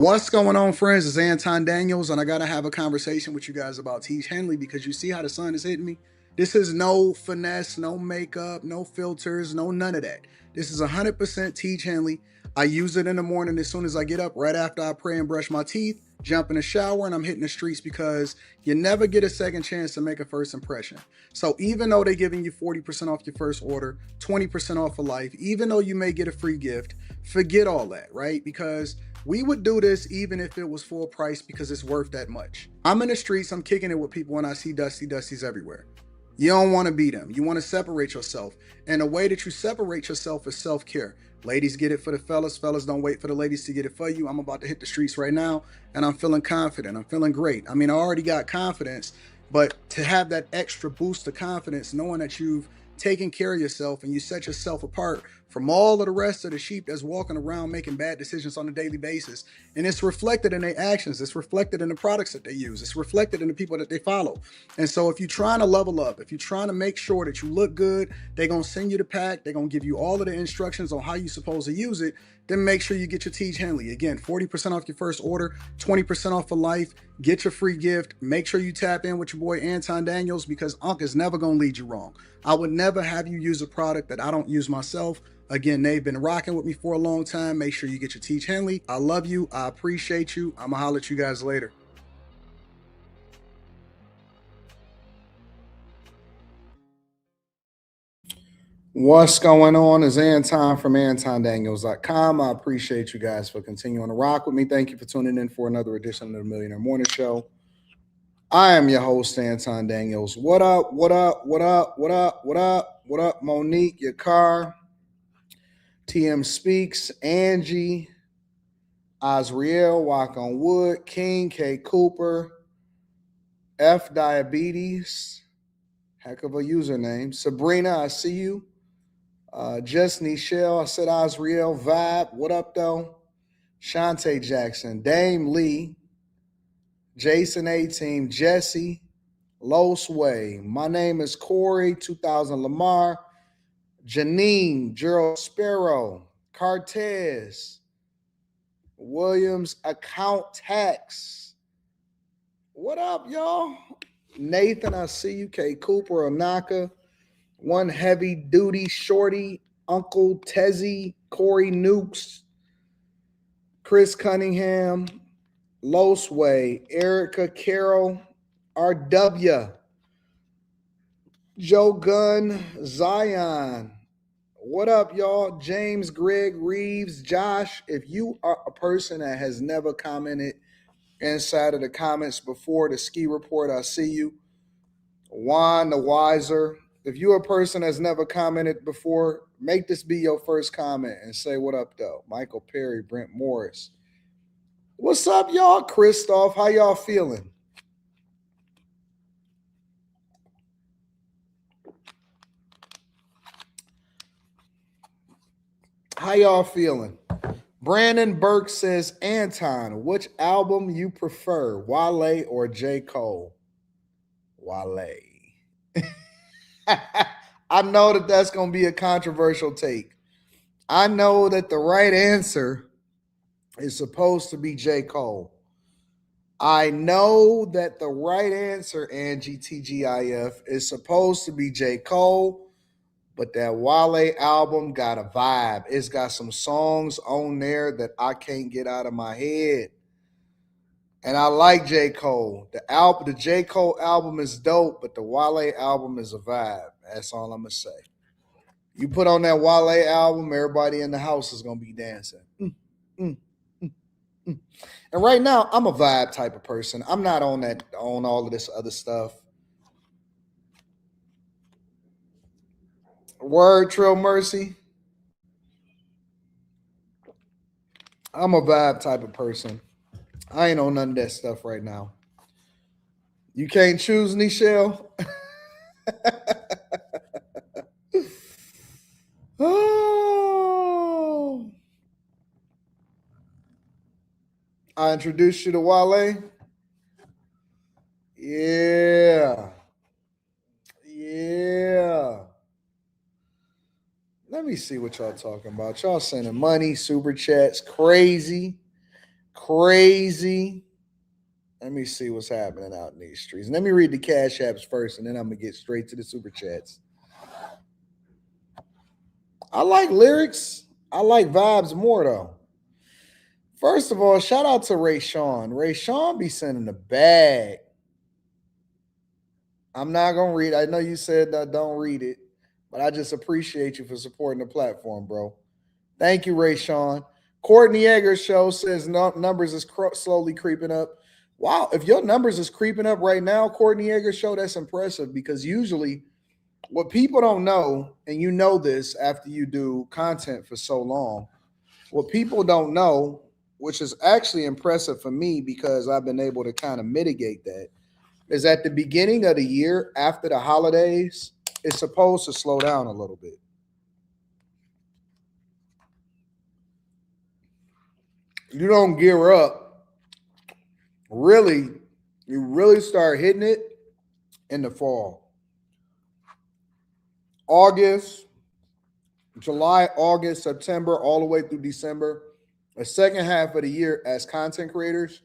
What's going on, friends? It's Anton Daniels, and I gotta have a conversation with you guys about Teach Henley because you see how the sun is hitting me. This is no finesse, no makeup, no filters, no none of that. This is 100% Teach Henley. I use it in the morning as soon as I get up, right after I pray and brush my teeth, jump in the shower, and I'm hitting the streets because you never get a second chance to make a first impression. So even though they're giving you 40% off your first order, 20% off for life, even though you may get a free gift, forget all that, right? Because we would do this even if it was full price because it's worth that much. I'm in the streets, I'm kicking it with people when I see Dusties everywhere. You don't want to be them. You want to separate yourself. And the way that you separate yourself is self-care. Ladies get it for the fellas. Fellas don't wait for the ladies to get it for you. I'm about to hit the streets right now and I'm feeling confident. I'm feeling great. I mean, I already got confidence, but to have that extra boost of confidence, knowing that you've taken care of yourself and you set yourself apart from all of the rest of the sheep that's walking around making bad decisions on a daily basis. And it's reflected in their actions. It's reflected in the products that they use. It's reflected in the people that they follow. And so if you're trying to level up, if you're trying to make sure that you look good, they're going to send you the pack. They're going to give you all of the instructions on how you're supposed to use it. Then make sure you get your Teach Henley. Again, 40% off your first order, 20% off for life. Get your free gift. Make sure you tap in with your boy Anton Daniels because Unc is never going to lead you wrong. I would never have you use a product that I don't use myself. Again, they've been rocking with me for a long time. Make sure you get your Teach Henley. I love you. I appreciate you. I'm going to holler at you guys later. What's going on is Anton from AntonDaniels.com. I appreciate you guys for continuing to rock with me. Thank you for tuning in for another edition of the Millionaire Morning Show. I am your host, Anton Daniels. What up, what up, what up, what up, what up, what up, Monique, your car, TM Speaks, Angie, Azriel, Walk on Wood, King, K. Cooper, F Diabetes, heck of a username, Sabrina, I see you. Just Nichelle, I said Azriel, Vibe, what up though? Shantae Jackson, Dame Lee, Jason A-Team, Jesse, Los Way. My name is Corey, 2000 Lamar, Janine, Gerald Sparrow, Cartez, Williams Account Tax. What up, y'all? Nathan, I see you. K. Cooper, Onaka, One Heavy Duty Shorty, Uncle Tezzy, Corey Nukes, Chris Cunningham, Los Way, Erika Carroll, RW, Joe Gunn, Zion. What up, y'all? James, Greg, Reeves, Josh. If you are a person that has never commented inside of the comments before the ski report, I see you. Juan the Wiser. If you're a person that's never commented before, make this be your first comment and say what up, though. Michael Perry, Brent Morris. What's up, y'all? Christoph, how y'all feeling? How y'all feeling? Brandon Burke says, Anton, which album you prefer, Wale or J. Cole? Wale. I know that that's going to be a controversial take. I know that the right answer is supposed to be J. Cole. I know that the right answer, Angie TGIF, is supposed to be J. Cole. But that Wale album got a vibe. It's got some songs on there that I can't get out of my head. And I like J. Cole. The J. Cole album is dope, but the Wale album is a vibe. That's all I'm going to say. You put on that Wale album, everybody in the house is going to be dancing. Mm. And right now, I'm a vibe type of person. I'm not on all of this other stuff. Word, Trill Mercy. I'm a vibe type of person. I ain't on none of that stuff right now. You can't choose, Nichelle. Oh. I introduced you to Wale. Yeah. Let me see what y'all talking about. Y'all sending money, super chats, crazy. crazy. Let me see what's happening out in these streets. And let me read the Cash Apps first, and then I'm going to get straight to the Super Chats. I like lyrics. I like vibes more, though. First of all, shout out to Ray Sean. Ray Sean be sending the bag. I'm not going to read it. I know you said that don't read it, but I just appreciate you for supporting the platform, bro. Thank you, Ray Sean. Courtney Eggers show says numbers is slowly creeping up. Wow, if your numbers is creeping up right now, Courtney Eggers show, that's impressive, because usually what people don't know, and you know this after you do content for so long, what people don't know, which is actually impressive for me because I've been able to kind of mitigate that, is at the beginning of the year after the holidays, it's supposed to slow down a little bit. You don't gear up. Really, you really start hitting it in the fall. August, July, August, September, all the way through December. The second half of the year as content creators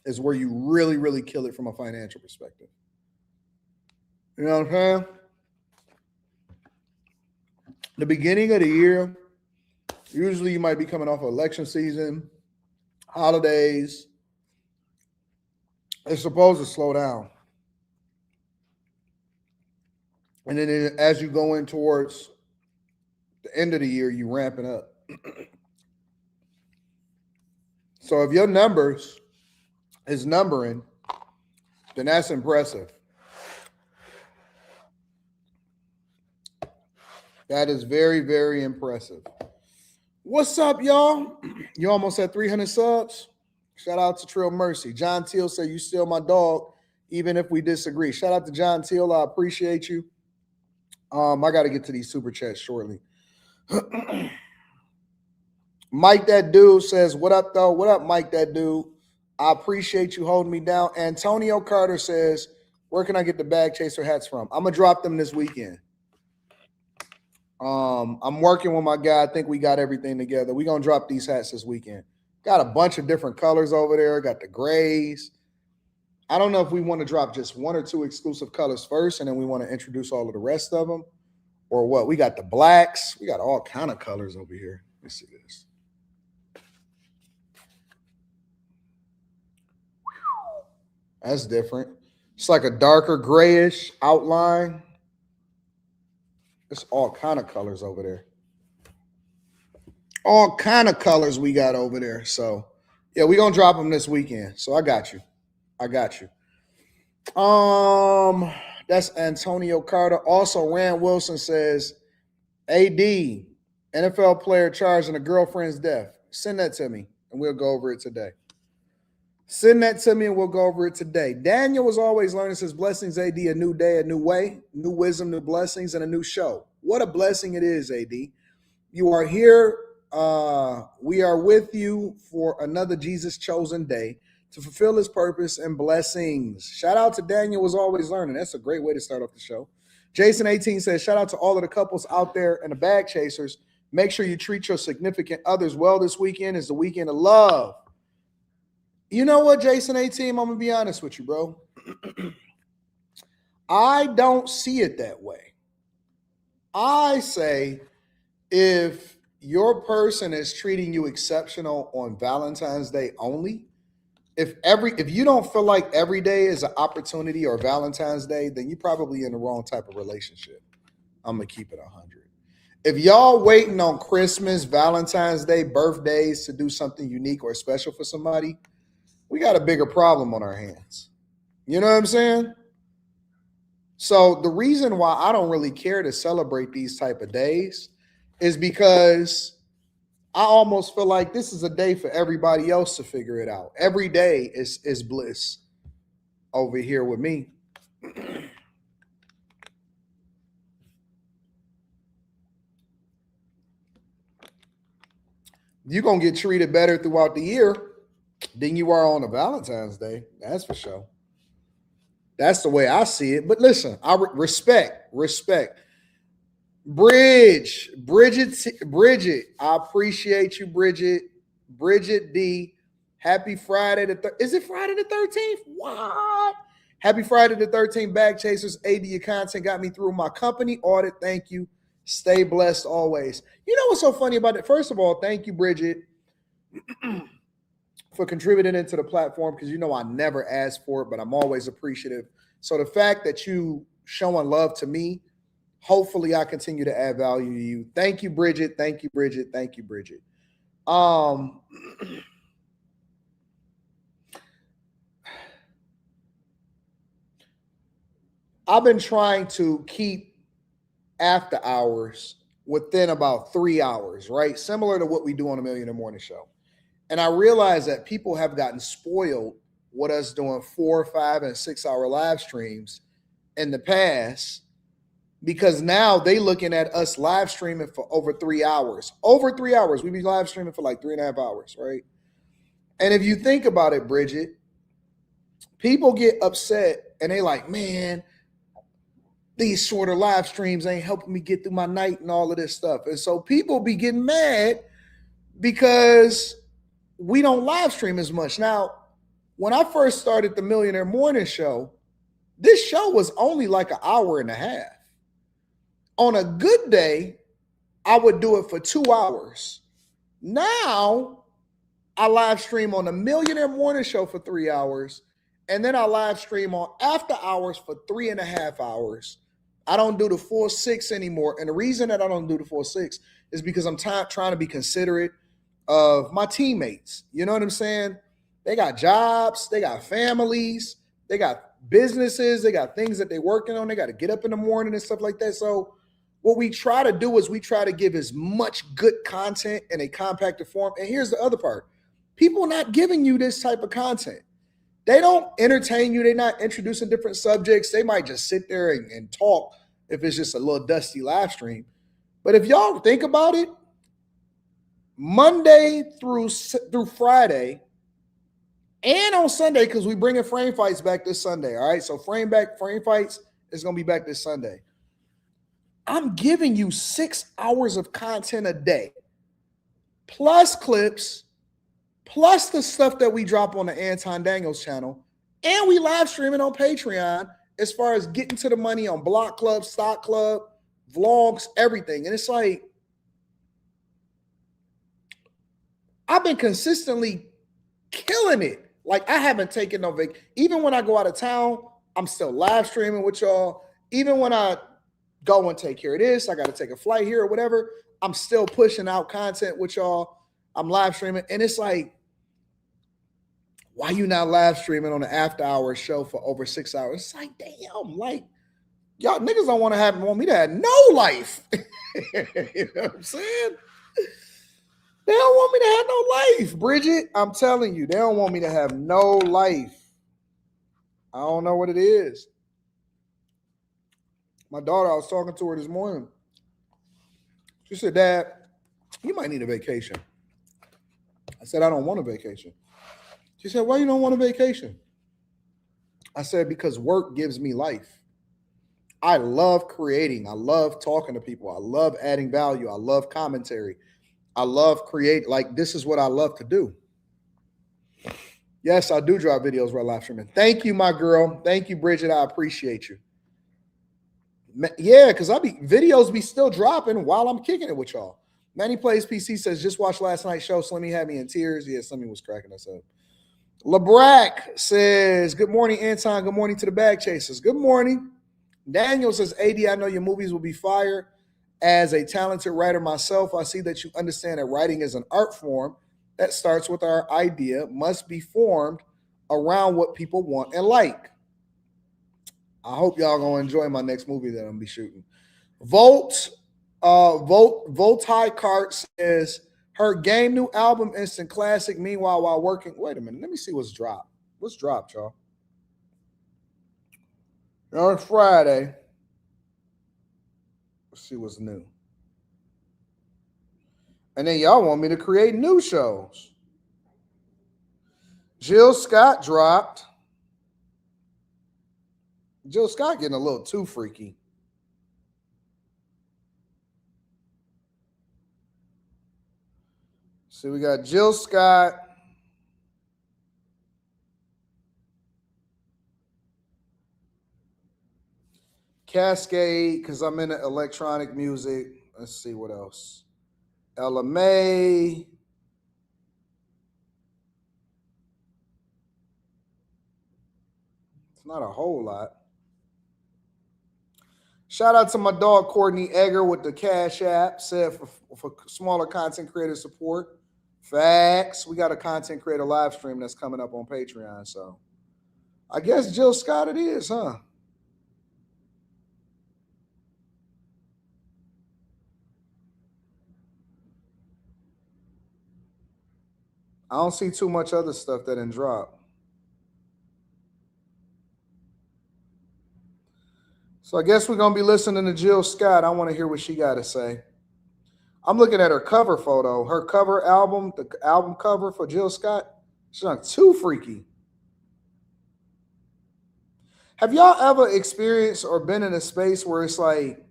is where you really, really kill it from a financial perspective. You know what I'm saying? The beginning of the year, usually you might be coming off of election season, holidays. It's supposed to slow down. And then as you go in towards the end of the year, you ramping up. So if your numbers is numbering, then that's impressive. That is very, very impressive. What's up, y'all? You almost at 300 subs. Shout out to Trill Mercy. John Teal said, you still my dog, even if we disagree. Shout out to John Teal. I appreciate you. I got to get to these super chats shortly. Mike, that dude, says, what up, though? What up, Mike, that dude? I appreciate you holding me down. Antonio Carter says, where can I get the bag chaser hats from? I'm going to drop them this weekend. I'm working with my guy. I think we got everything together. We're going to drop these hats this weekend. Got a bunch of different colors over there. Got the grays. I don't know if we want to drop just one or two exclusive colors first, and then we want to introduce all of the rest of them, or what. We got the blacks. We got all kind of colors over here. Let's see this. That's different. It's like a darker grayish outline. It's all kind of colors over there. All kind of colors we got over there. So, yeah, we're going to drop them this weekend. So I got you. That's Antonio Carter. Also, Rand Wilson says, AD, NFL player charged in a girlfriend's death. Send that to me, and we'll go over it today. Daniel was always learning, says, blessings, AD, a new day, a new way, new wisdom, new blessings, and a new show. What a blessing it is, AD. You are here. We are with you for another Jesus chosen day to fulfill his purpose and blessings. Shout out to Daniel was always learning. That's a great way to start off the show. Jason 18 says, shout out to all of the couples out there and the bag chasers. Make sure you treat your significant others well this weekend. Is the weekend of love. You know what, Jason 18, I'm going to be honest with you, bro. I don't see it that way. I say if your person is treating you exceptional on Valentine's Day only, if you don't feel like every day is an opportunity or Valentine's Day, then you're probably in the wrong type of relationship. I'm going to keep it 100. If y'all waiting on Christmas, Valentine's Day, birthdays to do something unique or special for somebody, we got a bigger problem on our hands. You know what I'm saying? So the reason why I don't really care to celebrate these type of days is because I almost feel like this is a day for everybody else to figure it out. Every day is bliss over here with me. You're going to get treated better throughout the year than you are on a Valentine's Day. That's for sure. That's the way I see it. But listen, I respect. Bridget, I appreciate you, Bridget D. Happy Friday is it Friday the 13th? What? Happy Friday the 13th, Bag Chasers. AD, your content got me through my company audit. Thank you. Stay blessed always. You know what's so funny about it? First of all, thank you, Bridget, for contributing into the platform, because you know I never ask for it, but I'm always appreciative. So the fact that you showing love to me, hopefully I continue to add value to you. Thank you, Bridget. Thank you, Bridget. Thank you, Bridget. I've been trying to keep after hours within about 3 hours, right? Similar to what we do on a Millionaire Morning Show. And I realize that people have gotten spoiled with us doing 4, 5, and 6 hour live streams in the past, because now they looking at us live streaming for over 3 hours. Over 3 hours. We be live streaming for like 3.5 hours, right? And if you think about it, Bridget, people get upset and they like, man, these shorter live streams ain't helping me get through my night and all of this stuff. And so people be getting mad because we don't live stream as much. Now, when I first started the Millionaire Morning Show, this show was only like an hour and a half. On a good day, I would do it for 2 hours. Now, I live stream on the Millionaire Morning Show for 3 hours, and then I live stream on after hours for 3.5 hours. I don't do the full 6 anymore. And the reason that I don't do the full 6 is because I'm trying to be considerate of my teammates. You know what I'm saying? They got jobs, they got families, they got businesses, they got things that they're working on. They got to get up in the morning and stuff like that. So what we try to do is we try to give as much good content in a compacted form. And here's the other part. People are not giving you this type of content. They don't entertain you. They're not introducing different subjects. They might just sit there and talk if it's just a little dusty live stream. But if y'all think about it, Monday through Friday and on Sunday, because we bringing frame fights back this Sunday, all right? So frame fights is going to be back this Sunday. I'm giving you 6 hours of content a day, plus clips, plus the stuff that we drop on the Anton Daniels channel, and we live streaming on Patreon as far as getting to the money on Block Club, Stock Club, vlogs, everything. And it's like, I've been consistently killing it. Like, I haven't taken no vacation. Even when I go out of town, I'm still live streaming with y'all. Even when I go and take care of this, I got to take a flight here or whatever, I'm still pushing out content with y'all. I'm live streaming. And it's like, why you not live streaming on the after hours show for over 6 hours? It's like, damn, like, y'all niggas don't want me to have no life. You know what I'm saying? They don't want me to have no life, Bridget. I'm telling you, they don't want me to have no life. I don't know what it is. My daughter, I was talking to her this morning. She said, Dad, you might need a vacation. I said, I don't want a vacation. She said, why you don't want a vacation? I said, because work gives me life. I love creating. I love talking to people. I love adding value. I love commentary. I love create. Like, this is what I love to do. Yes, I do drop videos while live streaming. Thank you, my girl. Thank you, Bridget. I appreciate you. Yeah, because videos be still dropping while I'm kicking it with y'all. Manny Plays PC says, just watched last night's show. Slimmy had me in tears. Yeah, Slimmy was cracking us up. LeBrack says, good morning, Anton. Good morning to the Bag Chasers. Good morning. Daniel says, AD, I know your movies will be fire. As a talented writer myself, I see that you understand that writing is an art form that starts with our idea, must be formed around what people want and like. I hope y'all gonna enjoy my next movie that I'm gonna be shooting. Volti Cart says, her game new album, instant classic. Meanwhile, while working, wait a minute, let me see what's dropped. What's dropped, y'all? On Friday. Let's see what's new. And then y'all want me to create new shows. Jill Scott dropped. Jill Scott getting a little too freaky. See, we got Jill Scott. Cascade, because I'm into electronic music. Let's see what else. LMA. It's not a whole lot. Shout out to my dog Courtney Egger with the Cash App. Said for smaller content creator support. Facts. We got a content creator live stream that's coming up on Patreon. So I guess Jill Scott it is, huh? I don't see too much other stuff that didn't drop. So I guess we're going to be listening to Jill Scott. I want to hear what she got to say. I'm looking at her cover photo. Her cover album, the album cover for Jill Scott, she's not too freaky. Have y'all ever experienced or been in a space where it's like,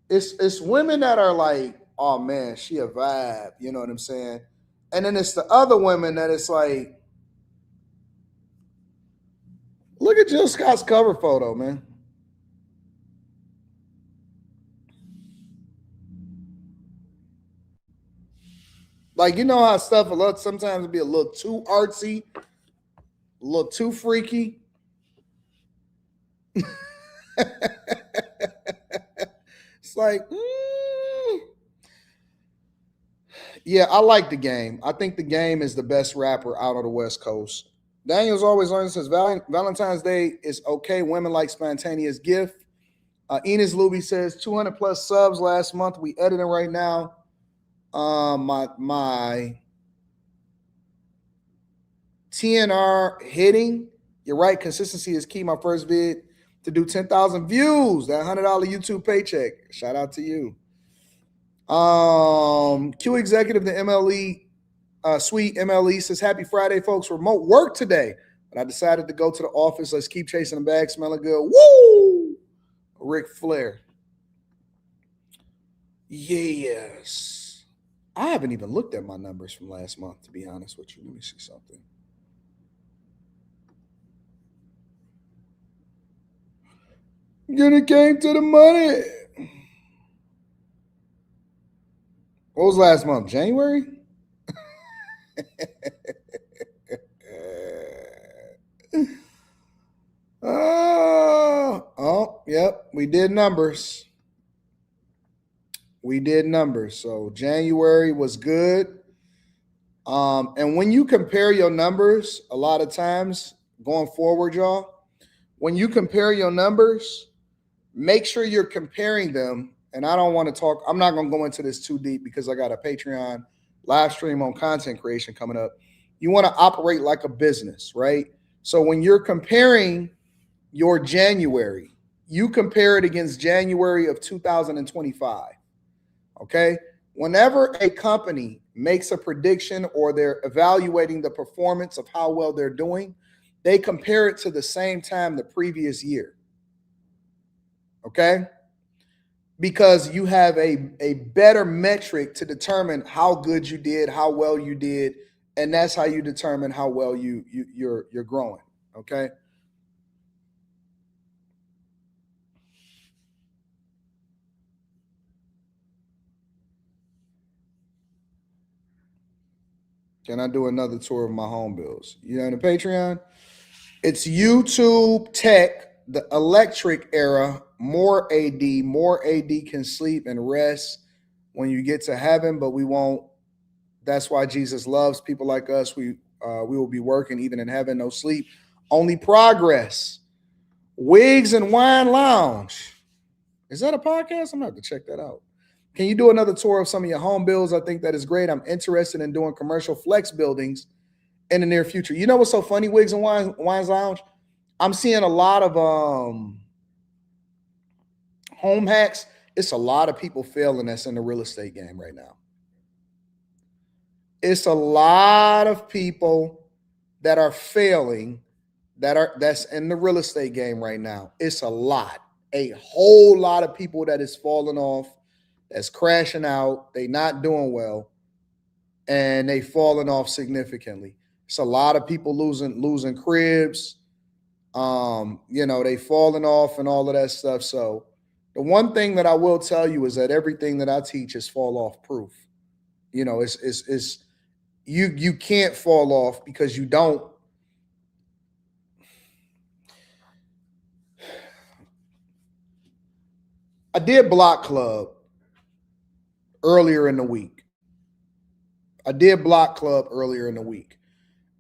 it's women that are like, oh man, she a vibe, you know what I'm saying? And then it's the other women that it's like, look at Jill Scott's cover photo, man. Like, you know how stuff sometimes be a little too artsy, a little too freaky. It's like, yeah, I like the game. I think the game is the best rapper out of the West Coast. Daniels always learns says Valentine's Day is okay. Women like spontaneous gift. Enos Luby says 200 plus subs last month. We editing right now. My TNR hitting. You're right. Consistency is key. My first vid to do 10,000 views. That $100 YouTube paycheck. Shout out to you. Q executive, the MLE, sweet MLE says, happy Friday, folks. Remote work today, but I decided to go to the office. Let's keep chasing the bag, smelling good. Woo! Ric Flair. Yes. I haven't even looked at my numbers from last month, to be honest with you. Let me see something. Gonna came to the money. What was last month? January? Oh, yep. We did numbers. So January was good. And when you compare your numbers, a lot of times going forward, y'all, when you compare your numbers, make sure you're comparing them. And I don't want to talk, I'm not going to go into this too deep because I got a Patreon live stream on content creation coming up. You want to operate like a business, right? So when you're comparing your January, you compare it against January of 2025. Okay? Whenever a company makes a prediction or they're evaluating the performance of how well they're doing, they compare it to the same time the previous year. Okay? Because you have a better metric to determine how good you did, how well you did, and that's how you determine how well you're growing. Okay? Can I do another tour of my home bills? You know, in the Patreon, it's YouTube Tech, the electric era, more AD. More AD can sleep and rest when you get to heaven, but we won't. That's why Jesus loves people like us. We will be working even in heaven, no sleep, only progress. Wigs and Wine Lounge. Is that a podcast? I'm gonna have to check that out. Can you do another tour of some of your home builds? I think that is great. I'm interested in doing commercial flex buildings in the near future. You know what's so funny, Wigs and Wines Lounge? I'm seeing a lot of home hacks. It's a lot of people failing that's in the real estate game right now. It's a lot of people that are failing that's in the real estate game right now. It's a whole lot of people that is falling off, that's crashing out, they not doing well, and they falling off significantly. It's a lot of people losing cribs. They falling off and all of that stuff. So the one thing that I will tell you is that everything that I teach is fall off proof. It's you can't fall off because you don't. I did Block Club earlier in the week.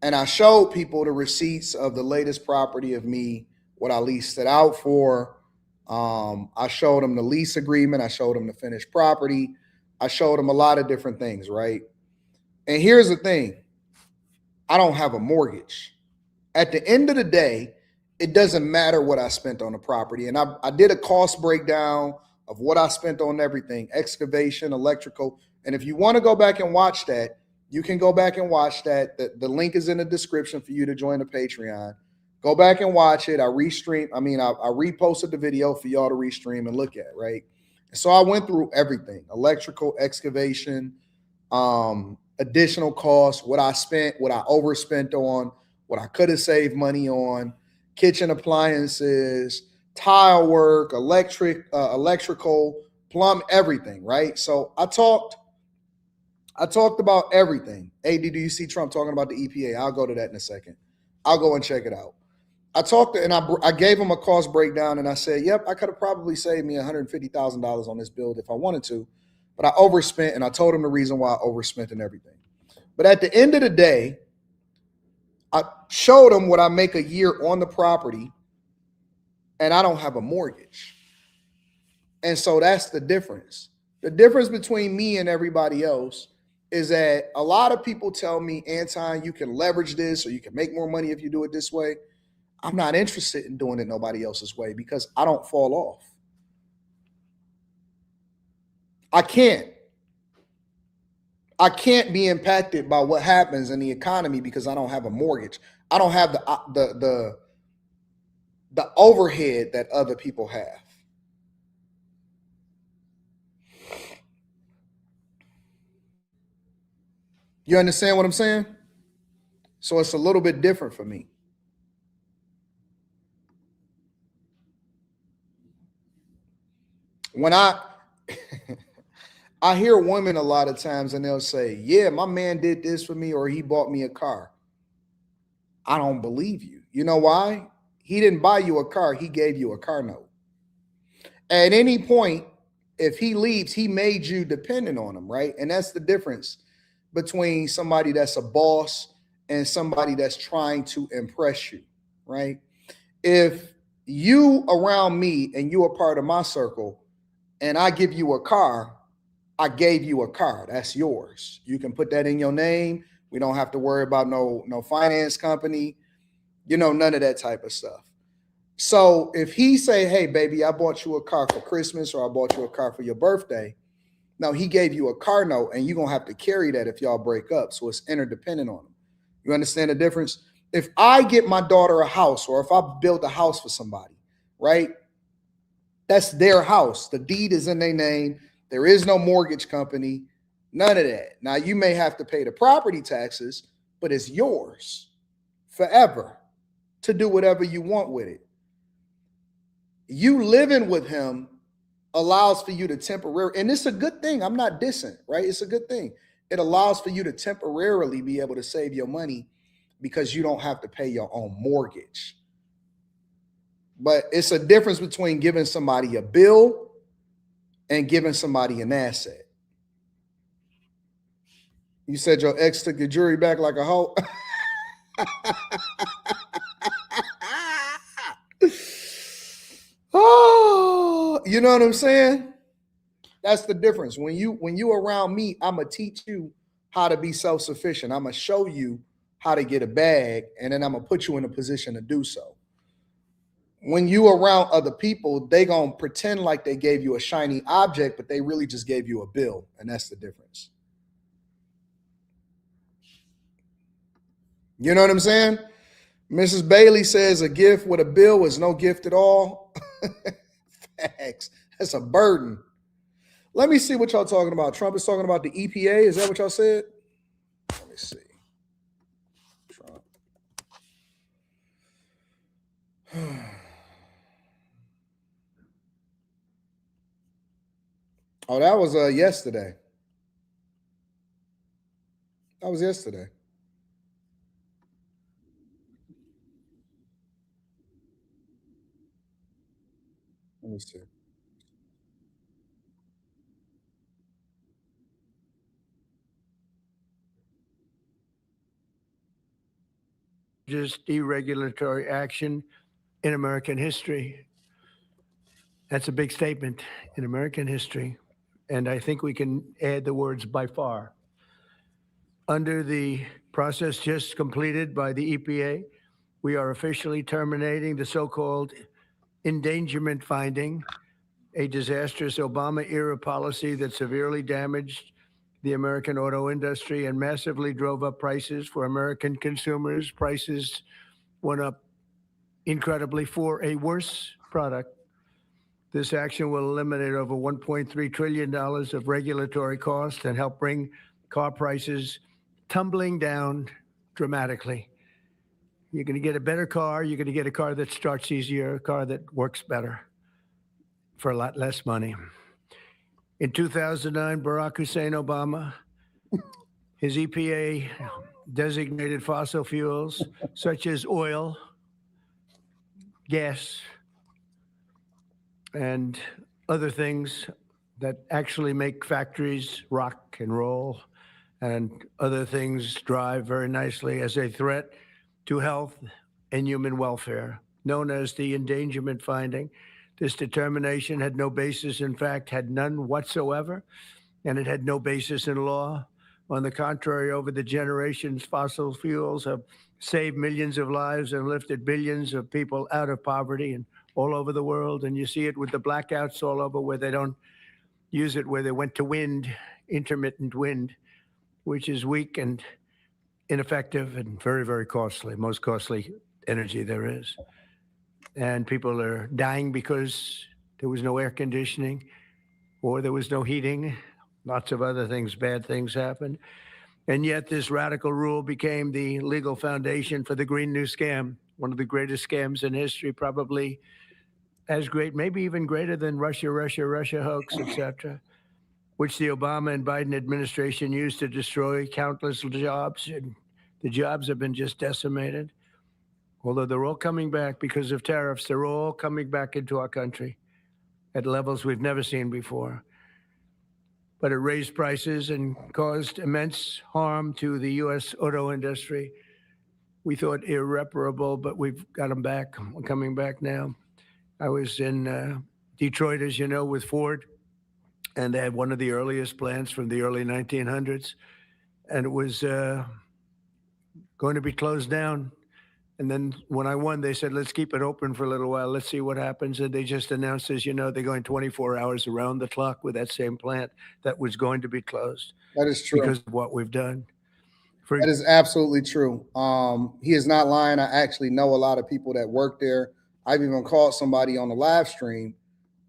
And I showed people the receipts of the latest property of me, what I leased it out for. I showed them the lease agreement. I showed them the finished property. I showed them a lot of different things, right? And here's the thing. I don't have a mortgage. At the end of the day, it doesn't matter what I spent on the property. And I did a cost breakdown of what I spent on everything, excavation, electrical. And if you want to go back and watch that, you can go back and watch that. The link is in the description for you to join the Patreon. Go back and watch it. I reposted the video for y'all to restream and look at, right? So I went through everything, electrical, excavation, additional costs, what I spent, what I overspent on, what I could have saved money on, kitchen appliances, tile work, electrical, plumb, everything, right? So I talked about everything. Hey, do you see Trump talking about the EPA? I'll go to that in a second. I'll go and check it out. I gave him a cost breakdown, and I said, yep, I could have probably saved me $150,000 on this build if I wanted to, but I overspent, and I told him the reason why I overspent and everything. But at the end of the day, I showed him what I make a year on the property, and I don't have a mortgage. And so that's the difference. The difference between me and everybody else is that a lot of people tell me, Anton, you can leverage this or you can make more money if you do it this way. I'm not interested in doing it nobody else's way because I don't fall off. I can't be impacted by what happens in the economy because I don't have a mortgage. I don't have the overhead that other people have. You understand what I'm saying? So it's a little bit different for me. When I hear women a lot of times and they'll say, yeah, my man did this for me or he bought me a car. I don't believe you. You know why? He didn't buy you a car. He gave you a car note. At any point, if he leaves, he made you dependent on him, right? And that's the difference between somebody that's a boss and somebody that's trying to impress you, right? If you around me and you are part of my circle and I give you a car, I gave you a car. That's yours. You can put that in your name. We don't have to worry about no finance company, none of that type of stuff. So if he say, hey, baby, I bought you a car for Christmas or I bought you a car for your birthday. Now he gave you a car note and you're going to have to carry that if y'all break up. So it's interdependent on him. You understand the difference? If I get my daughter a house or if I build a house for somebody, right? That's their house. The deed is in their name. There is no mortgage company, none of that. Now you may have to pay the property taxes, but it's yours forever to do whatever you want with it. You living with him allows for you to temporarily, and it's a good thing. I'm not dissing, right? It's a good thing. It allows for you to temporarily be able to save your money because you don't have to pay your own mortgage. But it's a difference between giving somebody a bill and giving somebody an asset. You said your ex took your jewelry back like a hoe. Oh, you know what I'm saying? That's the difference. When you around me, I'm gonna teach you how to be self-sufficient. I'm gonna show you how to get a bag, and then I'm gonna put you in a position to do so. When you around other people, they gonna pretend like they gave you a shiny object, but they really just gave you a bill, and that's the difference. You know what I'm saying? Mrs. Bailey says a gift with a bill is no gift at all. Facts. That's a burden. Let me see what y'all talking about. Trump is talking about the EPA. Is that what y'all said? Let me see. Trump. Oh, that was yesterday. That was yesterday. Let me see. Just deregulatory action in American history. That's a big statement in American history. And I think we can add the words by far. Under the process just completed by the EPA, we are officially terminating the so called endangerment finding, a disastrous Obama era policy that severely damaged the American auto industry and massively drove up prices for American consumers. Prices went up incredibly for a worse product. This action will eliminate over $1.3 trillion of regulatory costs and help bring car prices tumbling down dramatically. You're going to get a better car. You're going to get a car that starts easier, a car that works better for a lot less money. In 2009, Barack Hussein Obama, his EPA designated fossil fuels such as oil, gas, and other things that actually make factories rock and roll and other things drive very nicely as a threat to health and human welfare, known as the endangerment finding. This determination had no basis, in fact, had none whatsoever, and it had no basis in law. On the contrary, over the generations, fossil fuels have saved millions of lives and lifted billions of people out of poverty and all over the world. And you see it with the blackouts all over where they don't use it, where they went to wind, intermittent wind, which is weak and ineffective and very, very costly, most costly energy there is. And people are dying because there was no air conditioning or there was no heating. Lots of other things, bad things happened. And yet, this radical rule became the legal foundation for the Green New Scam, one of the greatest scams in history, probably as great, maybe even greater than Russia hoax, etc., which the Obama and Biden administration used to destroy countless jobs. And the jobs have been just decimated. Although they're all coming back because of tariffs, they're all coming back into our country at levels we've never seen before. But it raised prices and caused immense harm to the U.S. auto industry. We thought irreparable, but we've got them back. We're coming back now. I was in Detroit, as you know, with Ford, and they had one of the earliest plants from the early 1900s, and it was going to be closed down. And then when I won, they said, let's keep it open for a little while. Let's see what happens. And they just announced, as you know, they're going 24 hours around the clock with that same plant that was going to be closed. That is true. Because of what we've done. That is absolutely true. He is not lying. I actually know a lot of people that work there. I've even called somebody on the live stream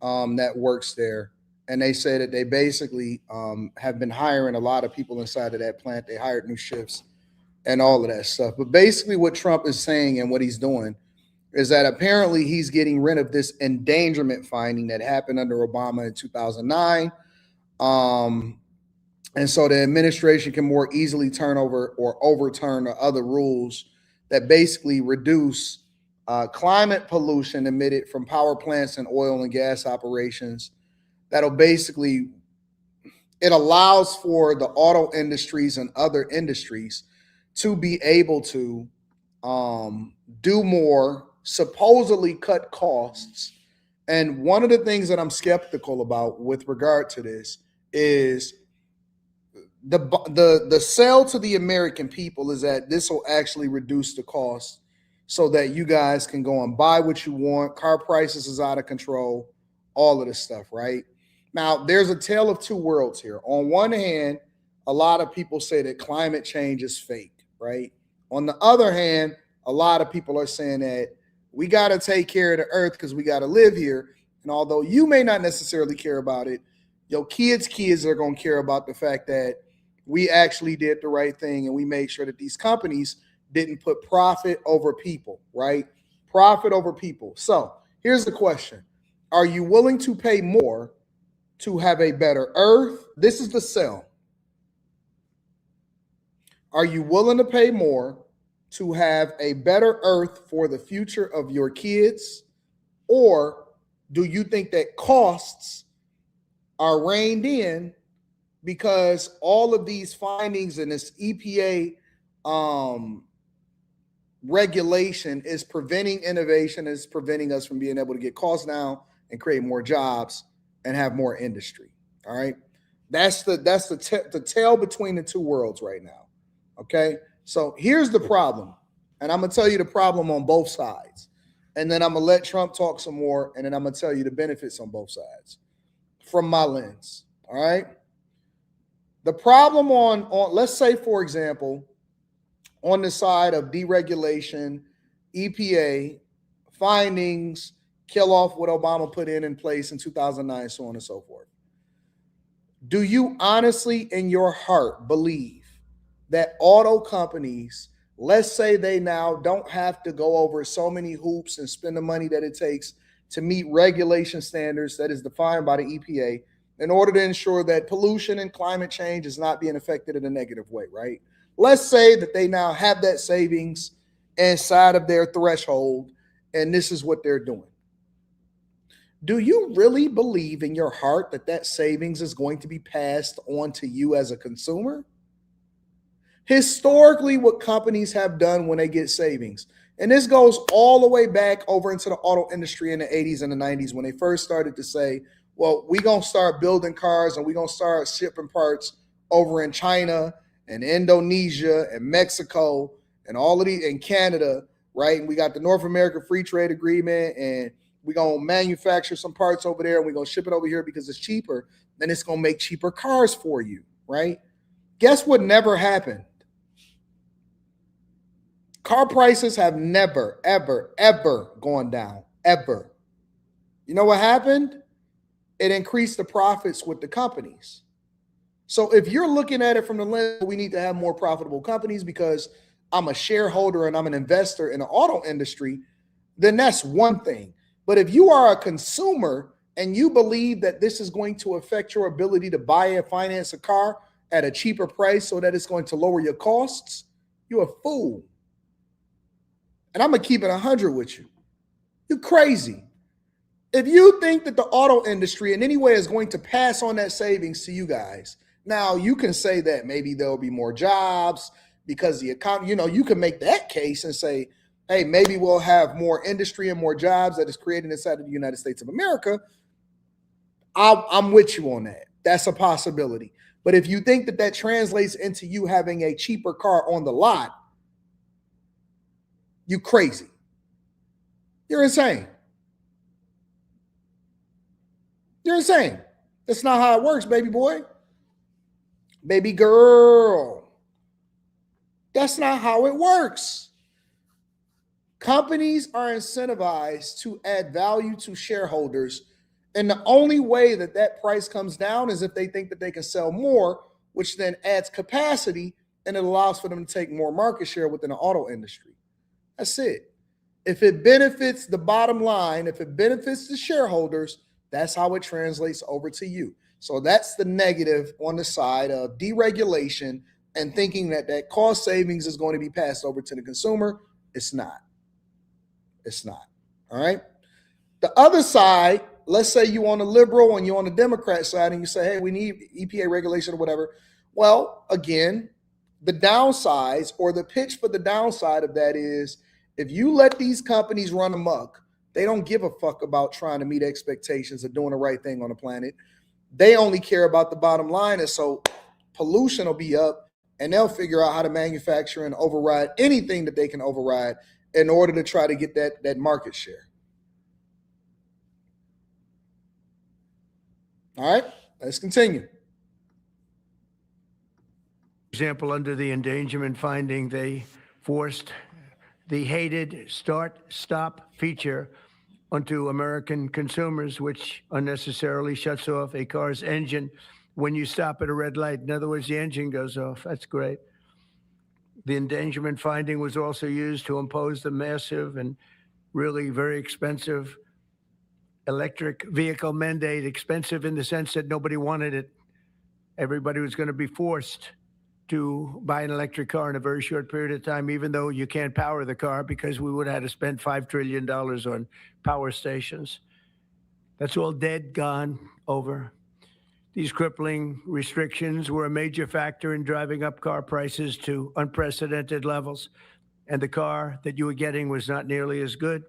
that works there. And they say that they basically have been hiring a lot of people inside of that plant. They hired new shifts and all of that stuff. But basically what Trump is saying and what he's doing is that apparently he's getting rid of this endangerment finding that happened under Obama in 2009. And so the administration can more easily turn over or overturn the other rules that basically reduce climate pollution emitted from power plants and oil and gas operations. That'll basically, it allows for the auto industries and other industries to be able to do more, supposedly cut costs. And one of the things that I'm skeptical about with regard to this is the sell to the American people is that this will actually reduce the cost so that you guys can go and buy what you want. Car prices is out of control, all of this stuff, right? Now, there's a tale of two worlds here. On one hand, a lot of people say that climate change is fake, right? On the other hand, a lot of people are saying that we got to take care of the earth because we got to live here. And although you may not necessarily care about it, your kids are going to care about the fact that we actually did the right thing and we made sure that these companies didn't put profit over people, right? Profit over people. So here's the question. Are you willing to pay more to have a better earth? This is the sell. Are you willing to pay more to have a better earth for the future of your kids? Or do you think that costs are reined in because all of these findings and this EPA regulation is preventing innovation, is preventing us from being able to get costs down and create more jobs and have more industry? All right, that's the tail between the two worlds right now. Okay, so here's the problem, and I'm gonna tell you the problem on both sides, and then I'm gonna let Trump talk some more, and then I'm gonna tell you the benefits on both sides from my lens. All right, the problem on let's say, for example, on the side of deregulation, EPA findings, kill off what Obama put in place in 2009, so on and so forth. Do you honestly in your heart believe that auto companies, let's say they now don't have to go over so many hoops and spend the money that it takes to meet regulation standards that is defined by the EPA in order to ensure that pollution and climate change is not being affected in a negative way, right? Let's say that they now have that savings inside of their threshold, and this is what they're doing. Do you really believe in your heart that that savings is going to be passed on to you as a consumer? Historically, what companies have done when they get savings, and this goes all the way back over into the auto industry in the 80s and the 90s when they first started to say, well, we're going to start building cars and we're going to start shipping parts over in China and Indonesia and Mexico and all of these, and Canada, right? And we got the North America Free Trade Agreement, and we're going to manufacture some parts over there and we're going to ship it over here because it's cheaper. Then it's going to make cheaper cars for you, right? Guess what never happened? Car prices have never, ever, ever gone down, ever. You know what happened? It increased the profits with the companies. So if you're looking at it from the lens, we need to have more profitable companies because I'm a shareholder and I'm an investor in the auto industry, then that's one thing. But if you are a consumer and you believe that this is going to affect your ability to buy and finance a car at a cheaper price so that it's going to lower your costs, you're a fool. And I'm going to keep it 100 with you. You're crazy. If you think that the auto industry in any way is going to pass on that savings to you guys, now you can say that maybe there'll be more jobs because the economy, you can make that case and say, hey, maybe we'll have more industry and more jobs that is created inside of the United States of America. I'm with you on that. That's a possibility. But if you think that that translates into you having a cheaper car on the lot, you crazy. You're insane. You're insane. That's not how it works, baby boy. Baby girl. That's not how it works. Companies are incentivized to add value to shareholders. And the only way that that price comes down is if they think that they can sell more, which then adds capacity and it allows for them to take more market share within the auto industry. That's it. If it benefits the bottom line, if it benefits the shareholders, that's how it translates over to you. So that's the negative on the side of deregulation and thinking that that cost savings is going to be passed over to the consumer. It's not. It's not. All right. The other side, let's say you on the liberal and you on the Democrat side and you say, hey, we need EPA regulation or whatever. Well, again, the downsides or the pitch for the downside of that is if you let these companies run amok, they don't give a fuck about trying to meet expectations of doing the right thing on the planet. They only care about the bottom line. And so pollution will be up and they'll figure out how to manufacture and override anything that they can override in order to try to get that market share. All right, let's continue. Example, under the endangerment finding, they forced the hated start-stop feature onto American consumers, which unnecessarily shuts off a car's engine when you stop at a red light. In other words, the engine goes off. That's great. The endangerment finding was also used to impose the massive and really very expensive electric vehicle mandate expensive in the sense that nobody wanted it. Everybody was going to be forced to buy an electric car in a very short period of time, even though you can't power the car because we would have had to spend $5 trillion on power stations. That's all dead, gone, over. These crippling restrictions were a major factor in driving up car prices to unprecedented levels, and the car that you were getting was not nearly as good.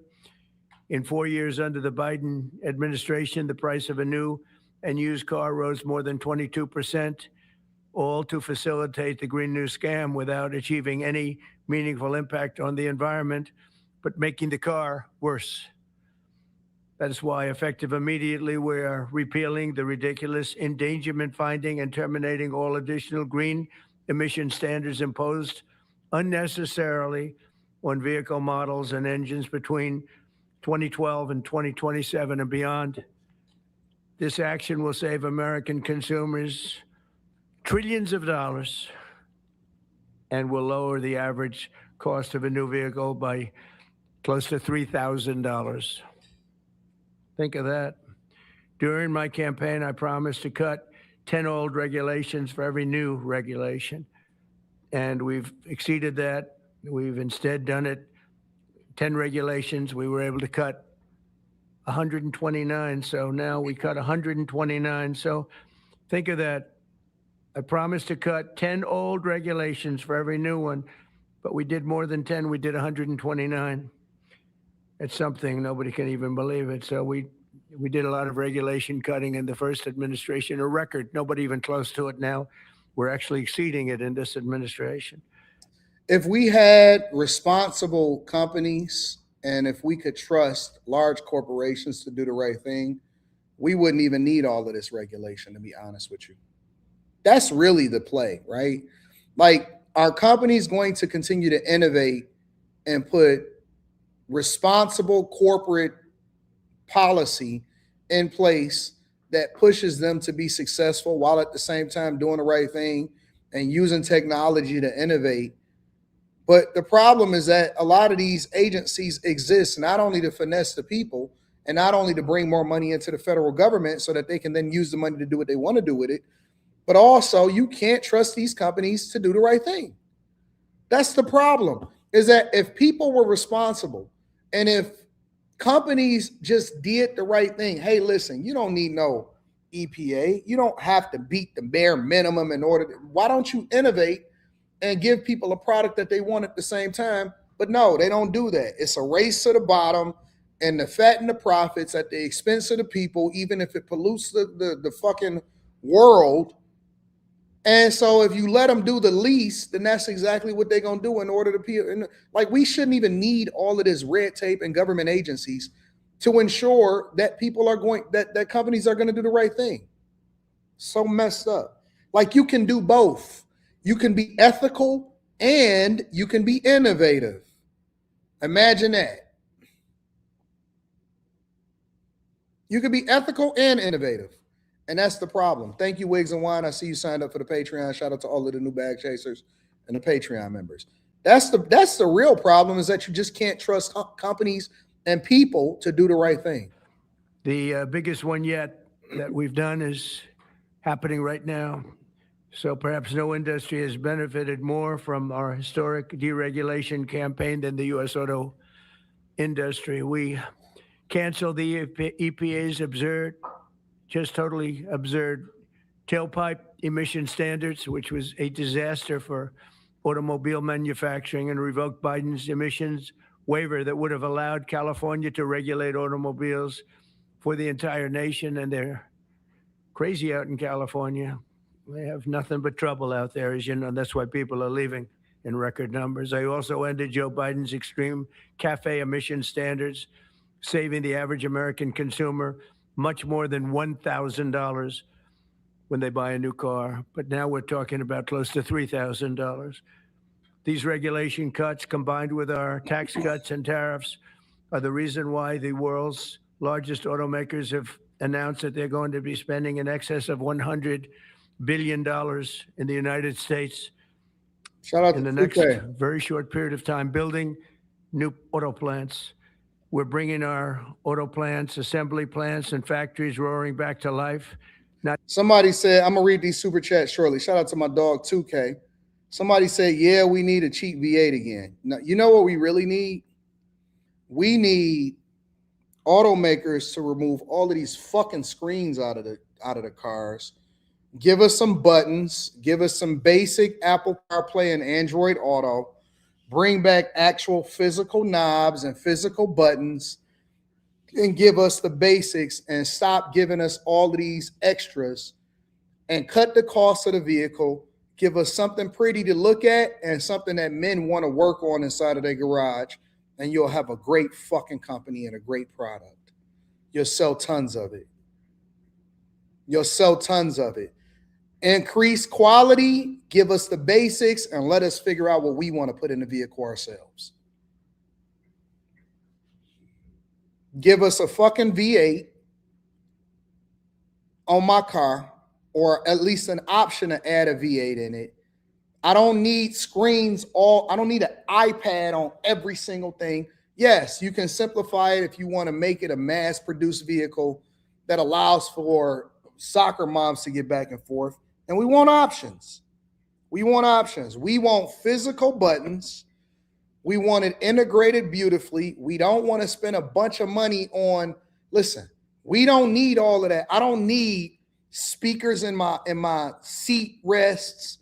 In 4 years under the Biden administration, the price of a new and used car rose more than 22%, all to facilitate the Green New Scam without achieving any meaningful impact on the environment, but making the car worse. That is why, effective immediately, we are repealing the ridiculous endangerment finding and terminating all additional green emission standards imposed unnecessarily on vehicle models and engines between 2012 and 2027 and beyond. This action will save American consumers trillions of dollars and will lower the average cost of a new vehicle by close to $3,000. Think of that. During my campaign, I promised to cut 10 old regulations for every new regulation. And we've exceeded that. We've instead done it 10 regulations. We were able to cut 129. So now we cut 129. So think of that. I promised to cut 10 old regulations for every new one, but we did more than 10. We did 129. It's something nobody can even believe it. So we did a lot of regulation cutting in the first administration, a record, nobody even close to it now. We're actually exceeding it in this administration. If we had responsible companies and if we could trust large corporations to do the right thing, we wouldn't even need all of this regulation, to be honest with you. That's really the play, right? Like, are companies going to continue to innovate and put responsible corporate policy in place that pushes them to be successful while at the same time doing the right thing and using technology to innovate? But the problem is that a lot of these agencies exist not only to finesse the people and not only to bring more money into the federal government so that they can then use the money to do what they want to do with it, but also you can't trust these companies to do the right thing. That's the problem, is that if people were responsible and if companies just did the right thing, hey, listen, you don't need no EPA. You don't have to beat the bare minimum in order to, why don't you innovate and give people a product that they want at the same time? But no, they don't do that. It's a race to the bottom and the fat and the profits at the expense of the people, even if it pollutes the fucking world. And so if you let them do the least, then that's exactly what they're going to do in order to, like, we shouldn't even need all of this red tape and government agencies to ensure that people are going, that companies are going to do the right thing. So messed up. Like, you can do both. You can be ethical and you can be innovative. Imagine that. You can be ethical and innovative. And that's the problem. Thank you, Wigs and Wine. I see you signed up for the Patreon. Shout out to all of the new bag chasers and the Patreon members. That's the real problem, is that you just can't trust companies and people to do the right thing. The biggest one yet that we've done is happening right now. So perhaps no industry has benefited more from our historic deregulation campaign than the U.S. auto industry. We canceled the EPA's absurd, just totally absurd tailpipe emission standards, which was a disaster for automobile manufacturing, and revoked Biden's emissions waiver that would have allowed California to regulate automobiles for the entire nation. And they're crazy out in California. They have nothing but trouble out there, as you know. That's why people are leaving in record numbers. I also ended Joe Biden's extreme CAFE emission standards, saving the average American consumer much more than $1,000 when they buy a new car. But now we're talking about close to $3,000. These regulation cuts, combined with our tax cuts and tariffs, are the reason why the world's largest automakers have announced that they're going to be spending in excess of $100 billion in the United States Shout out in the next very short period of time, building new auto plants. We're bringing our auto plants, assembly plants, and factories roaring back to life. Somebody said, I'm going to read these super chats shortly. Shout out to my dog, 2K. Somebody said, yeah, we need a cheap V8 again. Now, you know what we really need? We need automakers to remove all of these fucking screens out of the cars. Give us some buttons. Give us some basic Apple CarPlay and Android Auto. Bring back actual physical knobs and physical buttons, and give us the basics and stop giving us all of these extras and cut the cost of the vehicle. Give us something pretty to look at and something that men want to work on inside of their garage, and you'll have a great fucking company and a great product. You'll sell tons of it. You'll sell tons of it. Increase quality, give us the basics, and let us figure out what we want to put in the vehicle ourselves. Give us a fucking V8 on my car, or at least an option to add a V8 in it. I don't need screens I don't need an iPad on every single thing. Yes, you can simplify it if you want to make it a mass-produced vehicle that allows for soccer moms to get back and forth. And we want options. We want options. We want physical buttons. We want it integrated beautifully. We don't want to spend a bunch of money on, listen, we don't need all of that. I don't need speakers in my seat rests.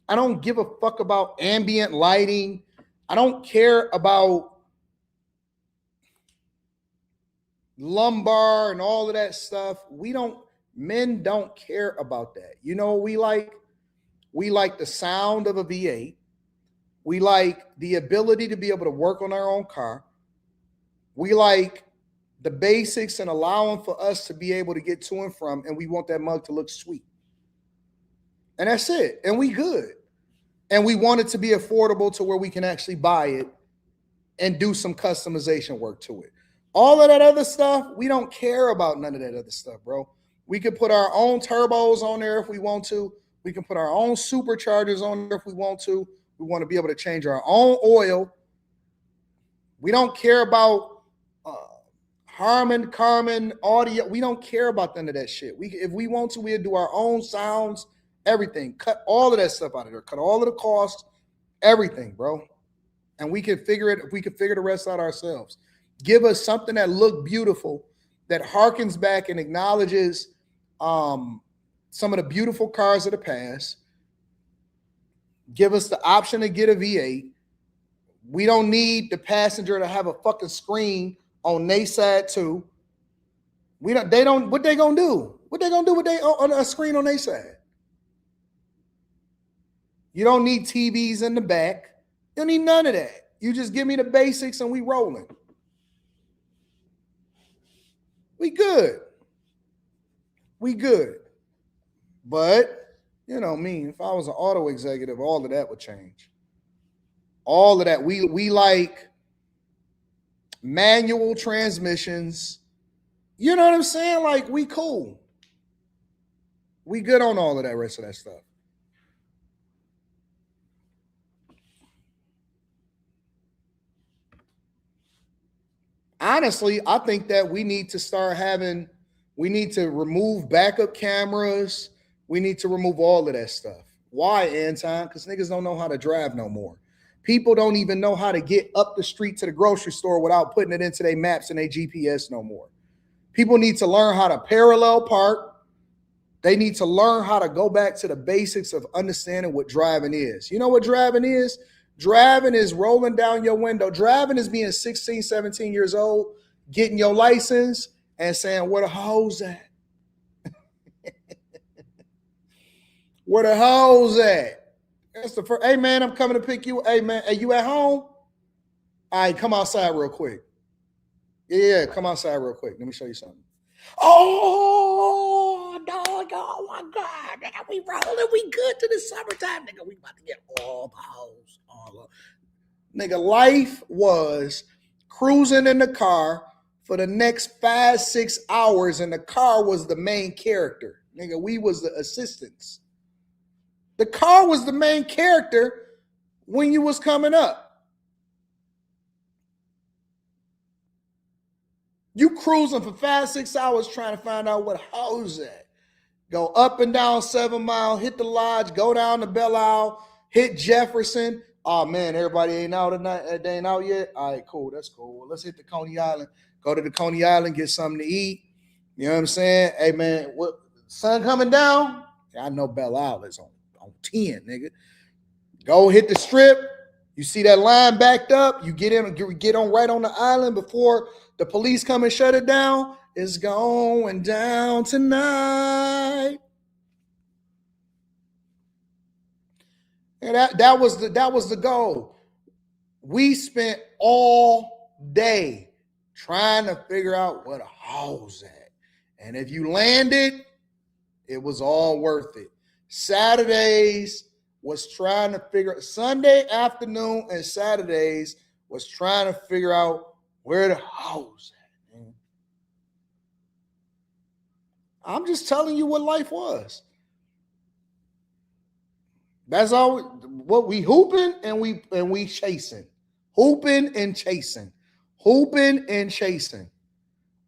I don't give a fuck about ambient lighting. I don't care about lumbar and all of that stuff. Men don't care about that. You know what we like? We like the sound of a V8. We like the ability to be able to work on our own car. We like the basics and allowing for us to be able to get to and from, and we want that mug to look sweet. And that's it. And we good. And we want it to be affordable to where we can actually buy it and do some customization work to it. All of that other stuff, we don't care about none of that other stuff, bro. We could put our own turbos on there if we want to. We can put our own superchargers on there if we want to. We want to be able to change our own oil. We don't care about Harman Kardon audio. We don't care about none of that shit. If we want to, we'll do our own sounds, everything. Cut all of that stuff out of there. Cut all of the costs, everything, bro. And we can figure it. We can figure the rest out ourselves. Give us something that look beautiful, that harkens back and acknowledges some of the beautiful cars of the past. Give us the option to get a V8. We don't need the passenger to have a fucking screen on their side too. What they gonna do? What they gonna do with on a screen on their side? You don't need TVs in the back. You don't need none of that. You just give me the basics and we rolling. We good. We good. But, you know me, if I was an auto executive, all of that would change. All of that. We like manual transmissions. You know what I'm saying? Like, we cool. We good on all of that rest of that stuff. Honestly, I think that we need to remove backup cameras. We need to remove all of that stuff. Why, Anton? Because niggas don't know how to drive no more. People don't even know how to get up the street to the grocery store without putting it into their maps and their GPS no more. People need to learn how to parallel park. They need to learn how to go back to the basics of understanding what driving is. You know what driving is? Driving is rolling down your window. Driving is being 16, 17 years old, getting your license and saying, where the hoes at? Where the hoes at? That's the first. Hey, man, I'm coming to pick you. Hey, man, are you at home? All right, come outside real quick. Yeah, come outside real quick. Let me show you something. Oh, dog, oh my God. Nigga, we rolling. We good to the summertime. Nigga, we about to get all the hoes. Nigga, life was cruising in the car for the next 5-6 hours, and the car was the main character. Nigga, we was the assistants. The car was the main character when you was coming up. You cruising for 5-6 hours trying to find out what house at. Go up and down 7 Mile, hit the lodge, go down to Belle Isle, hit Jefferson. Oh man, everybody ain't out tonight. They ain't out yet. All right, cool. That's cool. Well, let's hit the Coney Island. Go to the Coney Island, get something to eat. You know what I'm saying? Hey man, what sun coming down? I know Belle Isle is on 10, nigga. Go hit the strip. You see that line backed up. You get on right on the island before the police come and shut it down. It's going down tonight. And that was the goal. We spent all day trying to figure out what a house at. And if you landed, it was all worth it. Saturdays was trying to figure Sunday afternoon and Saturdays was trying to figure out where the house at, man. I'm just telling you what life was. That's all. What we hooping and we chasing, hooping and chasing, hooping and chasing.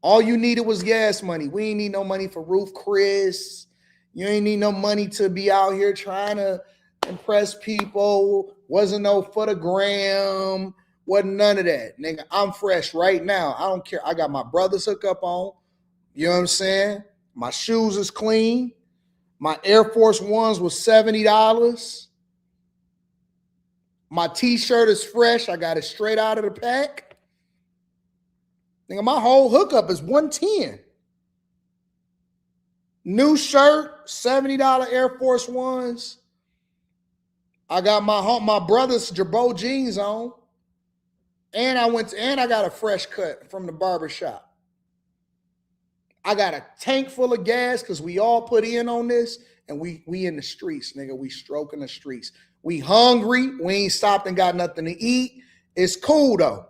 All you needed was gas money. We ain't need no money for roof Chris. You ain't need no money to be out here trying to impress people. Wasn't no for the gram. Wasn't none of that. Nigga, I'm fresh right now. I don't care. I got my brother's hookup on. You know what I'm saying? My shoes is clean. My Air Force Ones was $70. My t-shirt is fresh. I got it straight out of the pack. Nigga, my whole hookup is $110. New shirt, $70 Air Force Ones. I got my brother's Jabot jeans on. And I got a fresh cut from the barber shop. I got a tank full of gas because we all put in on this, and we in the streets, nigga. We stroking the streets. We hungry. We ain't stopped and got nothing to eat. It's cool though,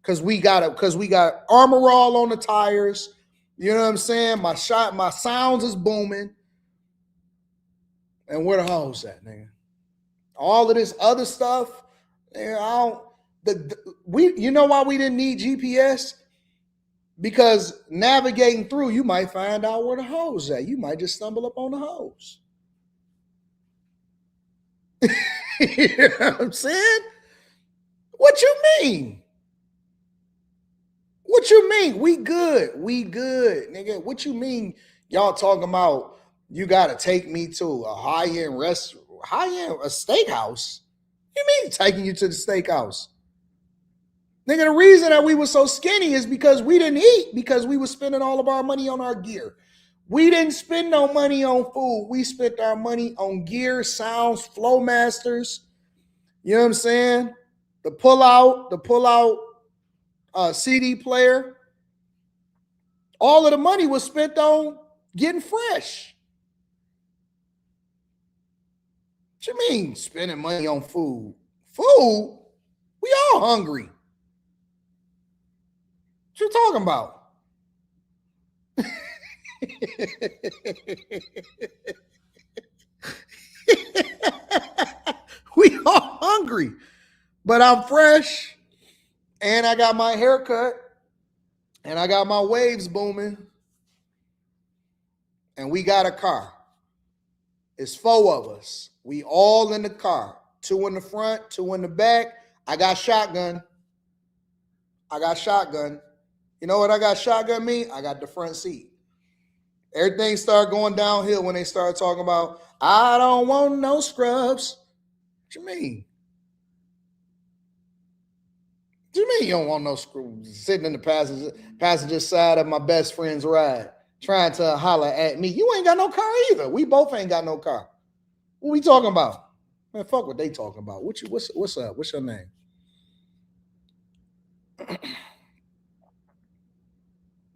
because we got Armor All on the tires. You know what I'm saying? My sounds is booming. And where the hoes at, nigga? All of this other stuff, nigga, you know why we didn't need GPS? Because navigating through, you might find out where the hoes at. You might just stumble up on the hoes. You know what I'm saying? What you mean? What you mean? We good, nigga. What you mean? Y'all talking about you gotta take me to a high-end restaurant, a steakhouse? You mean taking you to the steakhouse? Nigga, the reason that we were so skinny is because we didn't eat, because we were spending all of our money on our gear. We didn't spend no money on food. We spent our money on gear, sounds, Flowmasters. You know what I'm saying? The pull out CD player. All of the money was spent on getting fresh. What you mean spending money on food? Food? We all hungry. What you talking about? We all hungry, but I'm fresh, and I got my haircut, and I got my waves booming, and we got a car. It's 4 of us. We all in the car. 2 in the front, 2 in the back. I got shotgun. You know what I got shotgun mean? I got the front seat. Everything started going downhill when they started talking about, I don't want no scrubs. What you mean? What you mean you don't want no scrubs? Sitting in the passenger side of my best friend's ride, trying to holler at me. You ain't got no car either. We both ain't got no car. What we talking about? Man, fuck what they talking about. What's up? What's your name?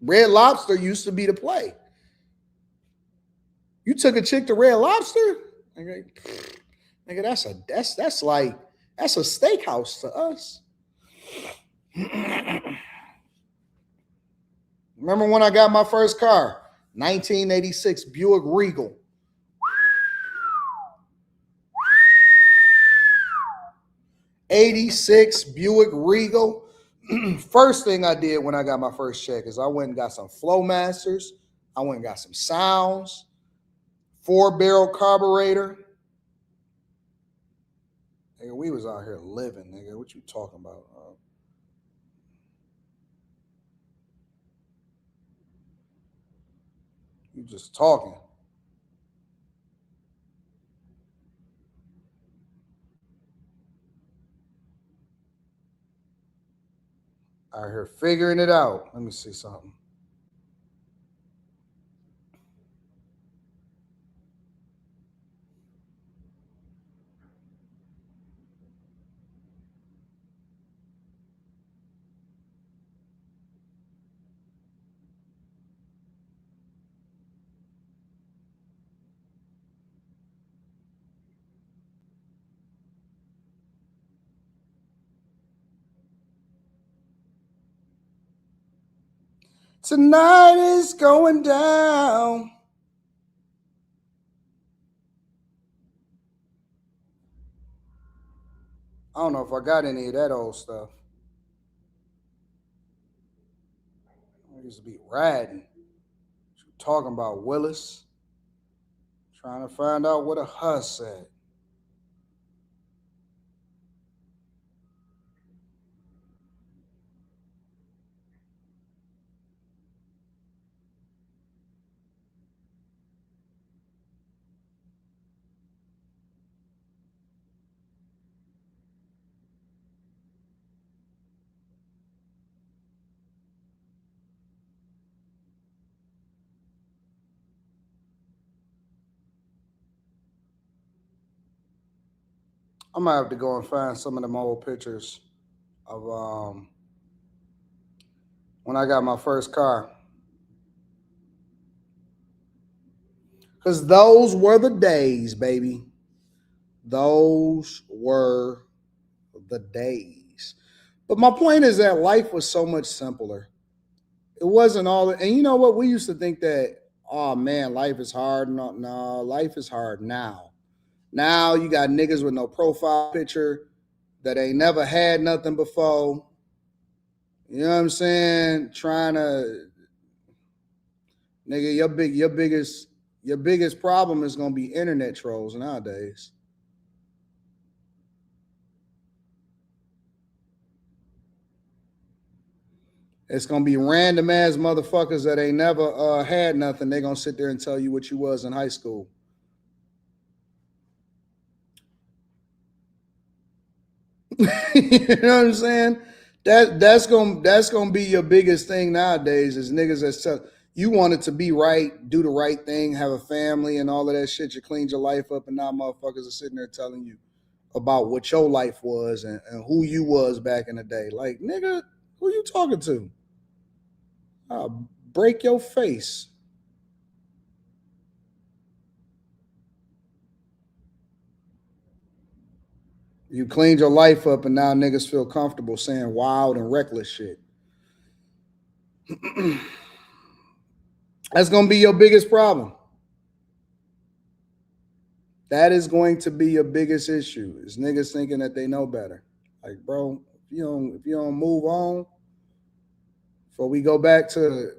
Red Lobster used to be the play. You took a chick to Red Lobster? Nigga, that's a steakhouse to us. Remember when I got my first car? 1986 Buick Regal. '86 Buick Regal. First thing I did when I got my first check is I went and got some Flow Masters. I went and got some sounds, 4-barrel carburetor. Nigga, we was out here living, nigga. What you talking about? You just talking. Out here figuring it out. Let me see something. Tonight is going down. I don't know if I got any of that old stuff. I used to be riding. Talking about Willis. Trying to find out what a huss at. I'm gonna have to go and find some of them old pictures of when I got my first car. Because those were the days, baby. Those were the days. But my point is that life was so much simpler. It wasn't all, and you know what? We used to think that, oh man, life is hard. No, life is hard now. Now you got niggas with no profile picture that ain't never had nothing before. You know what I'm saying? Trying to, nigga, your biggest problem is gonna be internet trolls nowadays. It's gonna be random ass motherfuckers that ain't never had nothing. They gonna sit there and tell you what you was in high school. You know what I'm saying? That's gonna be your biggest thing nowadays is niggas that tell you wanted to be right, do the right thing, have a family and all of that shit. You cleaned your life up, and now motherfuckers are sitting there telling you about what your life was and who you was back in the day. Like, nigga, who you talking to? I'll break your face. You cleaned your life up, and now niggas feel comfortable saying wild and reckless shit. That's gonna be your biggest problem. That is going to be your biggest issue. Is niggas thinking that they know better. Like, bro, if you don't move on, before we go back to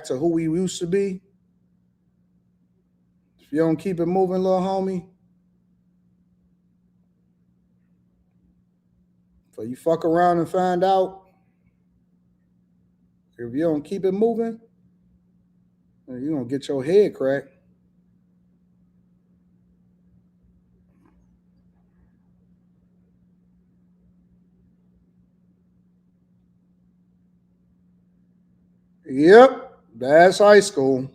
who we used to be, if you don't keep it moving, little homie, before you fuck around and find out, if you don't keep it moving, you're gonna get your head cracked. Yep, that's high school.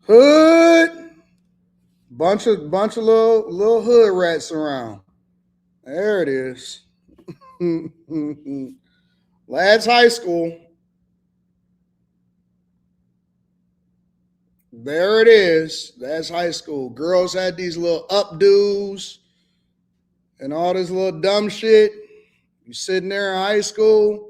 Hood, bunch of little hood rats around. There it is. That's high school. There it is. That's high school. Girls had these little updos and all this little dumb shit. You sitting there in high school.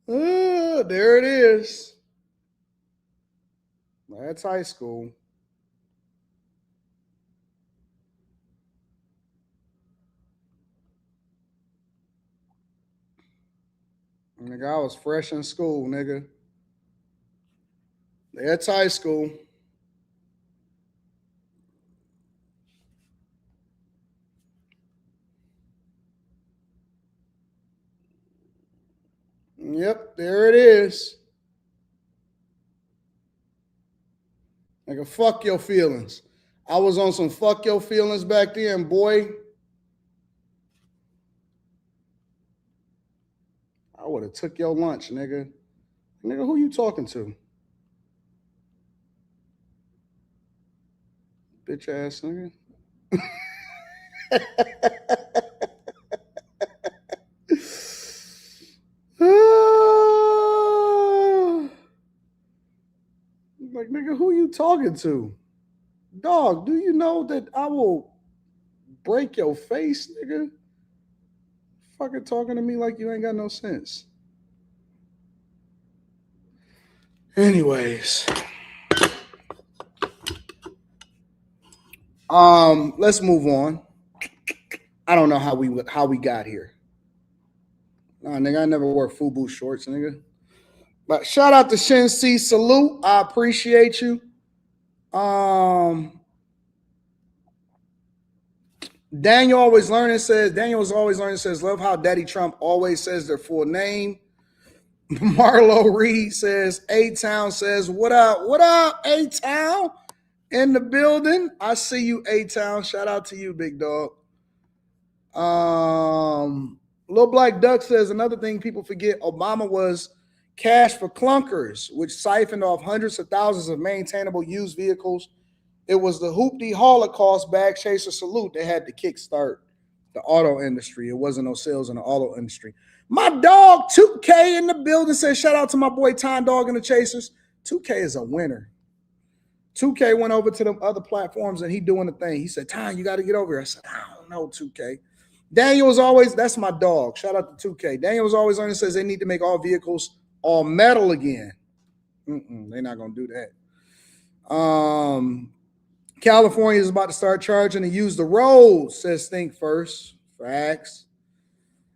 Oh, there it is. That's high school. Nigga, I was fresh in school, nigga. That's high school. Yep, there it is. Nigga, fuck your feelings. I was on some fuck your feelings back then, boy. I would have took your lunch, nigga. Nigga, who you talking to? Bitch ass nigga. Like, nigga, who you talking to? Dog, do you know that I will break your face, nigga? Fucking talking to me like you ain't got no sense. Anyways. Let's move on. I don't know how we got here. Nah, nigga, I never wore FUBU shorts, nigga. But shout out to Shin C. Salute. I appreciate you. Daniel was always learning says, love how Daddy Trump always says their full name. Marlo Reed says, A-Town says, what up, A-Town? In the building. I see you, A-Town. Shout out to you, big dog. Little Black Duck says, another thing people forget, Obama was cash for clunkers, which siphoned off hundreds of thousands of maintainable used vehicles. It was the Hoopty Holocaust bag chaser salute that had to kickstart the auto industry. It wasn't no sales in the auto industry. My dog 2K in the building says, shout out to my boy Time Dog and the Chasers. 2K is a winner. 2K went over to the other platforms and he doing the thing. He said, Time, you got to get over here. I said, I don't know, 2K. Daniel was always, that's my dog. Shout out to 2K. Daniel was always on and says they need to make all vehicles all metal again. They're not going to do that. California is about to start charging to use the roads, says Think First. Facts.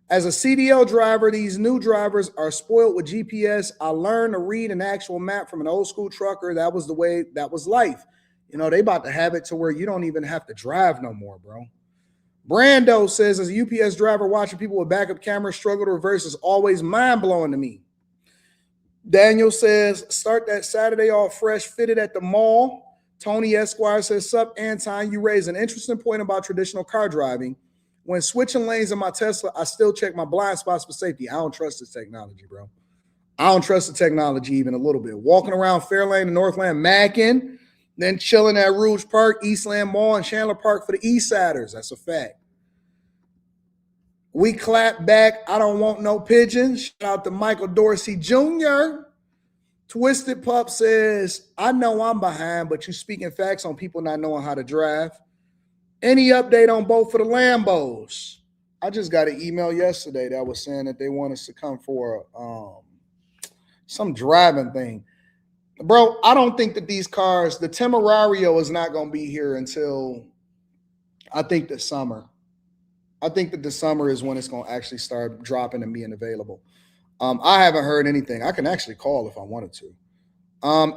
As a CDL driver, these new drivers are spoiled with GPS. I learned to read an actual map from an old school trucker. That was the way, that was life. You know, they about to have it to where you don't even have to drive no more, bro. Brando says, as a UPS driver, watching people with backup cameras struggle to reverse is always mind-blowing to me. Daniel says, start that Saturday all fresh, fitted at the mall. Tony Esquire says, sup, Anton, you raise an interesting point about traditional car driving. When switching lanes in my Tesla, I still check my blind spots for safety. I don't trust this technology, bro. I don't trust the technology even a little bit. Walking around Fairlane and Northland, Mackin, then chilling at Rouge Park, Eastland Mall, and Chandler Park for the Eastsiders. That's a fact. We clap back. I don't want no pigeons. Shout out to Michael Dorsey Jr. Twisted Pup says, I know I'm behind, but you speaking facts on people not knowing how to drive. Any update on both for the Lambos? I just got an email yesterday that was saying that they want us to come for some driving thing. Bro, I don't think that these cars, the Temerario is not going to be here until I think the summer. I think that the summer is when it's going to actually start dropping and being available. I haven't heard anything. I can actually call if I wanted to.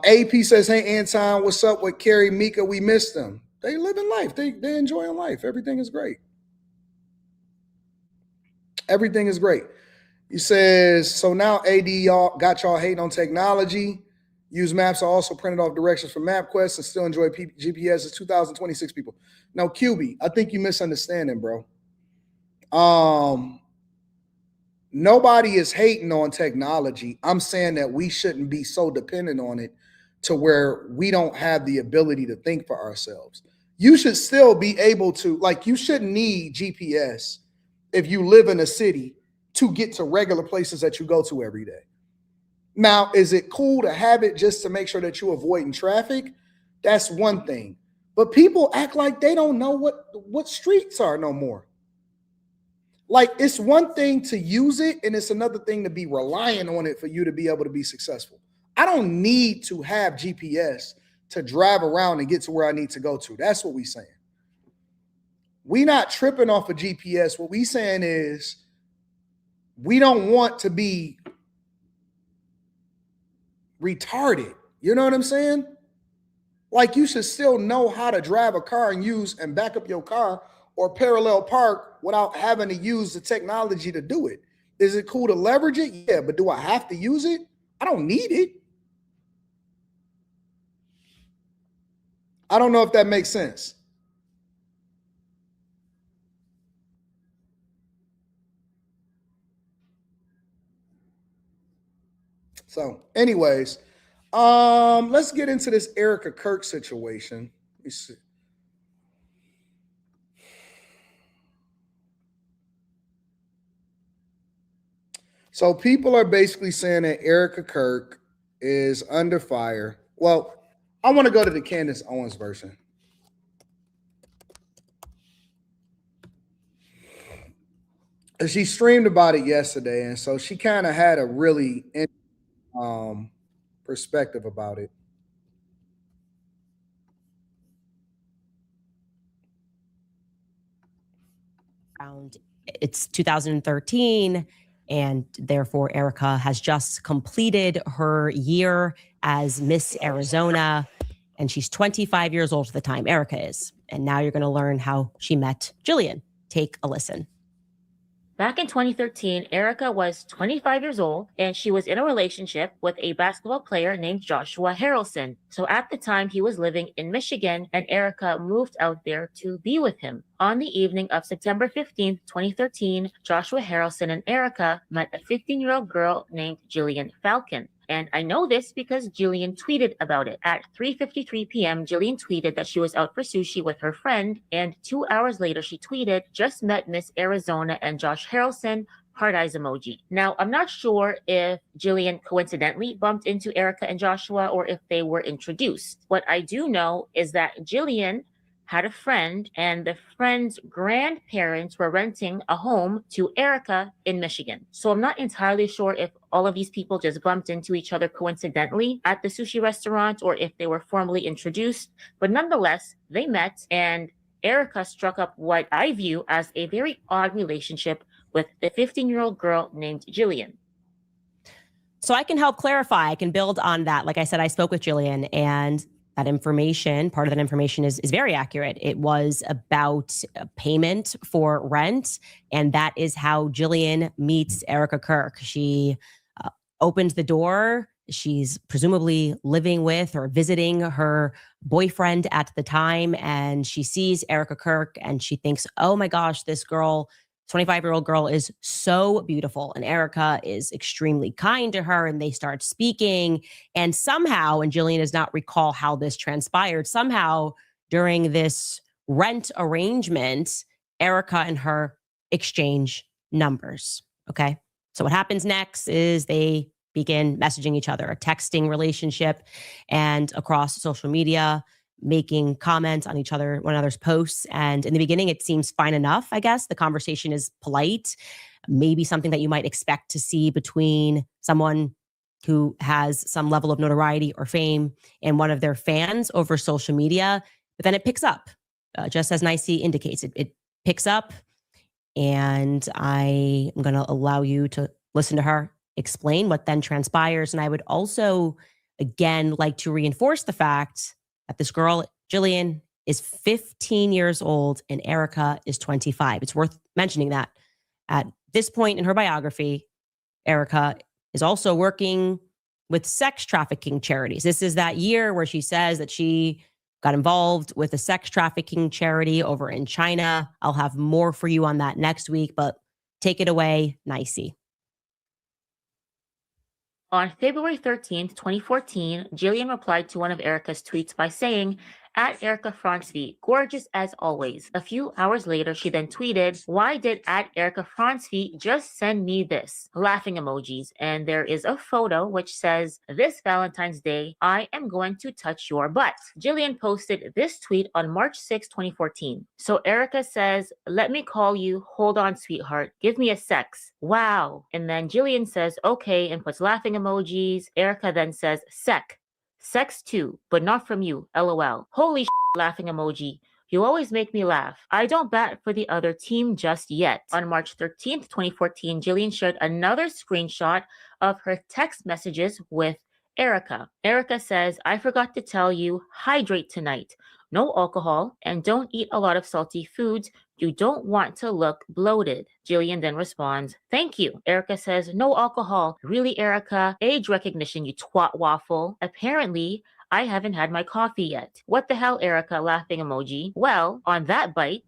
AP says, hey, Anton, what's up with Carrie, Mika? We missed them. They living life. They enjoying life. Everything is great. Everything is great. He says, so now AD y'all got y'all hating on technology. Use maps are also printed off directions from MapQuest and still enjoy GPS as 2026 people. Now, QB, I think you misunderstanding, bro. Nobody is hating on technology. I'm saying that we shouldn't be so dependent on it to where we don't have the ability to think for ourselves. You should still be able to, like, you shouldn't need GPS if you live in a city to get to regular places that you go to every day. Now, is it cool to have it just to make sure that you're avoiding traffic? That's one thing. But people act like they don't know what streets are no more. Like, it's one thing to use it, and it's another thing to be reliant on it for you to be able to be successful. I don't need to have GPS to drive around and get to where I need to go to. That's what we saying. We not tripping off of GPS. What we saying is we don't want to be retarded. You know what I'm saying? Like, you should still know how to drive a car and use and back up your car or parallel park without having to use the technology to do it. Is it cool to leverage it? Yeah, but do I have to use it? I don't need it. I don't know if that makes sense. So, anyways, let's get into this Erika Kirk situation. Let me see. So people are basically saying that Erika Kirk is under fire. Well, I want to go to the Candace Owens version. She streamed about it yesterday, and so she kind of had a really perspective about it. It's 2013, and therefore Erika has just completed her year as Miss Arizona, and she's 25 years old at the time. Erika is. And now you're going to learn how she met Jillian. Take a listen. Back in 2013, Erika was 25 years old, and she was in a relationship with a basketball player named Joshua Harrelson. So at the time, he was living in Michigan, and Erika moved out there to be with him. On the evening of September 15, 2013, Joshua Harrelson and Erika met a 15-year-old girl named Jillian Falcon. And I know this because Jillian tweeted about it. At 3:53 p.m., Jillian tweeted that she was out for sushi with her friend, and 2 hours later she tweeted, "Just met Miss Arizona and Josh Harrelson, heart eyes emoji." Now, I'm not sure if Jillian coincidentally bumped into Erika and Joshua or if they were introduced. What I do know is that Jillian had a friend, and the friend's grandparents were renting a home to Erika in Michigan. So I'm not entirely sure if all of these people just bumped into each other coincidentally at the sushi restaurant or if they were formally introduced. But nonetheless, they met, and Erika struck up what I view as a very odd relationship with the 15-year-old girl named Jillian. So I can help clarify. I can build on that. Like I said, I spoke with Jillian, and that information, part of that information is very accurate. It was about a payment for rent, and that is how Jillian meets Erika Kirk. She opens the door. She's presumably living with or visiting her boyfriend at the time, and she sees Erika Kirk, and she thinks, oh my gosh, this girl, 25-year-old girl, is so beautiful. And Erika is extremely kind to her, and they start speaking. And somehow, and Jillian does not recall how this transpired, somehow during this rent arrangement, Erika and her exchange numbers. Okay. So what happens next is they begin messaging each other, a texting relationship, and across social media, making comments on one another's posts. And in the beginning, it seems fine enough, I guess. The conversation is polite, maybe something that you might expect to see between someone who has some level of notoriety or fame and one of their fans over social media. But then it picks up, just as Nicey indicates. It picks up, and I am going to allow you to listen to her explain what then transpires. And I would also, again, like to reinforce the fact that this girl, Jillian, is 15 years old and Erika is 25. It's worth mentioning that. At this point in her biography, Erika is also working with sex trafficking charities. This is that year where she says that she got involved with a sex trafficking charity over in China. I'll have more for you on that next week, but take it away, Nicey. On February 13th, 2014, Jillian replied to one of Erika's tweets by saying, "At Erika Francevy, gorgeous as always." A few hours later, she then tweeted, "Why did at Erika Francevy just send me this?" Laughing emojis. And there is a photo which says, "This Valentine's Day, I am going to touch your butt." Jillian posted this tweet on March 6, 2014. So Erika says, "Let me call you. Hold on, sweetheart. Give me a sex. Wow." And then Jillian says, "Okay," and puts laughing emojis. Erika then says, Sex too, but not from you, lol. Holy laughing emoji. You always make me laugh. I don't bat for the other team just yet. On March 13th, 2014, Jillian shared another screenshot of her text messages with Erika. Erika says, I forgot to tell you, hydrate tonight. No alcohol and don't eat a lot of salty foods. You don't want to look bloated. Jillian then responds, thank you. Erika says, no alcohol. Really, Erika? Age recognition, you twat waffle. Apparently, I haven't had my coffee yet. What the hell, Erika? Laughing emoji. Well, on that bite, ...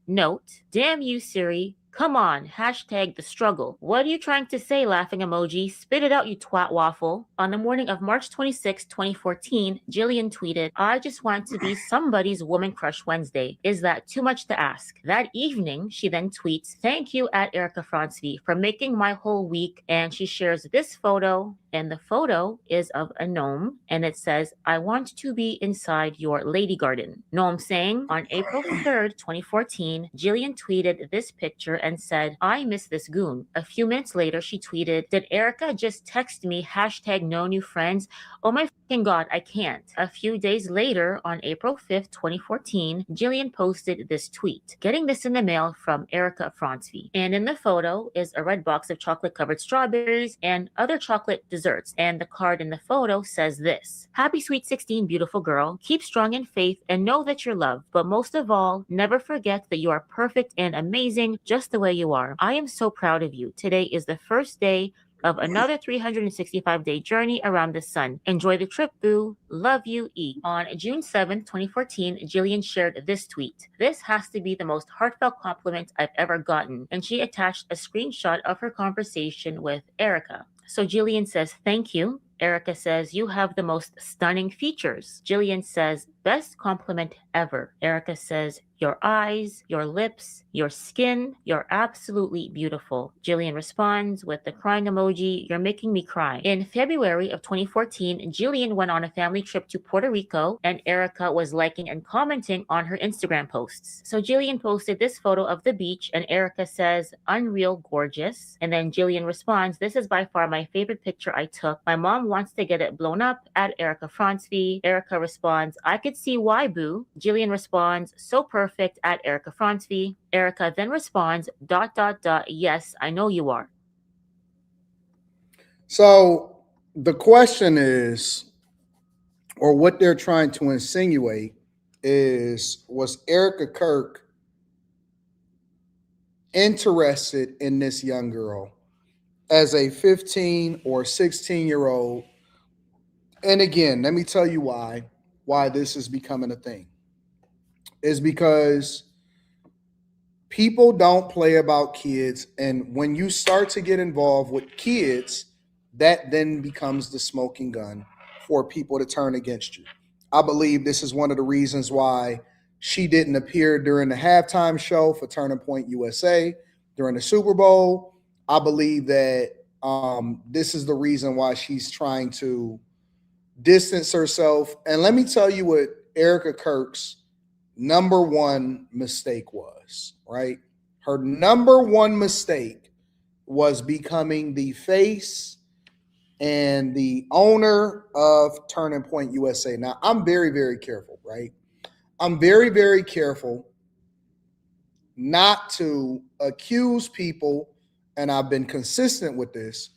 note, damn you, Siri. Come on, hashtag the struggle. What are you trying to say, laughing emoji? Spit it out, you twat waffle. On the morning of March 26, 2014, Jillian tweeted, I just want to be somebody's woman crush Wednesday. Is that too much to ask? That evening, she then tweets, thank you at Erika Fransvi for making my whole week. And she shares this photo. And the photo is of a gnome, and it says, I want to be inside your lady garden. Gnome saying, on April 3rd, 2014, Jillian tweeted this picture and said, I miss this goon. A few minutes later, she tweeted, did Erika just text me hashtag no new friends? Oh my fucking God, I can't. A few days later, on April 5th, 2014, Jillian posted this tweet, getting this in the mail from Erika Fransvi. And in the photo is a red box of chocolate-covered strawberries and other chocolate desserts. And the card in the photo says this, happy sweet 16, beautiful girl. Keep strong in faith and know that you're loved. But most of all, never forget that you are perfect and amazing just the way you are. I am so proud of you. Today is the first day of another 365-day journey around the sun. Enjoy the trip, boo. Love you, E. On June 7th, 2014, Jillian shared this tweet. This has to be the most heartfelt compliment I've ever gotten. And she attached a screenshot of her conversation with Erika. So Jillian says, thank you. Erika says, you have the most stunning features. Jillian says, best compliment ever. Erika says, your eyes, your lips, your skin, you're absolutely beautiful. Jillian responds with the crying emoji, you're making me cry. In February of 2014, Jillian went on a family trip to Puerto Rico, and Erika was liking and commenting on her Instagram posts. So Jillian posted this photo of the beach, and Erika says, unreal gorgeous. And then Jillian responds, this is by far my favorite picture I took. My mom wants to get it blown up at Erika Fransvi. Erika responds, I could see why, boo. Jillian responds, so perfect at Erika Fransvi. Erika then responds, ... yes, I know you are. So the question is, or what they're trying to insinuate is, was Erika Kirk interested in this young girl as a 15 or 16-year-old? And again, let me tell you why this is becoming a thing. Is because people don't play about kids. And when you start to get involved with kids, that then becomes the smoking gun for people to turn against you. I believe this is one of the reasons why she didn't appear during the halftime show for Turning Point USA during the Super Bowl. I believe that this is the reason why she's trying to distance herself. And let me tell you what Erika Kirk's number one mistake was, right? Her number one mistake was becoming the face and the owner of Turning Point USA. Now, I'm very, very careful, right? I'm very, very careful not to accuse people, and I've been consistent with this,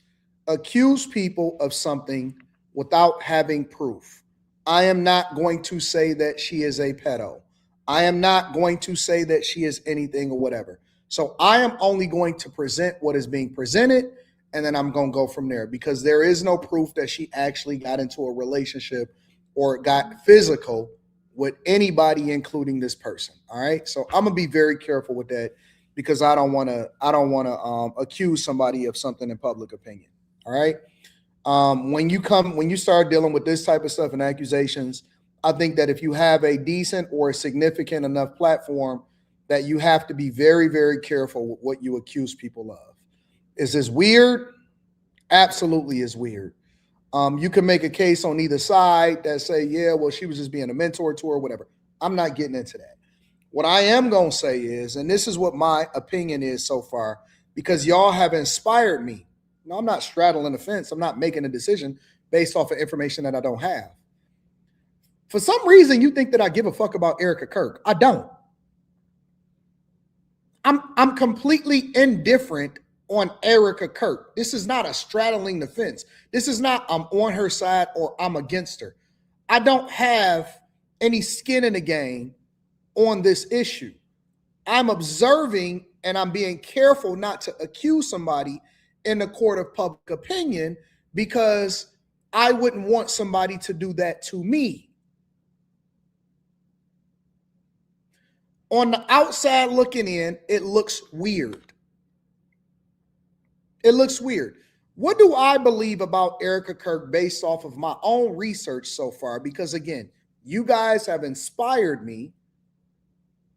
accuse people of something without having proof. I am not going to say that she is a pedo. I am not going to say that she is anything or whatever. So I am only going to present what is being presented, and then I'm going to go from there, because there is no proof that she actually got into a relationship or got physical with anybody, including this person. All right. So I'm gonna be very careful with that, because I don't want to accuse somebody of something in public opinion. All right. When you start dealing with this type of stuff and accusations, I think that if you have a decent or a significant enough platform, that you have to be very, very careful with what you accuse people of. Is this weird? Absolutely is weird. You can make a case on either side that say, yeah, well, she was just being a mentor to her, whatever. I'm not getting into that. What I am going to say is, and this is what my opinion is so far, because y'all have inspired me. No, I'm not straddling the fence. I'm not making a decision. based off of information that I don't have. For some reason, you think that I give a fuck about Erika Kirk. I don't. I'm completely indifferent on Erika Kirk. This is not a straddling the fence. This is not I'm on her side or I'm against her. I don't have any skin in the game on this issue. I'm observing and I'm being careful not to accuse somebody in the court of public opinion because I wouldn't want somebody to do that to me. On the outside looking in, it looks weird. It looks weird. What do I believe about Erika Kirk based off of my own research so far? Because again, you guys have inspired me.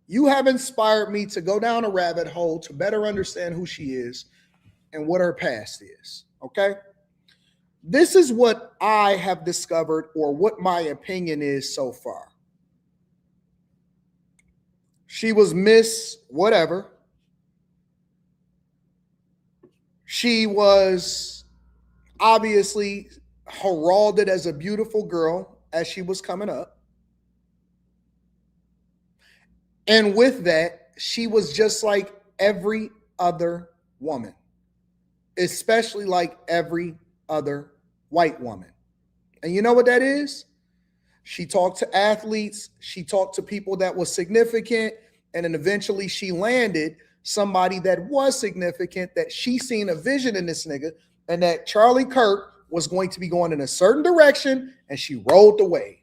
You have inspired me to go down a rabbit hole to better understand who she is and what her past is, okay? This is what I have discovered or what my opinion is so far. She was Miss whatever. She was obviously heralded as a beautiful girl as she was coming up. And with that, she was just like every other woman, especially like every other white woman. And you know what that is? She talked to athletes. She talked to people that was significant. And then eventually she landed somebody that was significant, that she seen a vision in this nigga and that Charlie Kirk was going to be going in a certain direction, and she rolled the wave.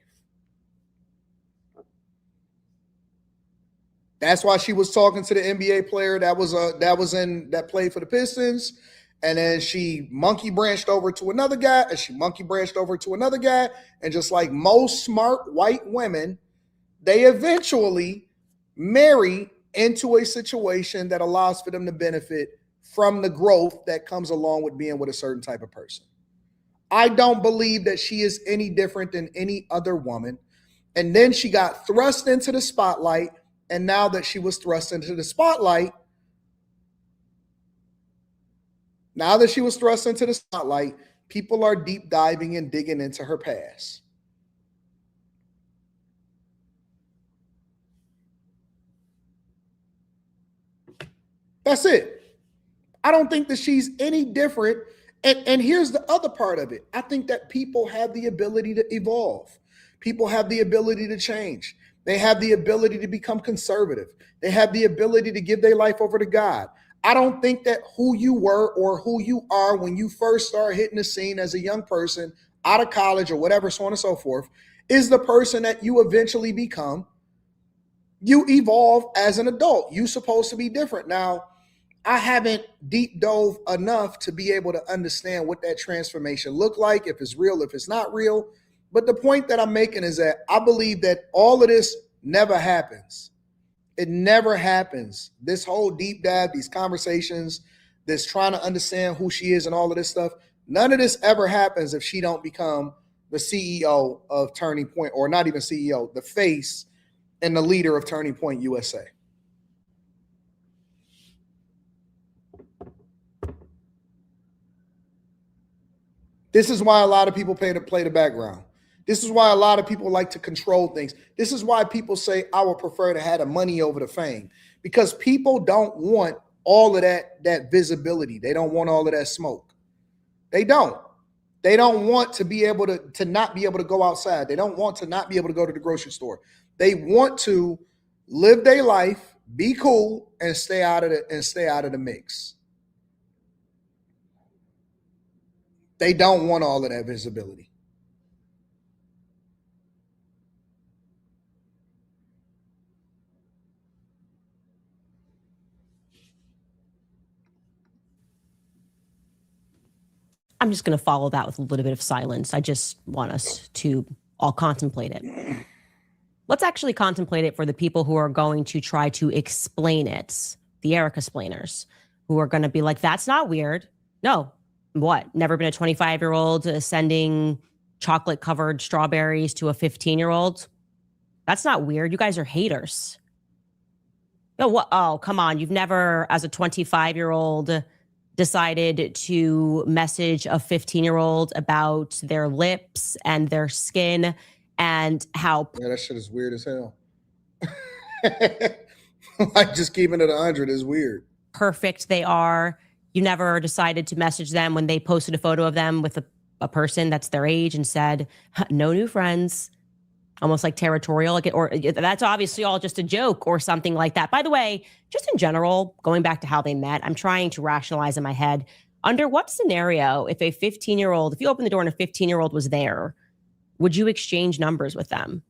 That's why she was talking to the NBA player that played for the Pistons. And then she monkey branched over to another guy, and she monkey branched over to another guy. And just like most smart white women, they eventually marry into a situation that allows for them to benefit from the growth that comes along with being with a certain type of person. I don't believe that she is any different than any other woman. And then she got thrust into the spotlight. And now that she was thrust into the spotlight, people are deep diving and digging into her past. That's it. I don't think that she's any different. And here's the other part of it. I think that people have the ability to evolve. People have the ability to change. They have the ability to become conservative. They have the ability to give their life over to God. I don't think that who you were or who you are when you first start hitting the scene as a young person out of college or whatever, so on and so forth, is the person that you eventually become. You evolve as an adult. You're supposed to be different. Now, I haven't deep dove enough to be able to understand what that transformation looked like, if it's real, if it's not real. But the point that I'm making is that I believe that all of this never happens. It never happens. This whole deep dive, these conversations, this trying to understand who she is and all of this stuff, none of this ever happens if she don't become the CEO of Turning Point, or not even CEO, the face and the leader of Turning Point USA. This is why a lot of people play the background. This is why a lot of people like to control things. This is why people say, I would prefer to have the money over the fame, because people don't want all of that visibility. They don't want all of that smoke. They don't. They don't want to be able to not be able to go outside. They don't want to not be able to go to the grocery store. They want to live their life, be cool, and stay out of the mix. They don't want all of that visibility. I'm just going to follow that with a little bit of silence. I just want us to all contemplate it. Let's actually contemplate it for the people who are going to try to explain it, the Erika splainers, who are going to be like, that's not weird. No. What? Never been a 25-year-old sending chocolate-covered strawberries to a 15-year-old? That's not weird. You guys are haters. No, what? Oh, come on. You've never, as a 25-year-old, decided to message a 15-year-old about their lips and their skin and how that shit is weird as hell. Like, just keeping it 100 is weird. perfect they are. You never decided to message them when they posted a photo of them with a person that's their age and said, no new friends, almost like territorial, like, or that's obviously all just a joke or something like that. By the way, just in general, going back to how they met, I'm trying to rationalize in my head, under what scenario, if a 15-year-old, if you open the door and a 15-year-old was there, would you exchange numbers with them?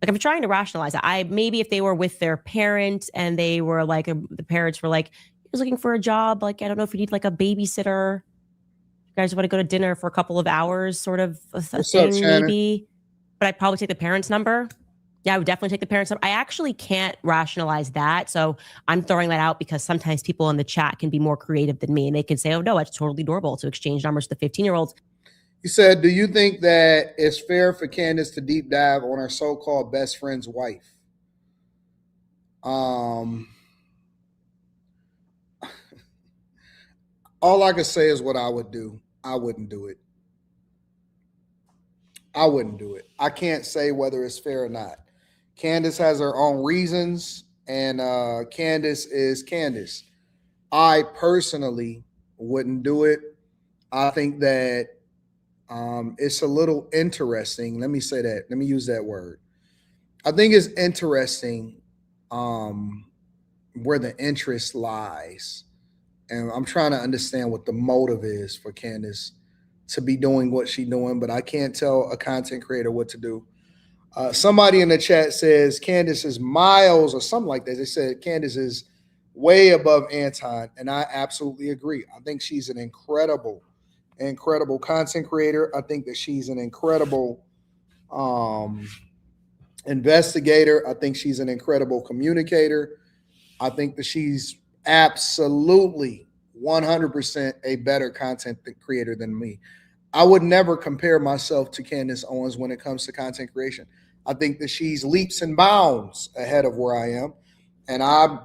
Like, I'm trying to rationalize it. Maybe if they were with their parent and they were like, the parents were like, he was looking for a job. Like, I don't know if you need like a babysitter. You guys want to go to dinner for a couple of hours, sort of a thing, maybe. But I'd probably take the parents' number. Yeah, I would definitely take the parents' number. I actually can't rationalize that. So I'm throwing that out because sometimes people in the chat can be more creative than me. And they can say, oh, no, it's totally adorable to exchange numbers with the 15-year-olds. He said, do you think that it's fair for Candace to deep dive on her so-called best friend's wife? All I can say is what I would do. I wouldn't do it. I wouldn't do it. I can't say whether it's fair or not. Candace has her own reasons, and Candace is Candace. I personally wouldn't do it. I think that it's a little interesting. Let me say that. Let me use that word. I think it's interesting where the interest lies. And I'm trying to understand what the motive is for Candace to be doing what she's doing, but I can't tell a content creator what to do. Somebody in the chat says Candace is miles or something like that. They said Candace is way above Anton, and I absolutely agree. I think she's an incredible content creator. I think that she's an incredible investigator. I think she's an incredible communicator. I think that she's absolutely 100% a better content creator than me. I would never compare myself to Candace Owens when it comes to content creation. I think that she's leaps and bounds ahead of where I am, and I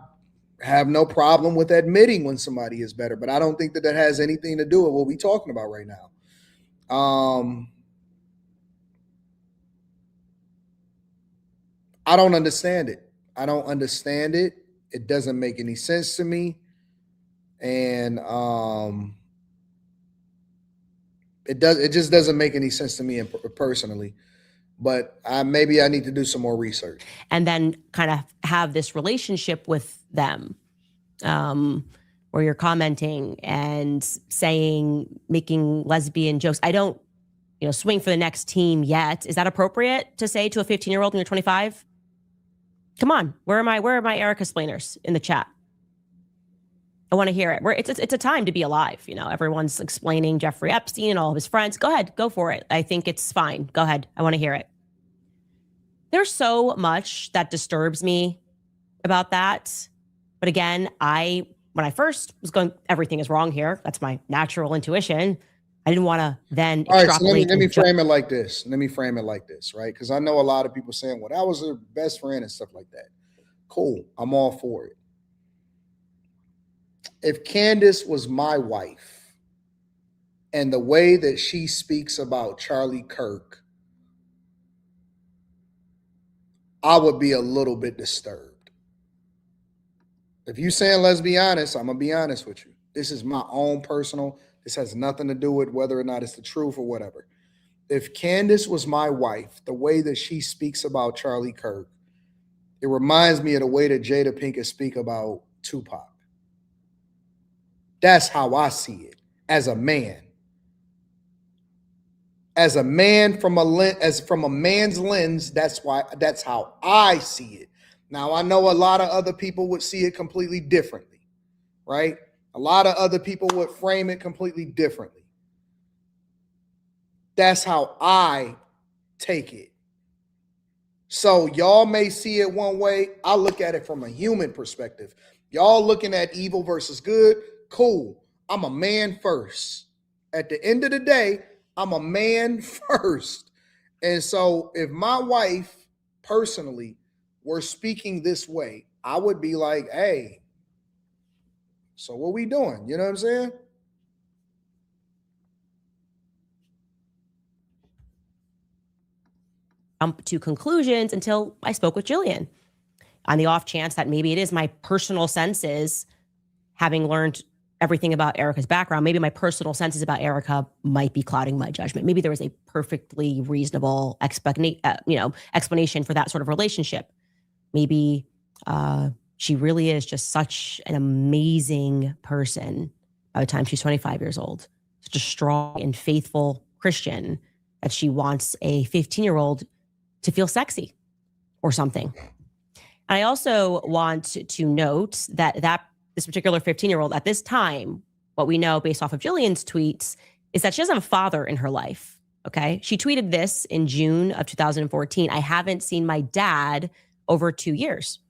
have no problem with admitting when somebody is better, but I don't think that has anything to do with what we're talking about right now. I don't understand it. It doesn't make any sense to me. And it just doesn't make any sense to me personally. But maybe I need to do some more research. And then kind of have this relationship with them where you're commenting and saying, making lesbian jokes. I don't, swing for the next team yet. Is that appropriate to say to a 15-year-old when you're 25? Come on, where are my Erika splainers in the chat? I want to hear it. It's a time to be alive. Everyone's explaining Jeffrey Epstein and all of his friends. Go ahead, go for it. I think it's fine. Go ahead. I want to hear it. There's so much that disturbs me about that. But again, when I first was going, everything is wrong here. That's my natural intuition. I didn't want to then extrapolate. So let me frame it like this. Right? Because I know a lot of people saying, well, that was her best friend and stuff like that. Cool. I'm all for it. If Candace was my wife and the way that she speaks about Charlie Kirk, I would be a little bit disturbed. If you're saying, let's be honest, I'm going to be honest with you. This is my own personal. This has nothing to do with whether or not it's the truth or whatever. If Candace was my wife, the way that she speaks about Charlie Kirk, it reminds me of the way that Jada Pinkett speak about Tupac. That's how I see it as a man. As a man from a man's lens, that's how I see it. Now, I know a lot of other people would see it completely differently, right? A lot of other people would frame it completely differently. That's how I take it. So y'all may see it one way. I look at it from a human perspective. Y'all looking at evil versus good. Cool. I'm a man first. At the end of the day, I'm a man first. And so if my wife personally were speaking this way, I would be like, hey, So what we doing? You know what I'm saying? Jump to conclusions until I spoke with Jillian. On the off chance that maybe it is my personal senses, having learned everything about Erika's background, maybe my personal senses about Erika might be clouding my judgment. Maybe there was a perfectly reasonable explanation for that sort of relationship. Maybe she really is just such an amazing person by the time she's 25 years old. Such a strong and faithful Christian that she wants a 15-year-old to feel sexy or something. And I also want to note that this particular 15-year-old at this time, what we know based off of Jillian's tweets is that she doesn't have a father in her life. Okay. She tweeted this in June of 2014. I haven't seen my dad over 2 years.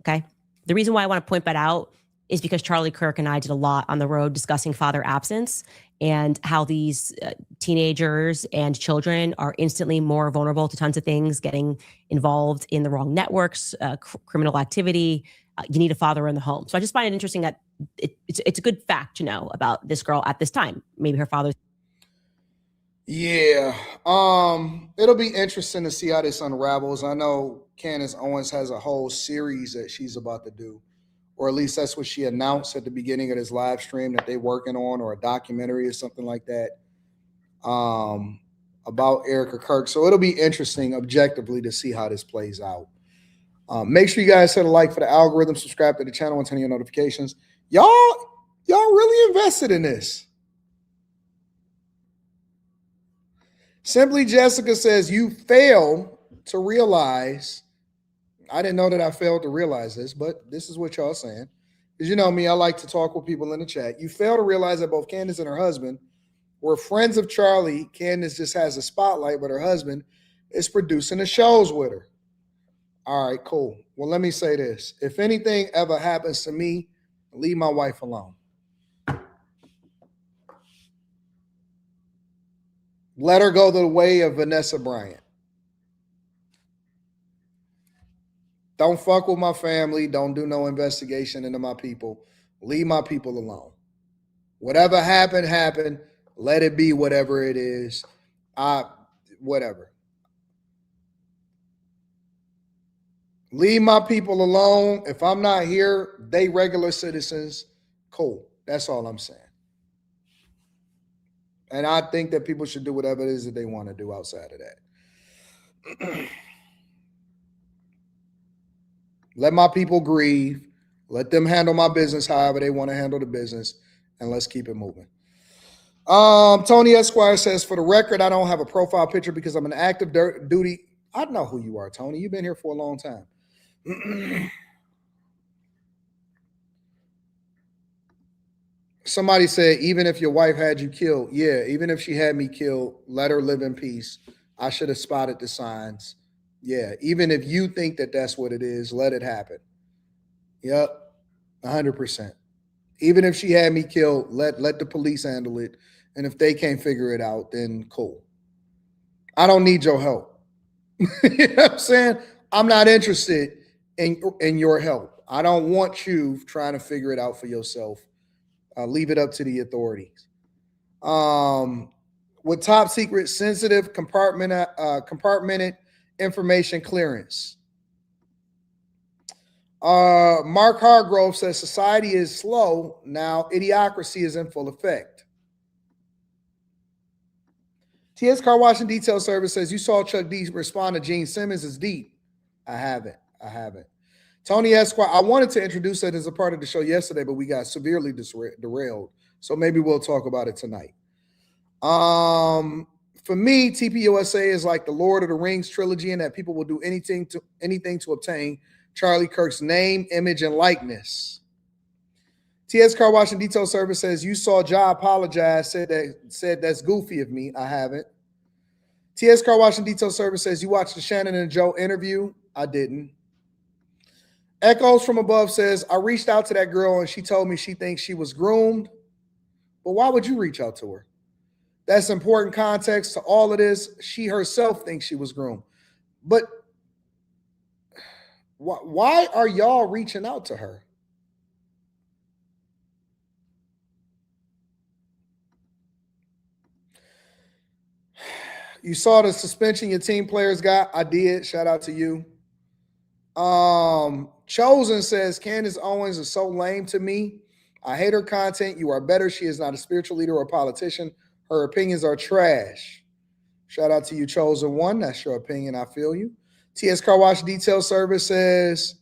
Okay. The reason why I want to point that out is because Charlie Kirk and I did a lot on the road discussing father absence and how these teenagers and children are instantly more vulnerable to tons of things, getting involved in the wrong networks, criminal activity. You need a father in the home. So I just find it interesting that it's a good fact to know about this girl at this time. Maybe her father's. Yeah. It'll be interesting to see how this unravels. I know Candace Owens has a whole series that she's about to do, or at least that's what she announced at the beginning of this live stream that they're working on, or a documentary or something like that, about Erika Kirk. So it'll be interesting objectively to see how this plays out. Make sure you guys hit a like for the algorithm, subscribe to the channel, and turn on your notifications. Y'all really invested in this. Simply Jessica says, you fail to realize. I didn't know that I failed to realize this, but this is what y'all saying. Because you know me, I like to talk with people in the chat. You fail to realize that both Candace and her husband were friends of Charlie. Candace just has a spotlight, but her husband is producing the shows with her. All right, cool. Well, let me say this. If anything ever happens to me, leave my wife alone. Let her go the way of Vanessa Bryant. Don't fuck with my family. Don't do no investigation into my people. Leave my people alone. Whatever happened, happened. Let it be whatever it is. Whatever. Leave my people alone. If I'm not here, they regular citizens. Cool. That's all I'm saying. And I think that people should do whatever it is that they want to do outside of that. Let my people grieve. Let them handle my business however they want to handle the business. And let's keep it moving. Tony Esquire says, for the record, I don't have a profile picture because I'm an active duty. I know who you are, Tony. You've been here for a long time. Somebody said, even if your wife had you killed, yeah, even if she had me killed, let her live in peace. I should have spotted the signs. Yeah, even if you think that that's what it is, let it happen. Yep, 100%. Even if she had me killed, let the police handle it. And if they can't figure it out, then cool. I don't need your help. You know what I'm saying? I'm not interested in your help. I don't want you trying to figure it out for yourself. Leave it up to the authorities. With top secret, sensitive, compartmented information clearance. Mark Hargrove says society is slow. Now idiocracy is in full effect. TS Car Wash and Detail Service says you saw Chuck D respond to Gene Simmons is deep. I haven't. Tony Esquire, I wanted to introduce that as a part of the show yesterday, but we got severely derailed. So maybe we'll talk about it tonight. For me, TPUSA is like the Lord of the Rings trilogy in that people will do anything to obtain Charlie Kirk's name, image, and likeness. TS Car Wash and Detail Service says you saw Ja apologize, said that's goofy of me. I haven't. TS Car Wash and Detail Service says you watched the Shannon and Joe interview. I didn't. Echoes from Above says, I reached out to that girl and she told me she thinks she was groomed. But why would you reach out to her? That's important context to all of this. She herself thinks she was groomed. But why are y'all reaching out to her? You saw the suspension your team players got. I did. Shout out to you. Chosen says Candace Owens is so lame to me. I hate her content. You are better. She is not a spiritual leader or a politician. Her opinions are trash. Shout out to you, Chosen One. That's your opinion. I feel you. TS Car Wash Detail Service says,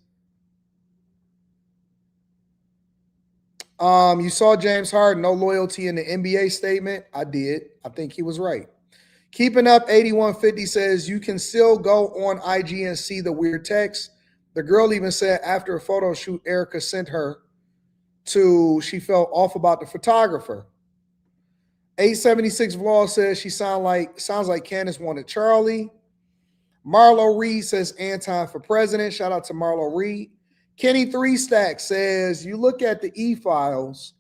you saw James Harden, no loyalty in the NBA statement. I did. I think he was right. Keeping Up 8150 says, you can still go on IG and see the weird text. The girl even said after a photo shoot Erika sent her she felt off about the photographer. 876 Vlog says she sounds like Candace wanted Charlie. Marlo Reed says Anton for president. Shout out to Marlo Reed. Kenny 3Stack says you look at the e-files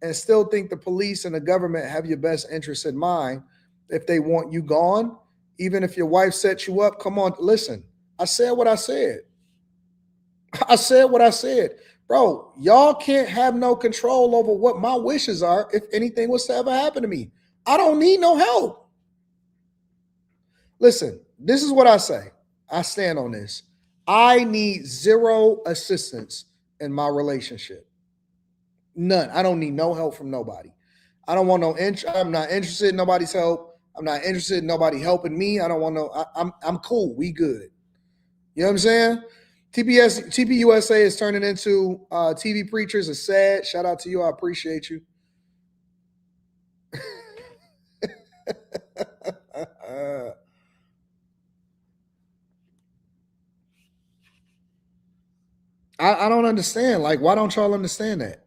and still think the police and the government have your best interests in mind if they want you gone. Even if your wife sets you up, come on, listen. I said what I said. I said what I said. Bro, y'all can't have no control over what my wishes are if anything was to ever happen to me. I don't need no help. Listen, this is what I say. I stand on this. I need zero assistance in my relationship. None. I don't need no help from nobody. I don't want I'm not interested in nobody's help. I'm not interested in nobody helping me. I don't want I'm cool. We good. You know what I'm saying? TPUSA is turning into TV preachers. It's sad. Shout out to you. I appreciate you. I don't understand. Like, why don't y'all understand that?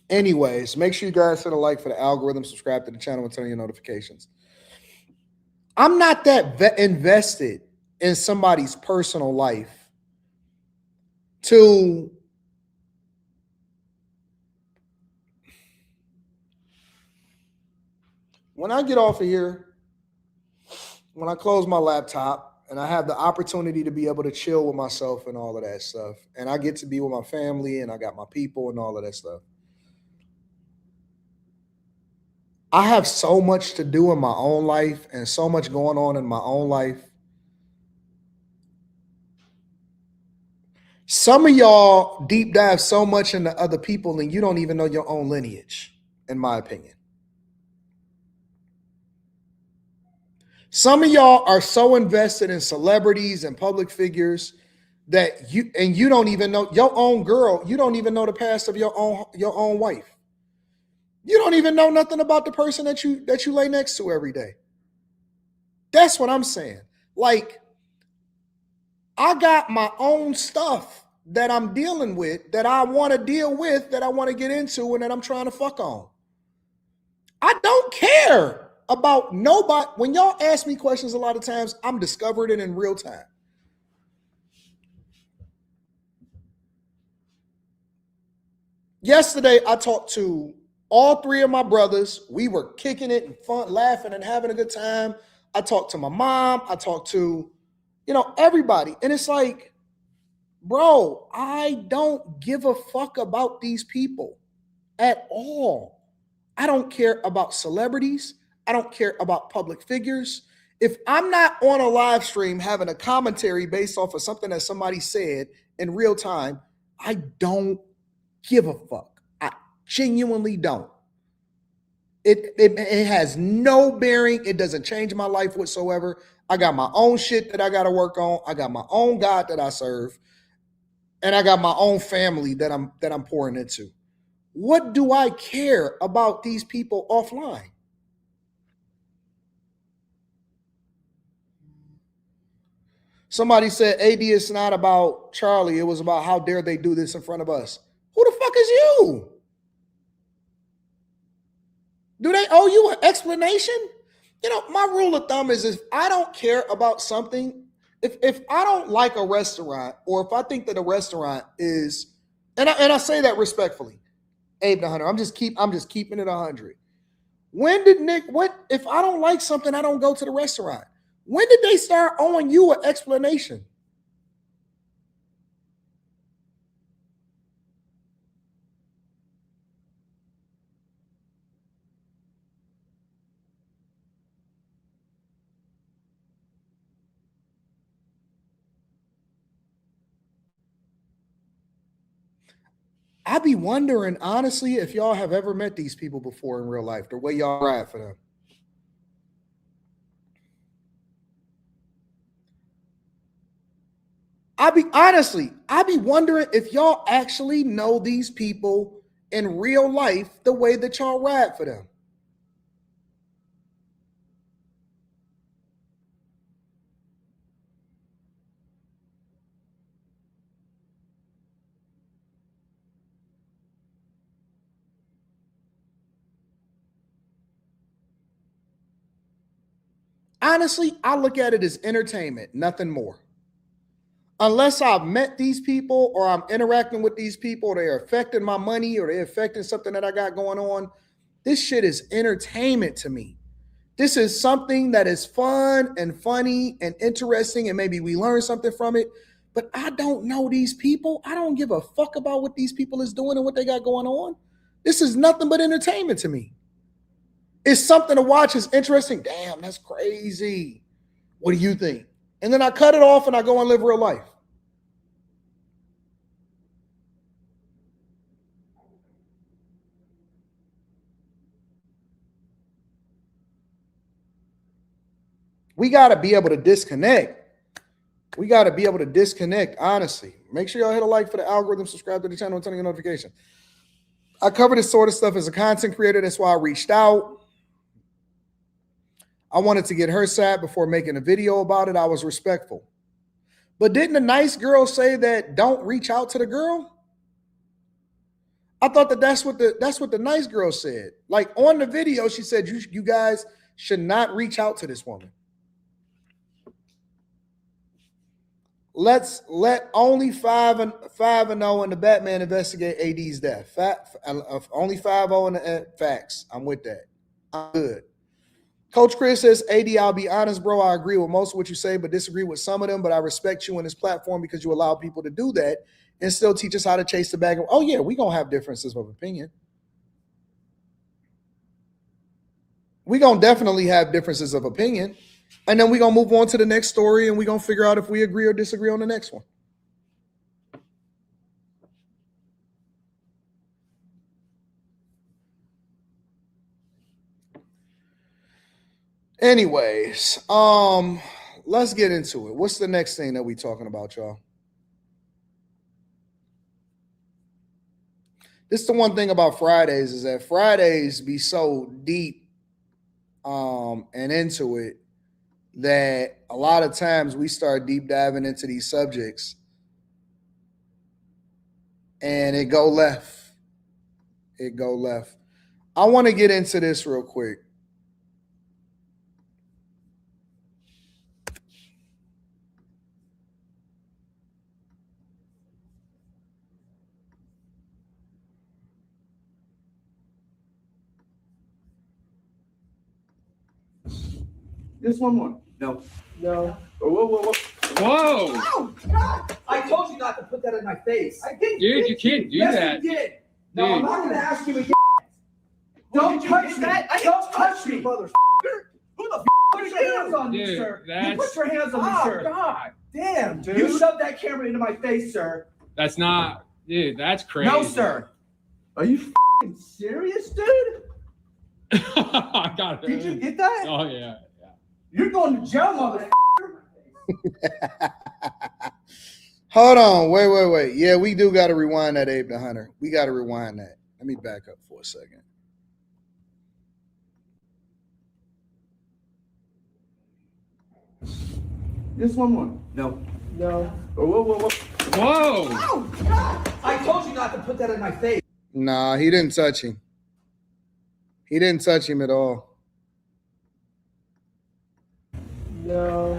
Anyways, make sure you guys hit a like for the algorithm, subscribe to the channel, and turn on your notifications. I'm not that invested in somebody's personal life to when I get off of here, when I close my laptop and I have the opportunity to be able to chill with myself and all of that stuff, and I get to be with my family and I got my people and all of that stuff, I have so much to do in my own life and so much going on in my own life. Some of y'all deep dive so much into other people and you don't even know your own lineage, in my opinion. Some of y'all are so invested in celebrities and public figures that you don't even know your own girl. You don't even know the past of your own wife. You don't even know nothing about the person that you lay next to every day. That's what I'm saying. Like, I got my own stuff that I'm dealing with, that I want to deal with, that I want to get into, and that I'm trying to fuck on. I don't care about nobody. When y'all ask me questions a lot of times, I'm discovering it in real time. Yesterday, I talked to all three of my brothers. We were kicking it and fun, laughing and having a good time. I talked to my mom. I talked to, everybody. And it's like, bro, I don't give a fuck about these people at all. I don't care about celebrities. I don't care about public figures. If I'm not on a live stream having a commentary based off of something that somebody said in real time, I don't give a fuck. I genuinely don't. It has no bearing. It doesn't change my life whatsoever. I got my own shit that I got to work on. I got my own God that I serve. And I got my own family that I'm pouring into. What do I care about these people offline? Somebody said, AD, it's not about Charlie. It was about how dare they do this in front of us. Who the fuck is you? Do they owe you an explanation? My rule of thumb is if I don't care about something, if I don't like a restaurant, or if I think that a restaurant is, and I say that respectfully, Abe the 100. I'm just keeping it 100. When did if I don't like something, I don't go to the restaurant. When did they start owing you an explanation? I be wondering, honestly, if y'all have ever met these people before in real life, the way y'all ride for them. I be wondering if y'all actually know these people in real life the way that y'all ride for them. Honestly, I look at it as entertainment, nothing more. Unless I've met these people or I'm interacting with these people, or they're affecting my money or they're affecting something that I got going on, this shit is entertainment to me. This is something that is fun and funny and interesting, and maybe we learn something from it. But I don't know these people. I don't give a fuck about what these people is doing and what they got going on. This is nothing but entertainment to me. It's something to watch. It's interesting. Damn, that's crazy. What do you think? And then I cut it off and I go and live real life. We got to be able to disconnect. We got to be able to disconnect, honestly. Make sure y'all hit a like for the algorithm, subscribe to the channel, and turn on your notification. I cover this sort of stuff as a content creator. That's why I reached out. I wanted to get her side before making a video about it. I was respectful. But didn't the nice girl say that don't reach out to the girl? I thought that's what the nice girl said. Like on the video, she said you guys should not reach out to this woman. Let only 5-0 in the Batman investigate AD's death. Only 5-0 in the facts. I'm with that. I'm good. Coach Chris says, AD, I'll be honest, bro. I agree with most of what you say, but disagree with some of them. But I respect you on this platform because you allow people to do that and still teach us how to chase the bag. Oh, yeah, we're going to have differences of opinion. We're going to definitely have differences of opinion. And then we're going to move on to the next story, and we're going to figure out if we agree or disagree on the next one. Anyways, let's get into it. What's the next thing that we talking about, y'all? This is the one thing about Fridays is that Fridays be so deep and into it that a lot of times we start deep diving into these subjects and it go left. It go left. I want to get into this real quick. Just one more. No. No. Whoa. Oh, God. I told you not to put that in my face. I didn't. Dude, you can't do that. Yes, you did. No, I'm I'm not going to ask you again. Don't touch that. Don't touch me. Mother. Who the Put your hands on me, sir. You put your hands on me, sir. God. Damn, dude. You shoved that camera into my face, sir. That's not, dude, that's crazy. No, sir. Are you serious, dude? I got it. Did you get that? Oh, yeah. You're going to jail, mother. Hold on. Wait. Yeah, we do got to rewind that, Abe the Hunter. We got to rewind that. Let me back up for a second. Just one more. No. Whoa. Oh, God. I told you not to put that in my face. Nah, he didn't touch him. He didn't touch him at all. No.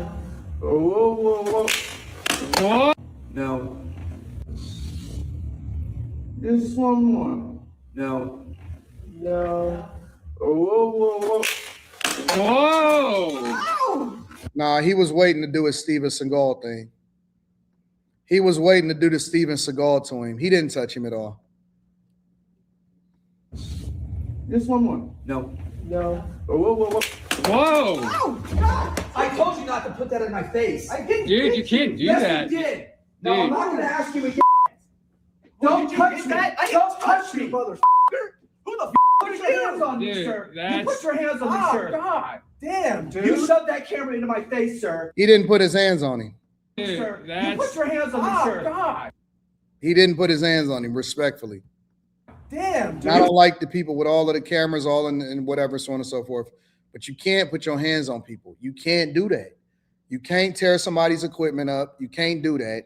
Whoa. What? No. Just one more. No. Whoa. Whoa! Nah, he was waiting to do his Steven Seagal thing. He was waiting to do the Steven Seagal to him. He didn't touch him at all. Just one more. No. Whoa. Whoa! I told you not to put that in my face. I didn't. Dude, you can't do Yes, that. you did. No, I'm Dude. not gonna ask you again. Don't Did you touch get me. that? Don't touch you, me. motherfucker. Who the put your hands on me, Dude, sir? You that's- put your hands on me, Oh, sir. God. Damn, Dude. You shoved that camera into my face, sir. He didn't put his hands on him. Dude, Sir, you that's put your hands on me, Oh, sir. God. He didn't put his hands on him, respectfully. Damn, dude. I don't like the people with all of the cameras, all in whatever, so on and so forth. But you can't put your hands on people. You can't do that. You can't tear somebody's equipment up. You can't do that.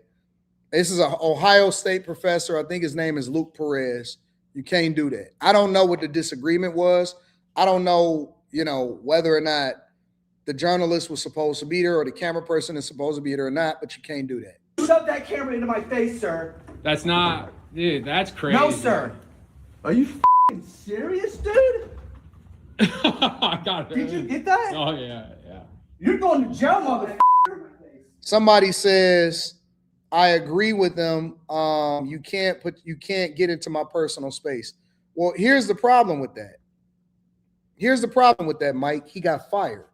This is an Ohio State professor. I think his name is Luke Perez. You can't do that. I don't know what the disagreement was. I don't know, whether or not the journalist was supposed to be there or the camera person is supposed to be there or not, but you can't do that. You shoved that camera into my face, sir. that's not, dude. That's crazy. No, sir. Are you serious, dude? I got it. Did you get that? Oh yeah. You're going to jail, motherfucker. Somebody says, I agree with them. You can't get into my personal space. Well, here's the problem with that. Mike. He got fired.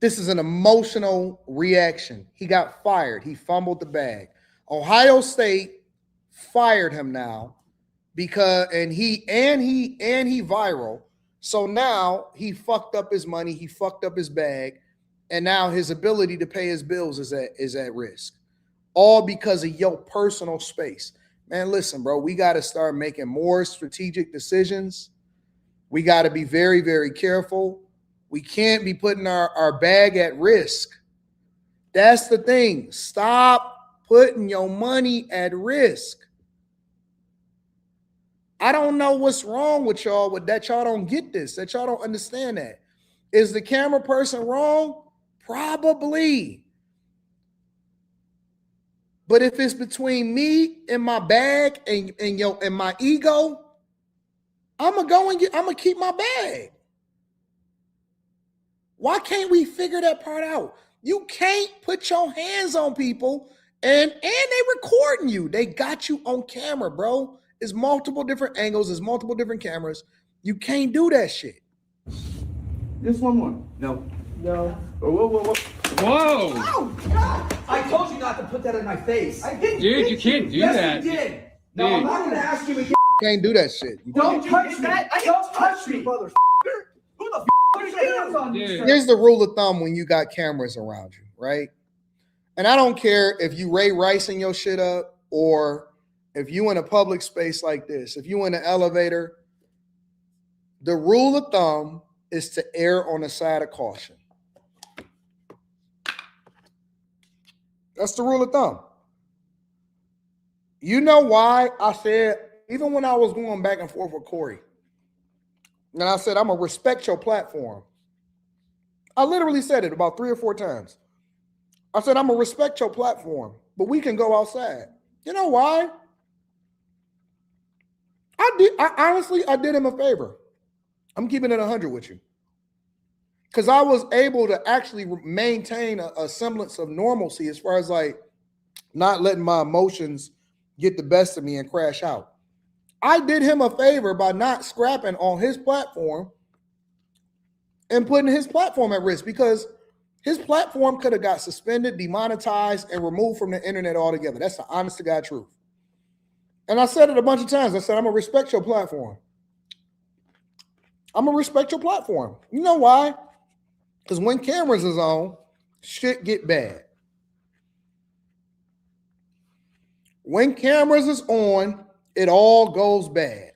This is an emotional reaction. He got fired. He fumbled the bag. Ohio State fired him now because he viral. So now he fucked up his money, he fucked up his bag, and now his ability to pay his bills is at risk. All because of your personal space. Man, listen, bro, we got to start making more strategic decisions. We got to be very, very careful. We can't be putting our bag at risk. That's the thing. Stop putting your money at risk. I don't know what's wrong with y'all with that. Y'all don't get this, that y'all don't understand that. Is the camera person wrong? Probably. But if it's between me and my bag and my ego, I'm gonna keep my bag. Why can't we figure that part out? You can't put your hands on people and they recording you. They got you on camera, bro. It's multiple different angles. There's multiple different cameras. You can't do that shit. Just one more. No. Whoa. Oh, God. I told you not to put that in my face. I didn't. Dude, you can't do yes, that. you did. No, I'm Dude. not going to ask you again. You can't do that shit. Don't touch that. Don't touch me, motherfucker. Who the put your hands on me, Dude. sir? Here's the rule of thumb when you got cameras around you, right? And I don't care if you Ray Ricing your shit up or if you in a public space like this, if you in an elevator, the rule of thumb is to err on the side of caution. That's the rule of thumb. You know why I said, even when I was going back and forth with Corey, and I said, I'm going to respect your platform. I literally said it about 3 or 4 times. I said, I'm going to respect your platform, but we can go outside. You know why? I did him a favor. I'm keeping it 100 with you. Because I was able to actually maintain a semblance of normalcy as far as like not letting my emotions get the best of me and crash out. I did him a favor by not scrapping on his platform and putting his platform at risk because his platform could have got suspended, demonetized, and removed from the internet altogether. That's the honest to God truth. And I said it a bunch of times. I said, I'm going to respect your platform. I'm going to respect your platform. You know why? Because when cameras is on, shit get bad. When cameras is on, it all goes bad.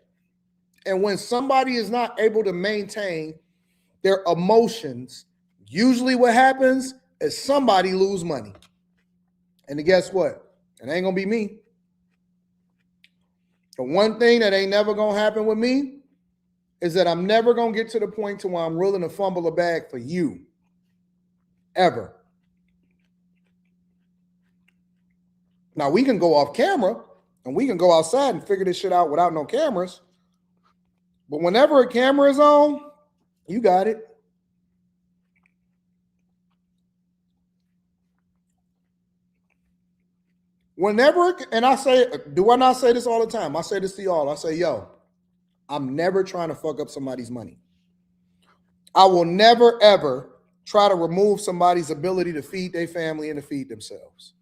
And when somebody is not able to maintain their emotions, usually what happens is somebody lose money. And guess what? It ain't going to be me. The one thing that ain't never going to happen with me is that I'm never going to get to the point to where I'm willing to fumble a bag for you. Ever. Now, we can go off camera And we can go outside and figure this shit out without no cameras. But whenever a camera is on, you got it. Whenever, and I say, do I not say this all the time? I say this to y'all. I say, yo, I'm never trying to fuck up somebody's money. I will never, ever try to remove somebody's ability to feed their family and to feed themselves.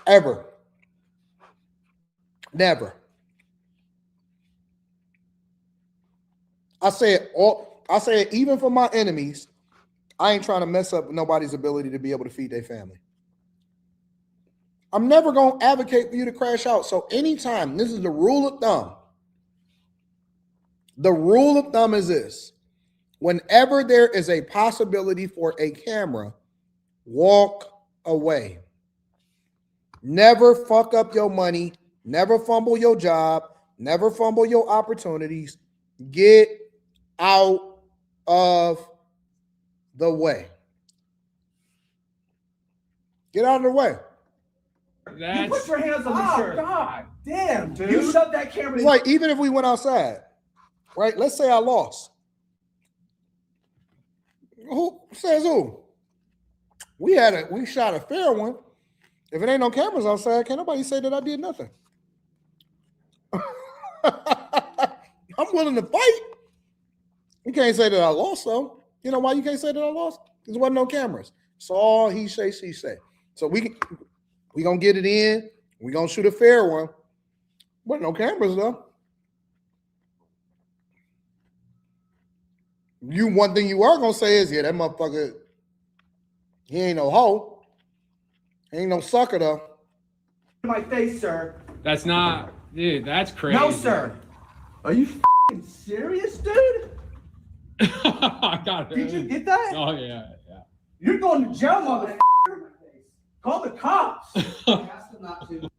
Ever. Never. I say it even for my enemies. I ain't trying to mess up nobody's ability to be able to feed their family. I'm never going to advocate for you to crash out. So anytime, this is the rule of thumb. The rule of thumb is this. Whenever there is a possibility for a camera, walk away. Never fuck up your money. Never fumble your job. Never fumble your opportunities. Get out of the way. Get out of the way. You put your hands on the shirt. God damn, dude. You shoved that camera in. Like, even if we went outside, right? Let's say I lost. Who says who? We shot a fair one. If it ain't no cameras outside, can't nobody say that I did nothing. I'm willing to fight. You can't say that I lost, though. You know why you can't say that I lost? Because there wasn't no cameras. It's all he say, she say. So we gonna get it in. We gonna shoot a fair one. But no cameras, though. One thing you are gonna say is, yeah, that motherfucker, he ain't no hoe. He ain't no sucker, though. In my face, sir. That's not, dude, that's crazy. No, sir. Are you f***ing serious, dude? I got it. Did you get that? Oh, yeah, yeah. You're going to jail, motherfucker. Call the cops. I asked him not to.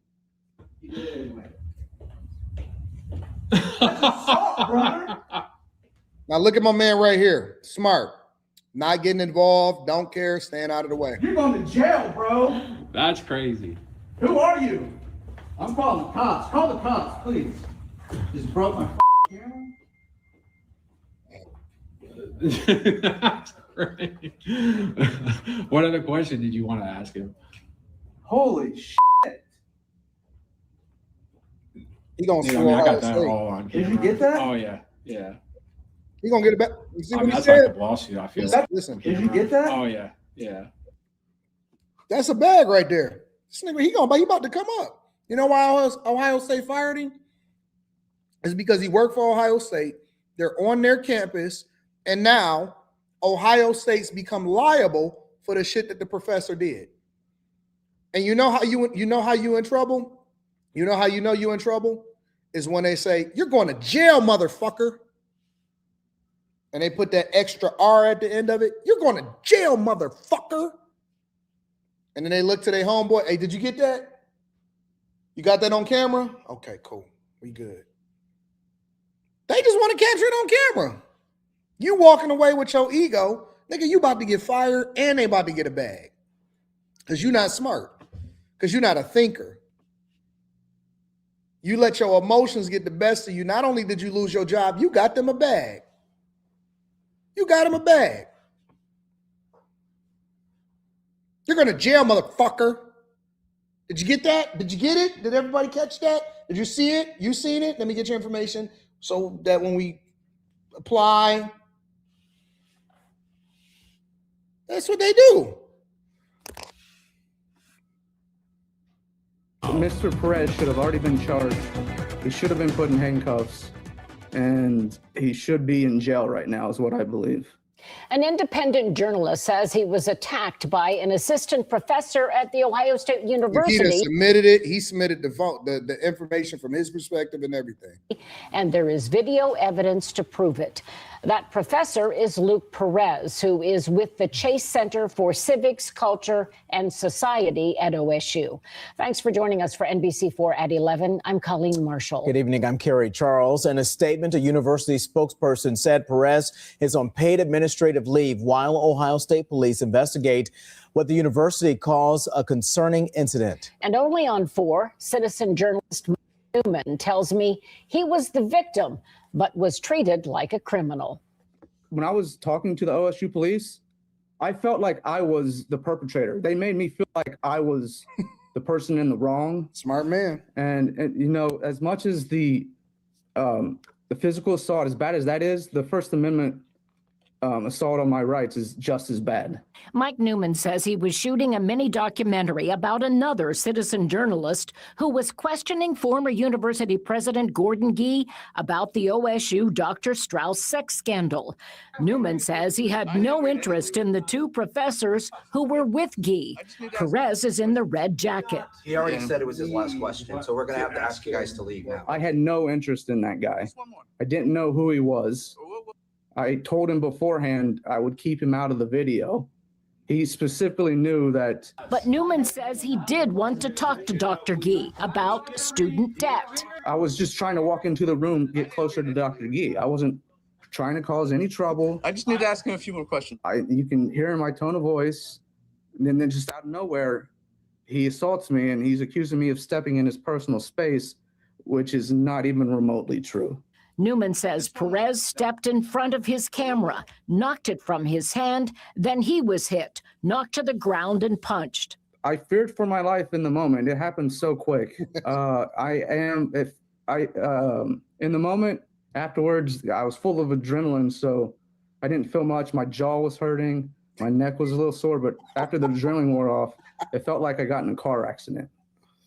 He did it anyway. That's assault, brother. Now look at my man right here. Smart. Not getting involved. Don't care. Staying out of the way. You're going to jail, bro. That's crazy. Who are you? I'm calling the cops. Call the cops, please. Just broke my camera. That's great. What other question did you want to ask him? Holy shit. He gonna Dude, I score. got that all on camera. Did you get that? Oh, yeah, yeah. He gonna get it back. You see what he That's said? like a lawsuit, I feel. Listen. Did you get that? Oh, yeah, yeah. That's a bag right there. This nigga, he about to come up. You know why Ohio State fired him? It's because he worked for Ohio State. They're on their campus, and now Ohio State's become liable for the shit that the professor did. And you know how you in trouble? You know how you know you in trouble? Is when they say, you're going to jail, motherfucker. And they put that extra R at the end of it. You're going to jail, motherfucker. And then they look to their homeboy. Hey, did you get that? You got that on camera? Okay, cool. We good. They just want to capture it on camera. You walking away with your ego. Nigga, you about to get fired and they about to get a bag. Because you're not smart. Because you're not a thinker. You let your emotions get the best of you. Not only did you lose your job, you got them a bag. You got them a bag. You're going to jail, motherfucker. Did you get that? Did you get it? Did everybody catch that? Did you see it? You seen it? Let me get your information so that when we apply, that's what they do. Mr. Perez should have already been charged. He should have been put in handcuffs, and he should be in jail right now, is what I believe. An independent journalist says he was attacked by an assistant professor at The Ohio State University. He submitted it. He submitted the information from his perspective and everything. And there is video evidence to prove it. That professor is Luke Perez, who is with the Chase Center for Civics, Culture, and Society at OSU. Thanks for joining us for NBC4 at 11. I'm Colleen Marshall. Good evening. I'm Kerry Charles. In a statement, a university spokesperson said Perez is on paid administrative leave while Ohio State police investigate what the university calls a concerning incident. And only on 4, citizen journalist Newman tells me he was the victim, but was treated like a criminal. When I was talking to the OSU police, I felt like I was the perpetrator. They made me feel like I was the person in the wrong. Smart man. And you know, as much as the physical assault, as bad as that is, the First Amendment assault on my rights is just as bad. Mike Newman says he was shooting a mini documentary about another citizen journalist who was questioning former university president Gordon Gee about the OSU Dr. Strauss sex scandal. Newman says he had no interest in the 2 professors who were with Gee. Perez is in the red jacket. He already said it was his last question, so we're going to have to ask you guys to leave now. I had no interest in that guy. I didn't know who he was. I told him beforehand I would keep him out of the video. He specifically knew that. But Newman says he did want to talk to Dr. Gee about student debt. I was just trying to walk into the room, get closer to Dr. Gee. I wasn't trying to cause any trouble. I just need to ask him a few more questions. You can hear in my tone of voice, and then just out of nowhere, he assaults me and he's accusing me of stepping in his personal space, which is not even remotely true. Newman says Perez stepped in front of his camera, knocked it from his hand, then he was hit, knocked to the ground and punched. I feared for my life in the moment. It happened so quick. In the moment afterwards, I was full of adrenaline, so I didn't feel much. My jaw was hurting. My neck was a little sore, but after the adrenaline wore off, it felt like I got in a car accident.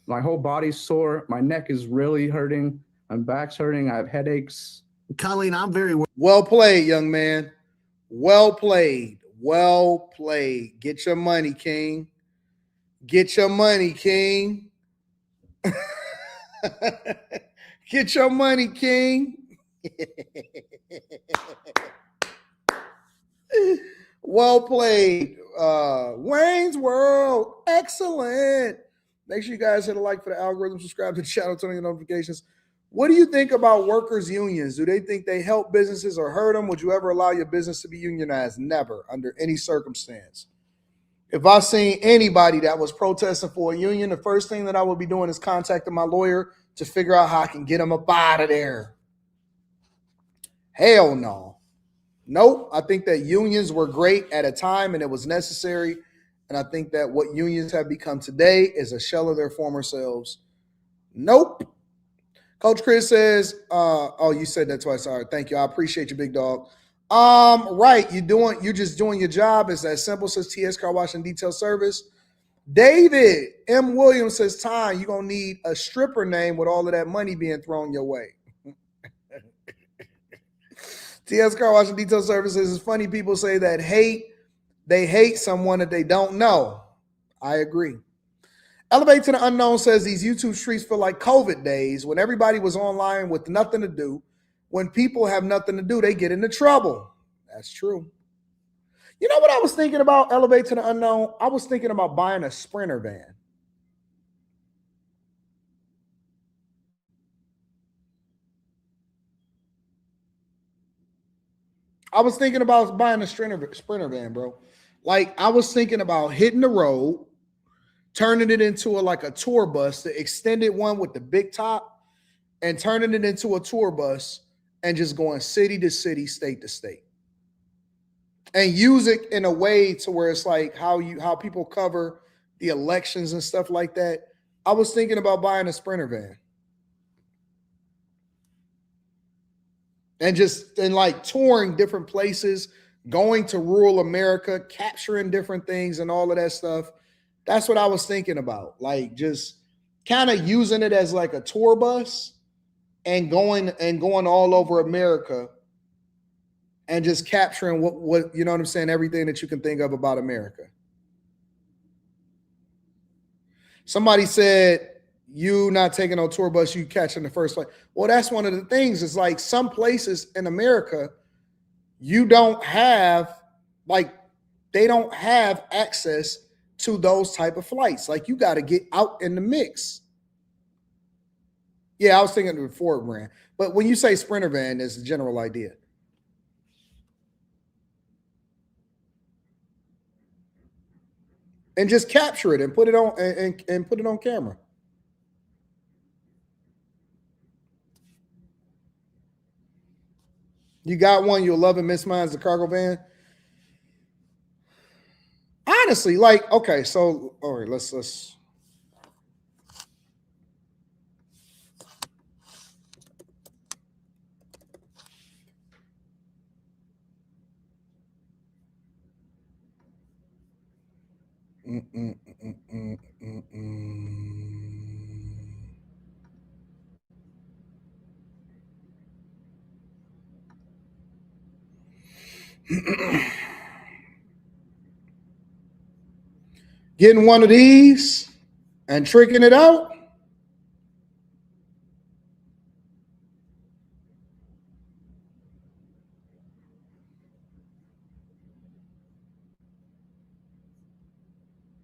My whole body's sore. My neck is really hurting. My back's hurting. I have headaches. Colleen, I'm very well played, young man. Well played. Well played. Get your money, King. Get your money, King. Get your money, King. Well played. Wayne's World. Excellent. Make sure you guys hit a like for the algorithm, subscribe to the channel, turn on your notifications. What do you think about workers' unions? Do they think they help businesses or hurt them? Would you ever allow your business to be unionized? Never, under any circumstance. If I seen anybody that was protesting for a union, the first thing that I would be doing is contacting my lawyer to figure out how I can get them up out of there. Hell no. Nope. I think that unions were great at a time and it was necessary. And I think that what unions have become today is a shell of their former selves. Nope. Coach Chris says, oh, you said that twice. All right, thank you. I appreciate you, big dog. Right, you're just doing your job. It's that simple, says TS Car Wash and Detail Service. David M. Williams says, Ty, you're going to need a stripper name with all of that money being thrown your way. TS Car Wash and Detail Service says, it's funny people say that they hate someone that they don't know. I agree. Elevate to the Unknown says these YouTube streets feel like COVID days when everybody was online with nothing to do. When people have nothing to do, they get into trouble. That's true. You know what I was thinking about, Elevate to the Unknown? I was thinking about buying a Sprinter van. I was thinking about buying a Sprinter van, bro. Like, I was thinking about hitting the road, turning it into like a tour bus, the extended one with the big top, and turning it into a tour bus and just going city to city, state to state. And use it in a way to where it's like how people cover the elections and stuff like that. I was thinking about buying a Sprinter van. And like touring different places, going to rural America, capturing different things and all of that stuff. That's what I was thinking about. Like just kind of using it as like a tour bus and going all over America and just capturing what you know what I'm saying, everything that you can think of about America. Somebody said, you not taking no tour bus, you catching the first flight. Well, that's one of the things. It's like some places in America, you don't have, like, they don't have access to those type of flights. Like, you got to get out in the mix. Yeah, I was thinking of the Ford brand. But when you say Sprinter van, it's a general idea. And just capture it and put it on and put it on camera. You got one, you'll love it. Miss Mine's the cargo van. Honestly, like, okay, so all right, let's getting one of these and tricking it out.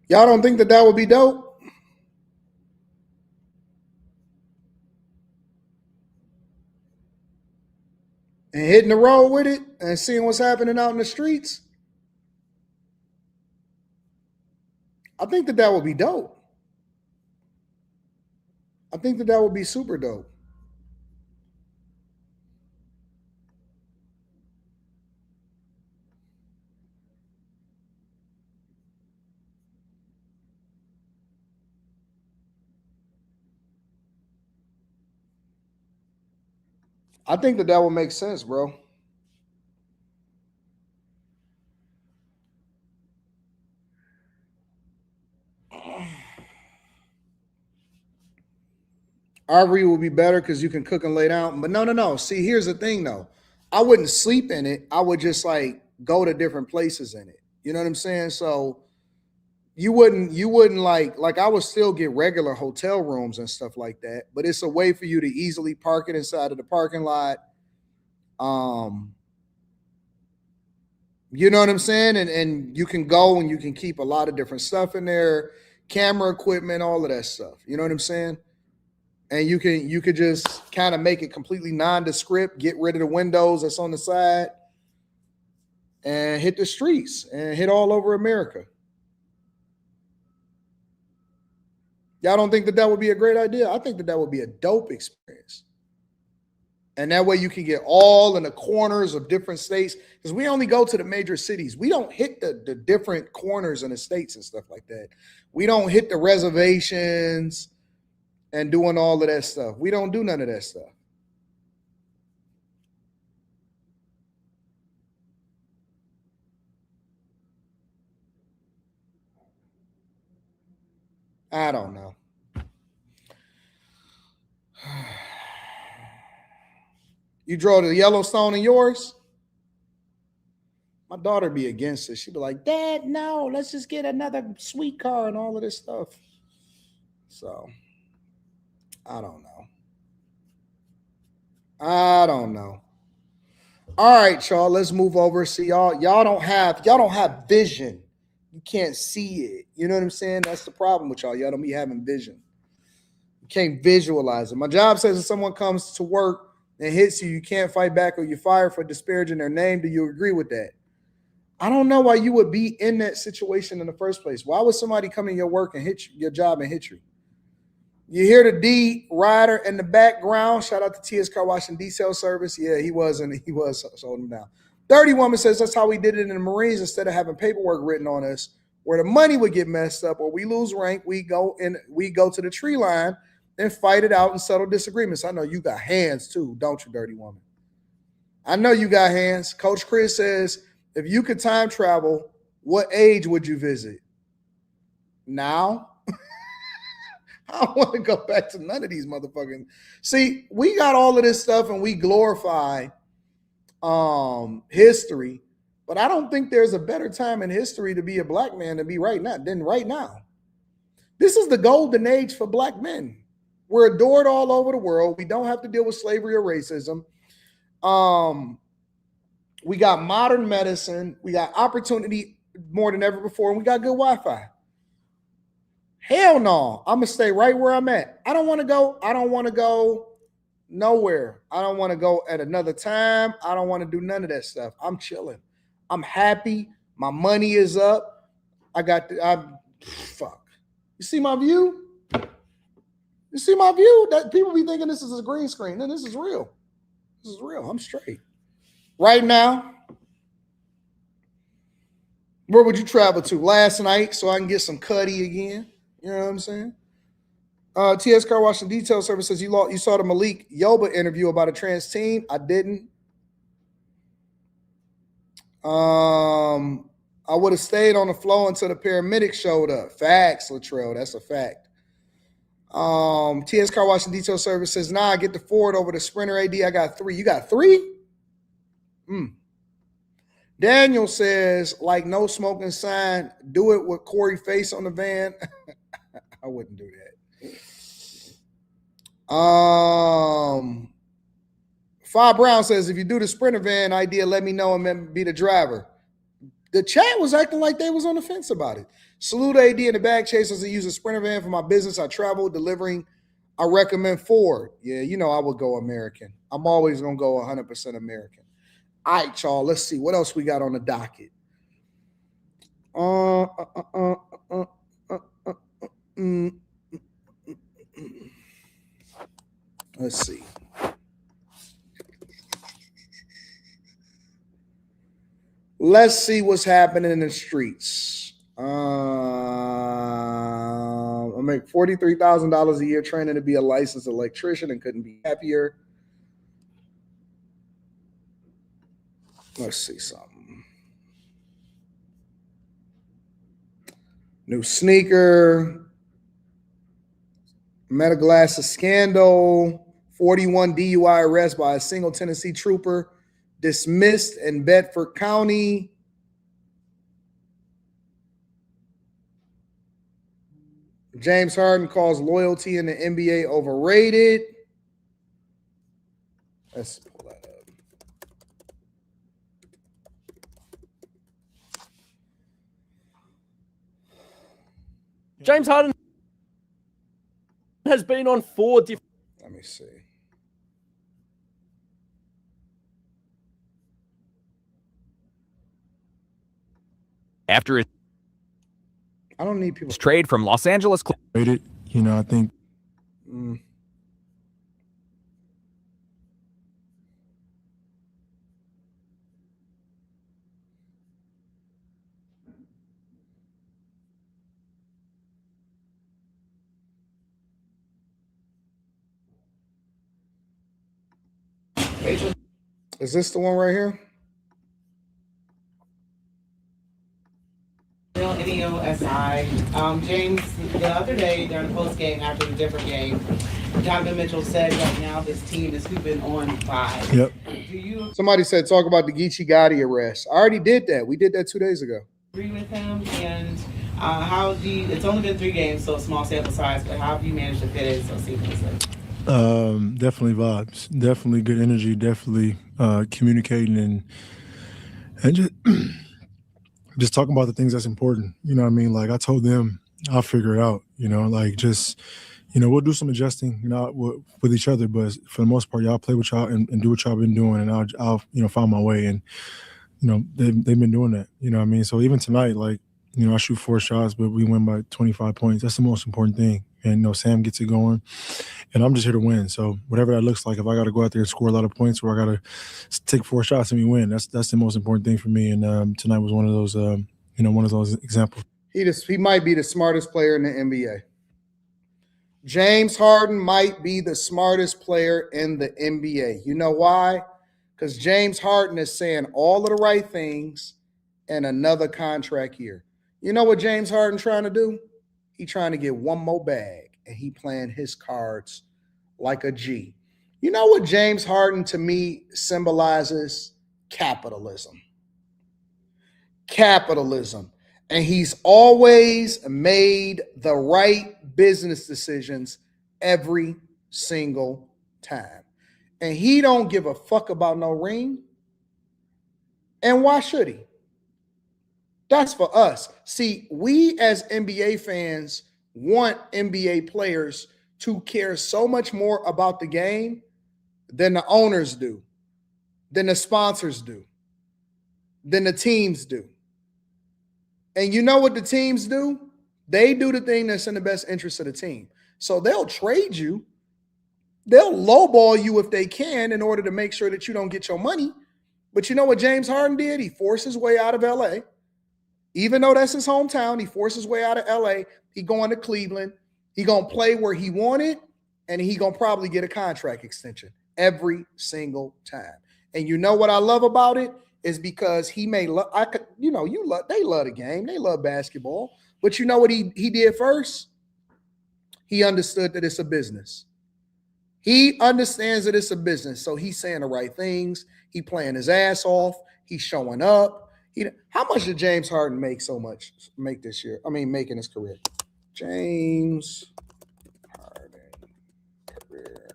Y'all don't think that that would be dope? And hitting the road with it and seeing what's happening out in the streets? I think that that would be dope. I think that that would be super dope. I think that that would make sense, bro. RV will be better because you can cook and lay down. But no. See, here's the thing, though. I wouldn't sleep in it. I would just like go to different places in it. You know what I'm saying? So you wouldn't like I would still get regular hotel rooms and stuff like that. But it's a way for you to easily park it inside of the parking lot. You know what I'm saying? And you can go and you can keep a lot of different stuff in there, camera equipment, all of that stuff. You know what I'm saying? And you could just kind of make it completely nondescript, get rid of the windows that's on the side, and hit the streets and hit all over America. Y'all don't think that that would be a great idea? I think that that would be a dope experience. And that way you can get all in the corners of different states, because we only go to the major cities. We don't hit the different corners in the states and stuff like that. We don't hit the reservations and doing all of that stuff. We don't do none of that stuff. I don't know. You draw the Yellowstone in yours? My daughter be against it. She'd be like, Dad, no, let's just get another sweet car and all of this stuff. So I don't know. All right, y'all. Let's move over. See, y'all don't have vision. You can't see it. You know what I'm saying? That's the problem with y'all. Y'all don't be having vision. You can't visualize it. My job says if someone comes to work and hits you, you can't fight back or you're fired for disparaging their name. Do you agree with that? I don't know why you would be in that situation in the first place. Why would somebody come in your work and hit you, your job and hit you? You hear the D rider in the background. Shout out to TS Car Wash and Detail Service. Yeah, he was holding him down. 30 woman says that's how we did it in the Marines. Instead of having paperwork written on us where the money would get messed up or we lose rank, we go to the tree line and fight it out and settle disagreements. I know you got hands too, don't you, dirty woman? I know you got hands. Coach Chris says, if you could time travel, what age would you visit? Now? I don't want to go back to none of these motherfucking. See, we got all of this stuff and we glorify history, but I don't think there's a better time in history to be a black man than right now. This is the golden age for black men. We're adored all over the world. We don't have to deal with slavery or racism. We got modern medicine. We got opportunity more than ever before, and we got good Wi-Fi. Hell no. I'm going to stay right where I'm at. I don't want to go nowhere. I don't want to go at another time. I don't want to do none of that stuff. I'm chilling. I'm happy. My money is up. Fuck. You see my view? You see my view? That people be thinking this is a green screen. No, this is real. This is real. I'm straight. Right now, where would you travel to? Last night, so I can get some cutty again. You know what I'm saying? TS Car Wash and Detail Service says you saw the Malik Yoba interview about a trans teen. I didn't. I would have stayed on the floor until the paramedics showed up. Facts, Latrell. That's a fact. TS Car Wash and Detail Service says, nah, I get the Ford over the Sprinter AD. I got 3. You got 3? Daniel says, like no smoking sign, do it with Corey face on the van. I wouldn't do that. Five Brown says, if you do the Sprinter van idea, let me know and then be the driver. The chat was acting like they was on the fence about it. Salute AD and the bag chasers that use a Sprinter van for my business. I travel delivering. I recommend Ford. Yeah, you know I would go American. I'm always going to go 100% American. All right, y'all. Let's see what else we got on the docket. Let's see. Let's see what's happening in the streets. I make $43,000 a year training to be a licensed electrician and couldn't be happier. Let's see something. New sneaker. Meta glasses scandal. 41 DUI arrest by a single Tennessee trooper. Dismissed in Bedford County. James Harden calls loyalty in the NBA overrated. Let's pull that up. James Harden has been on 4 different. Let me see. After his I don't need people. Trade from Los Angeles. You know, I think. Is this the one right here? NEOSI. James, the other day during the post game after the different game, Donovan Mitchell said right now this team is hooping on 5. Yep. Somebody said talk about the Geechee Gotti arrest. I already did that. We did that 2 days ago. Agree with him, and how do you? It's only been 3 games, so small sample size. But how have you managed to fit in so seamlessly? Definitely vibes. Definitely good energy. Definitely communicating and just talking about the things that's important. You know what I mean? Like I told them, I'll figure it out. You know, like just, you know, we'll do some adjusting, you know, with each other. But for the most part, y'all play with y'all and do what y'all been doing, and I'll you know, find my way. And you know, they've been doing that. You know what I mean? So even tonight, like, you know, I shoot 4 shots, but we win by 25 points. That's the most important thing. And, you know, Sam gets it going. And I'm just here to win. So whatever that looks like, if I got to go out there and score a lot of points or I got to take 4 shots and we win, that's the most important thing for me. And tonight was one of those, you know, one of those examples. He might be the smartest player in the NBA. James Harden might be the smartest player in the NBA. You know why? Because James Harden is saying all of the right things in another contract year. You know what James Harden trying to do? He trying to get one more bag, and he playing his cards like a G. You know what James Harden to me symbolizes? Capitalism. Capitalism. And he's always made the right business decisions every single time. And he don't give a fuck about no ring. And why should he? That's for us. See, we as NBA fans want NBA players to care so much more about the game than the owners do, than the sponsors do, than the teams do. And you know what the teams do? They do the thing that's in the best interest of the team. So they'll trade you. They'll lowball you if they can in order to make sure that you don't get your money. But you know what James Harden did? He forced his way out of LA. Even though that's his hometown, he forced his way out of LA. He going to Cleveland. He going to play where he wanted, and he going to probably get a contract extension every single time. And you know what I love about it is because he may love, they love the game. They love basketball. But you know what he did first? He understood that it's a business. He understands that it's a business. So he's saying the right things. He playing his ass off. He's showing up. How much did James Harden make this year? Make in his career. James Harden career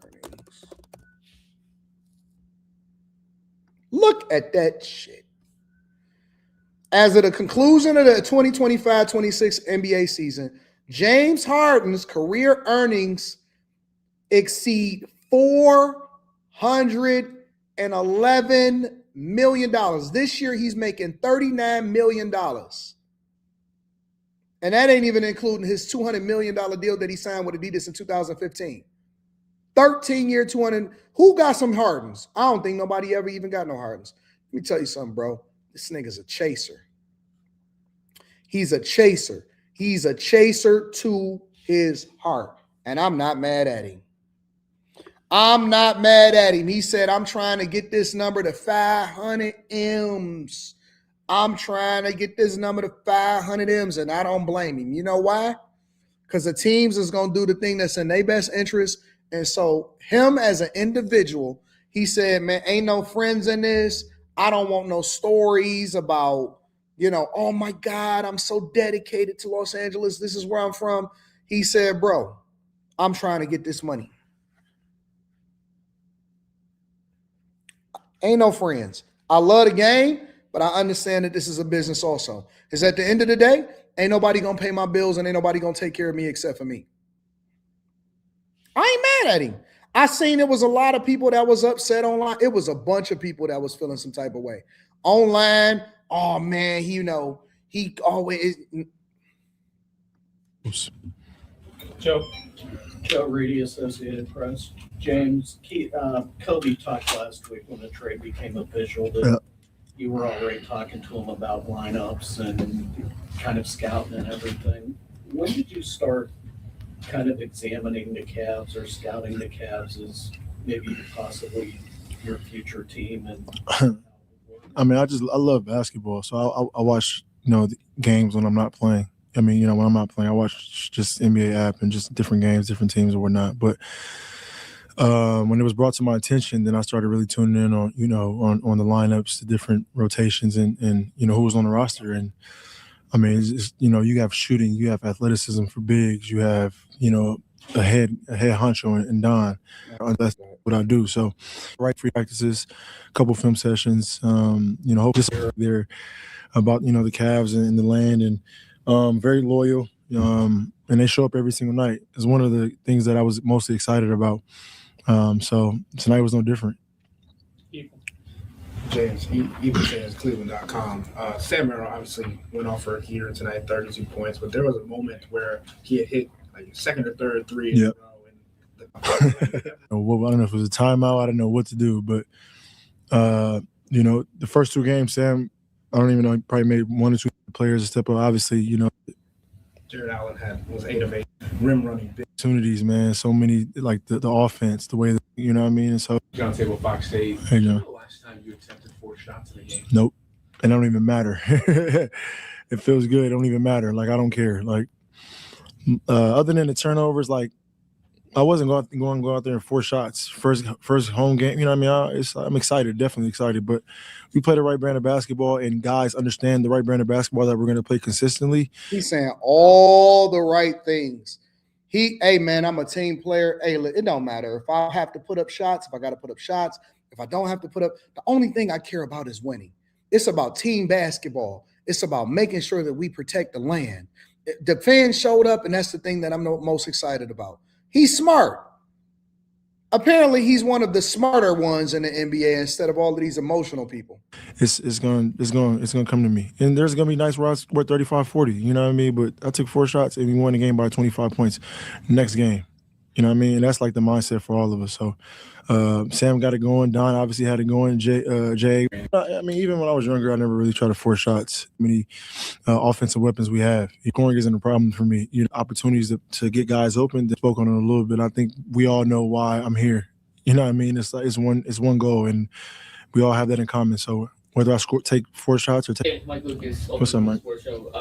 earnings. Look at that shit. As of the conclusion of the 2025-26 NBA season, James Harden's career earnings exceed $411 million. This year, he's making $39 million. And that ain't even including his $200 million deal that he signed with Adidas in 2015. 13-year, 200. Who got some Hardens? I don't think nobody ever even got no Hardens. Let me tell you something, bro. This nigga's a chaser. He's a chaser. He's a chaser to his heart. And I'm not mad at him. I'm not mad at him. He said, I'm trying to get this number to 500 M's. I'm trying to get this number to 500 M's, and I don't blame him. You know why? Because the teams is going to do the thing that's in their best interest. And so him as an individual, he said, man, ain't no friends in this. I don't want no stories about, oh my God, I'm so dedicated to Los Angeles. This is where I'm from. He said, bro, I'm trying to get this money. Ain't no friends. I love the game, but I understand that this is a business also. Because at the end of the day, ain't nobody going to pay my bills and ain't nobody going to take care of me except for me. I ain't mad at him. I seen it was a lot of people that was upset online. It was a bunch of people that was feeling some type of way. Online, oh man, he always... Joe Reedy, Associated Press. James, Kobe talked last week when the trade became official that you were already talking to him about lineups and kind of scouting and everything. When did you start kind of examining the Cavs or scouting the Cavs as maybe possibly your future team? And I love basketball, so I watch the games when I'm not playing. When I'm not playing, I watch just NBA app and just different games, different teams or whatnot. But when it was brought to my attention, then I started really tuning in on on the lineups, the different rotations, and who was on the roster. And it's you have shooting, you have athleticism for bigs, you have a head honcho and Don. That's what I do. So, free practices, a couple film sessions. Hope just there about the Cavs and the land and. Very loyal, and they show up every single night. It's one of the things that I was mostly excited about. So tonight was no different. James, even says Cleveland.com. Sam Merrill obviously went off for a heater tonight, 32 points, but there was a moment where he had hit like second or third three in a row. I don't know if it was a timeout. I didn't know what to do, but the first two games, Sam, I don't even know, he probably made one or two players step up. Obviously, Jared Allen was 8 of 8 rim running big opportunities, man. So many, like the offense, the way that, And so John Table, Fox State. Hey, John. The last time you attempted 4 shots in the game? Nope. And it don't even matter. It feels good. It don't even matter. Like, I don't care. Like, other than the turnovers, like, I wasn't going to go out there and 4 shots. First home game, I'm excited, definitely excited. But we play the right brand of basketball, and guys understand the right brand of basketball that we're going to play consistently. He's saying all the right things. Hey, man, I'm a team player. Hey, it don't matter. If I have to put up shots, if I got to put up shots, if I don't have to put up, the only thing I care about is winning. It's about team basketball. It's about making sure that we protect the land. The fans showed up, and that's the thing that I'm most excited about. He's smart. Apparently, he's one of the smarter ones in the NBA instead of all of these emotional people. It's going to come to me. And there's going to be nights where I scored 35-40, you know what I mean? But I took 4 shots and we won the game by 25 points next game. You know what I mean? And that's like the mindset for all of us. So Sam got it going. Don obviously had it going. Jay. I mean, even when I was younger, I never really tried to force shots. Many offensive weapons we have. Scoring isn't a problem for me. You know, opportunities to get guys open. They spoke on it a little bit. I think we all know why I'm here. You know what I mean? It's one goal, and we all have that in common. So whether I take 4 shots or take. Hey, Mike Lucas. What's up, Mike? Sports Show.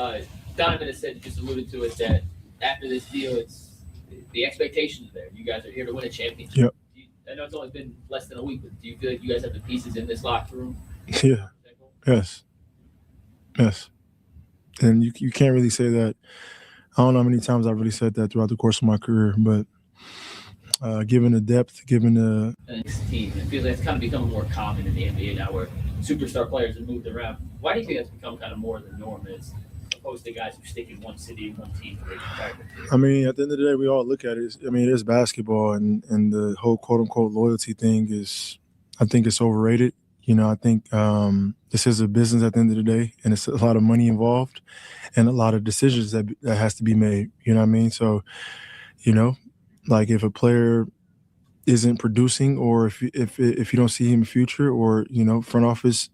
Donovan has said, just alluded to it, that after this deal, it's the expectations are there. You guys are here to win a championship. Yep. I know it's only been less than a week, but do you feel like you guys have the pieces in this locker room? Yeah. Yes. And you can't really say that. I don't know how many times I've really said that throughout the course of my career, but given the depth, given the team, it feels like it's kind of becoming more common in the NBA now, where superstar players have moved around. Why do you think that's become kind of more the norm, as opposed to guys who stick in one city, one team for their entire career? I mean, at the end of the day, we all look at it. I mean, it is basketball, and the whole quote unquote loyalty thing is, I think it's overrated. You know, I think this is a business at the end of the day, and it's a lot of money involved and a lot of decisions that has to be made. You know what I mean? So, you know, like if a player isn't producing, or if you don't see him in the future, or, you know, front office,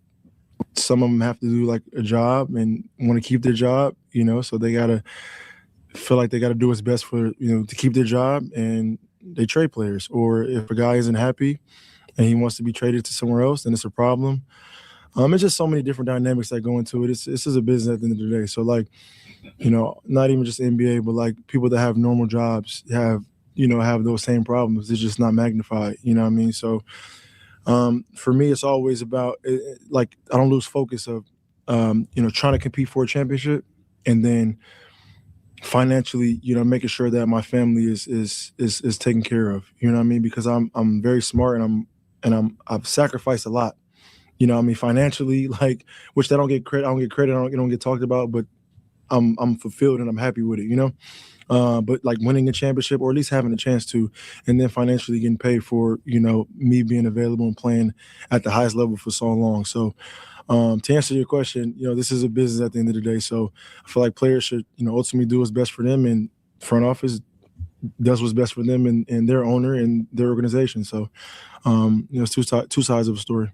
some of them have to do like a job and want to keep their job, you know, so they got to feel like they got to do what's best for, you know, to keep their job, and they trade players. Or if a guy isn't happy and he wants to be traded to somewhere else, then it's a problem. It's just so many different dynamics that go into it. This is a business at the end of the day. So, like, you know, not even just the NBA, but like people that have normal jobs have those same problems. It's just not magnified. You know what I mean? So for me, it's always about like, I don't lose focus of, you know, trying to compete for a championship, and then financially, you know, making sure that my family is taken care of. You know what I mean? Because I'm very smart, and I've sacrificed a lot. You know what I mean? Financially, like, which I don't get credit. I don't get talked about, but I'm fulfilled and I'm happy with it. You know, but like winning a championship, or at least having a chance to, and then financially getting paid for, you know, me being available and playing at the highest level for so long. So to answer your question, you know, this is a business at the end of the day. So I feel like players should, you know, ultimately do what's best for them, and front office does what's best for them and their owner and their organization. So, you know, it's two sides of a story.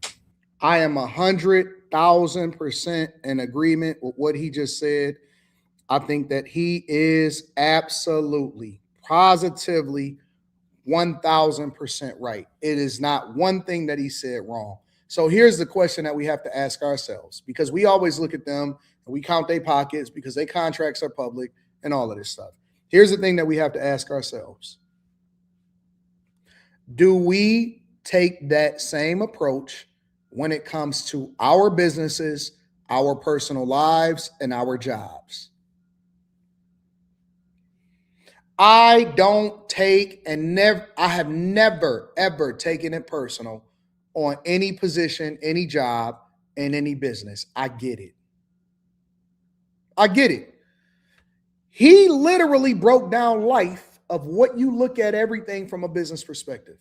I am 100,000% in agreement with what he just said. I think that he is absolutely, positively, 1,000% right. It is not one thing that he said wrong. So here's the question that we have to ask ourselves, because we always look at them and we count their pockets because their contracts are public and all of this stuff. Here's the thing that we have to ask ourselves. Do we take that same approach when it comes to our businesses, our personal lives, and our jobs? I don't take I have never, ever taken it personal on any position, any job, and any business. I get it. He literally broke down life of what you look at everything from a business perspective.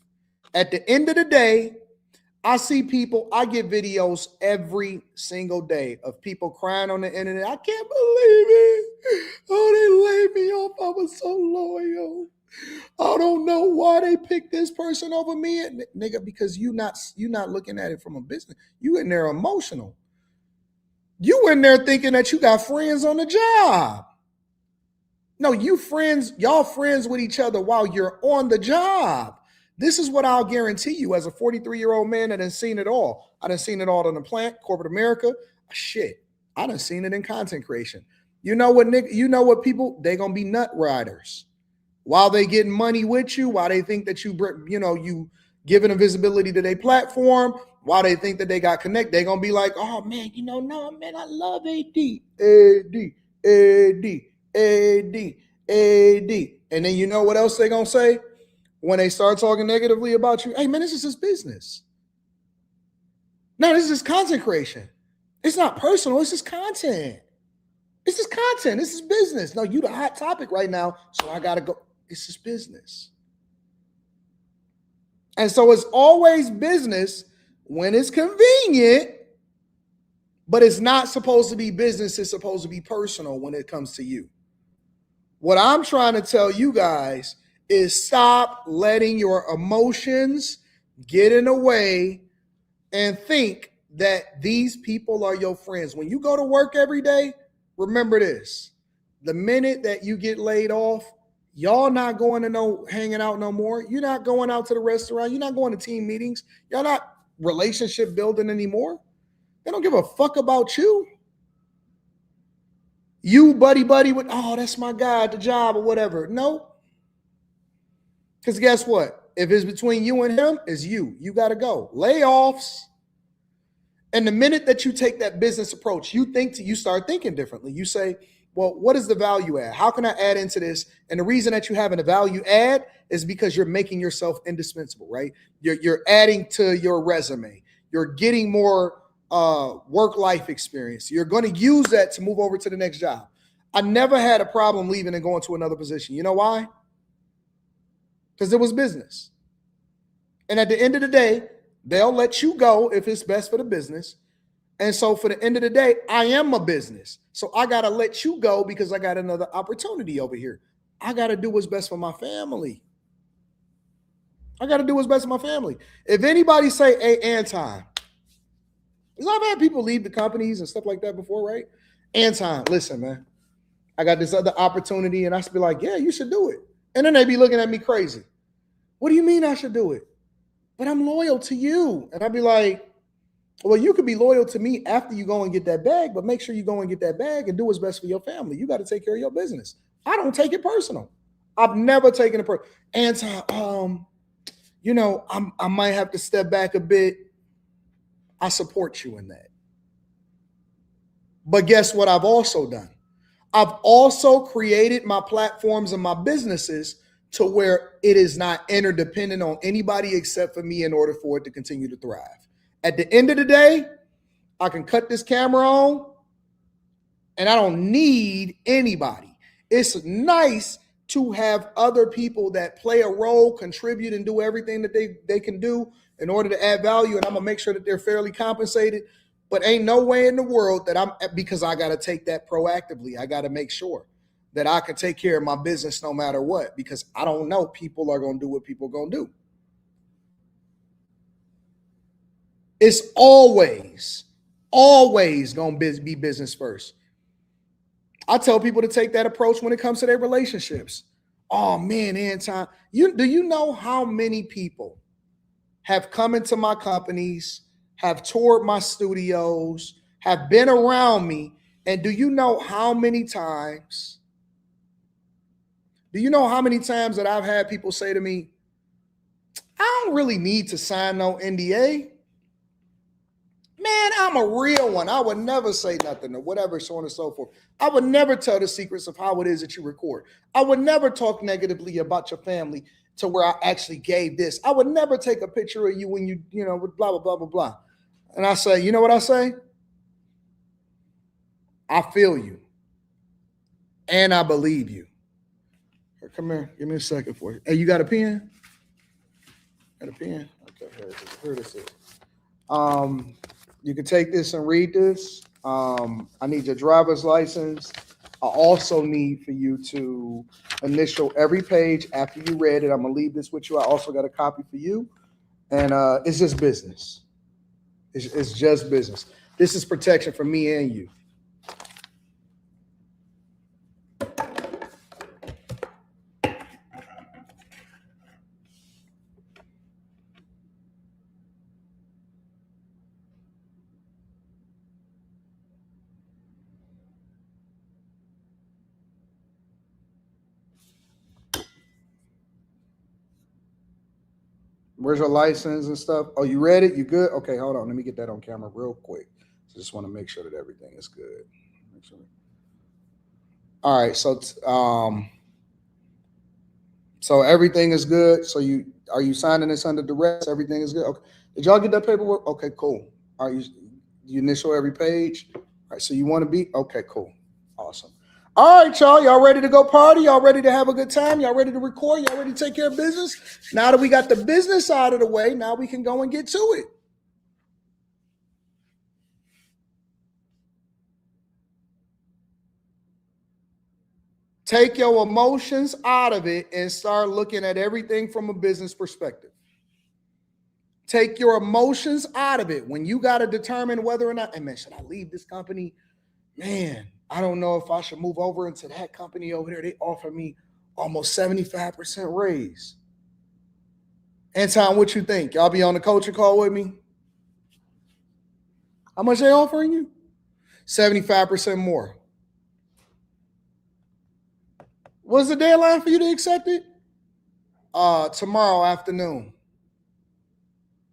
At the end of the day, I see people, I get videos every single day of people crying on the internet. I can't believe it. Oh, they laid me off. I was so loyal. I don't know why they picked this person over me. Nigga, because you not looking at it from a business. You in there emotional. You in there thinking that you got friends on the job. No, y'all friends with each other while you're on the job. This is what I'll guarantee you as a 43-year-old man that has seen it all. I done seen it all in the plant, corporate America. Shit, I done seen it in content creation. You know what, Nick? You know what people? They gonna be nut riders. While they getting money with you, while they think that you giving a visibility to their platform, while they think that they got connect, they gonna be like, oh man, no man, I love AD. And then you know what else they gonna say? When they start talking negatively about you, hey man, this is his business. No, this is content creation. It's not personal. It's just content. It's just content. This is business. No, you the hot topic right now, so I got to go. It's just business. And so it's always business when it's convenient, but it's not supposed to be business. It's supposed to be personal when it comes to you. What I'm trying to tell you guys is stop letting your emotions get in the way and think that these people are your friends. When you go to work every day, remember this. The minute that you get laid off, y'all not going to hanging out no more. You're not going out to the restaurant. You're not going to team meetings. Y'all not relationship building anymore. They don't give a fuck about you. You buddy with, oh, that's my guy at the job or whatever. No. Because guess what? If it's between you and him, it's you. You got to go. Layoffs. And the minute that you take that business approach, you start thinking differently. You say, well, what is the value add? How can I add into this? And the reason that you're having a value add is because you're making yourself indispensable, right? You're adding to your resume. You're getting more work-life experience. You're going to use that to move over to the next job. I never had a problem leaving and going to another position. You know why? Because it was business. And at the end of the day, they'll let you go if it's best for the business. And so for the end of the day, I am a business. So I got to let you go because I got another opportunity over here. I got to do what's best for my family. If anybody say, hey, Anton, because I've had people leave the companies and stuff like that before, right? Anton, listen, man, I got this other opportunity. And I should be like, yeah, you should do it. And then they be looking at me crazy. What do you mean I should do it? But I'm loyal to you. And I'd be like, well, you could be loyal to me after you go and get that bag, but make sure you go and get that bag and do what's best for your family. You got to take care of your business. I don't take it personal. I've never taken it personal. Anton, I might have to step back a bit. I support you in that. But guess what I've also done? I've also created my platforms and my businesses to where it is not interdependent on anybody except for me in order for it to continue to thrive. At the end of the day, I can cut this camera on and I don't need anybody. It's nice to have other people that play a role, contribute, and do everything that they can do in order to add value. And I'm going to make sure that they're fairly compensated. But ain't no way in the world that because I got to take that proactively. I got to make sure that I can take care of my business no matter what, because I don't know people are going to do what people are going to do. It's always going to be business first. I tell people to take that approach when it comes to their relationships. Oh man, Anton, do you know how many people have come into my companies, have toured my studios, have been around me, and do you know how many times that I've had people say to me, I don't really need to sign no NDA. Man, I'm a real one. I would never say nothing or whatever, so on and so forth. I would never tell the secrets of how it is that you record. I would never talk negatively about your family to where I actually gave this. I would never take a picture of you when you with blah, blah, blah, blah, blah. And I say, you know what I say? I feel you. And I believe you. Here, come here. Give me a second for you. Hey, you got a pen? Got a pen? Okay, here this is. You can take this and read this. I need your driver's license. I also need for you to initial every page after you read it. I'm going to leave this with you. I also got a copy for you. And it's just business. It's just business. This is protection for me and you. Where's your license and stuff? Oh, you read it? You good? Okay, hold on. Let me get that on camera real quick. Just want to make sure that everything is good. Make sure. All right, so everything is good. So are you signing this under duress? Everything is good. Okay. Did y'all get that paperwork? Okay, cool. Are you initial every page? All right, so you want to be okay, cool. Awesome. All right, y'all ready to go party? Y'all ready to have a good time? Y'all ready to record? Y'all ready to take care of business? Now that we got the business out of the way, now we can go and get to it. Take your emotions out of it and start looking at everything from a business perspective. Take your emotions out of it. When you got to determine whether or not, hey man, should I leave this company? Man, I don't know if I should move over into that company over there. They offer me almost 75% raise. Anton, what you think? Y'all be on the coaching call with me? How much they offering you? 75% more. What's the deadline for you to accept it? Tomorrow afternoon.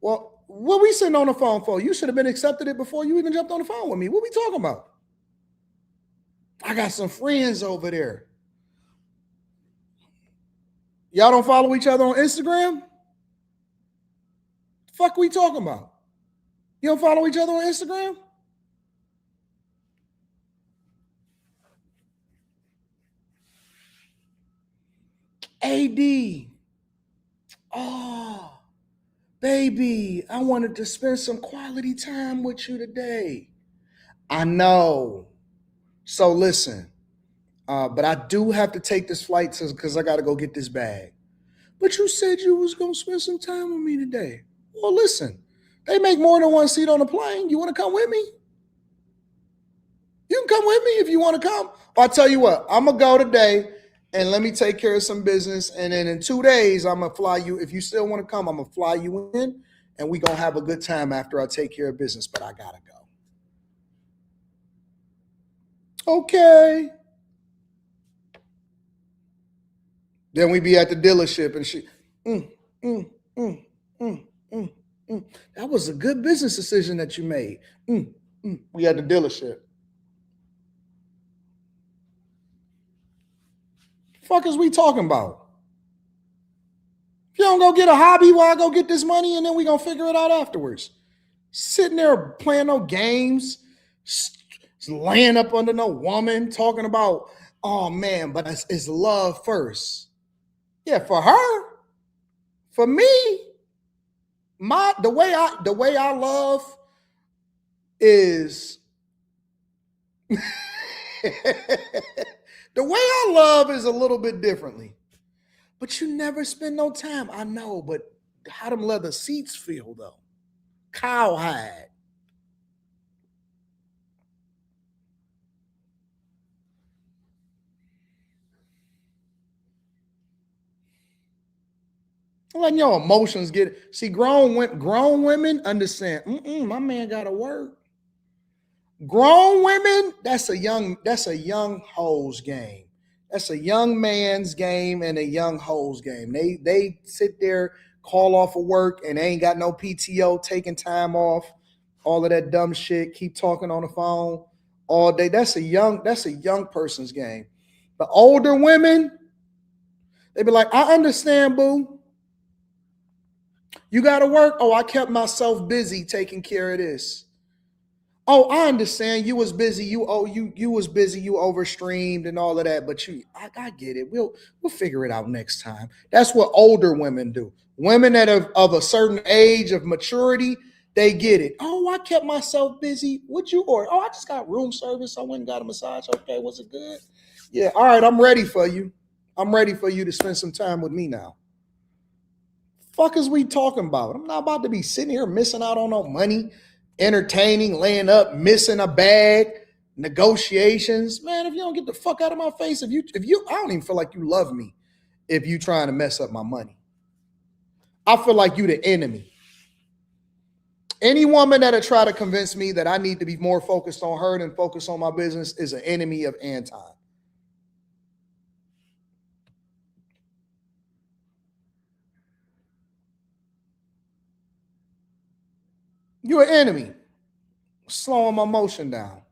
Well, what we sitting on the phone for? You should have been accepted it before you even jumped on the phone with me. What we talking about? I got some friends over there. Y'all don't follow each other on Instagram? The fuck we talking about? You don't follow each other on Instagram? AD. Oh, baby, I wanted to spend some quality time with you today. I know. So listen, but I do have to take this flight because I got to go get this bag. But you said you was going to spend some time with me today. Well, listen, they make more than one seat on the plane. You want to come with me? You can come with me if you want to come. I'll tell you what, I'm going to go today and let me take care of some business. And then in 2 days, I'm going to fly you. If you still want to come, I'm going to fly you in and we're going to have a good time after I take care of business. But I got to go. Okay. Then we be at the dealership and she, that was a good business decision that you made. We at the dealership. Fuck is we talking about? If you don't go get a hobby, why I go get this money and then we gonna figure it out afterwards? Sitting there playing no games, laying up under no woman, talking about, oh man, but it's love first. Yeah, for her. For me, the way I love is the way I love is a little bit differently. But you never spend no time. I know, but how them leather seats feel though? Cowhide. Letting your emotions get. See, grown women understand. My man gotta work. Grown women, that's a young hoes game. That's a young man's game and a young hoes game. They sit there, call off of work, and they ain't got no PTO, taking time off, all of that dumb shit. Keep talking on the phone all day. That's a young person's game. The older women, they be like, I understand, boo. You got to work. Oh, I kept myself busy taking care of this. Oh, I understand. You was busy. You was busy. You overstreamed and all of that. But I get it. We'll figure it out next time. That's what older women do. Women that are of a certain age of maturity, they get it. Oh, I kept myself busy. What'd you order? Oh, I just got room service. I went and got a massage. Okay, was it good? Yeah. All right, I'm ready for you. I'm ready for you to spend some time with me now. Fuck is we talking about? I'm not about to be sitting here missing out on no money, entertaining, laying up, missing a bag, negotiations. Man, if you don't get the fuck out of my face, if you, I don't even feel like you love me if you trying to mess up my money. I feel like you the enemy. Any woman that'll try to convince me that I need to be more focused on her than focus on my business is an enemy of Anton. You're an enemy. Slowing my motion down.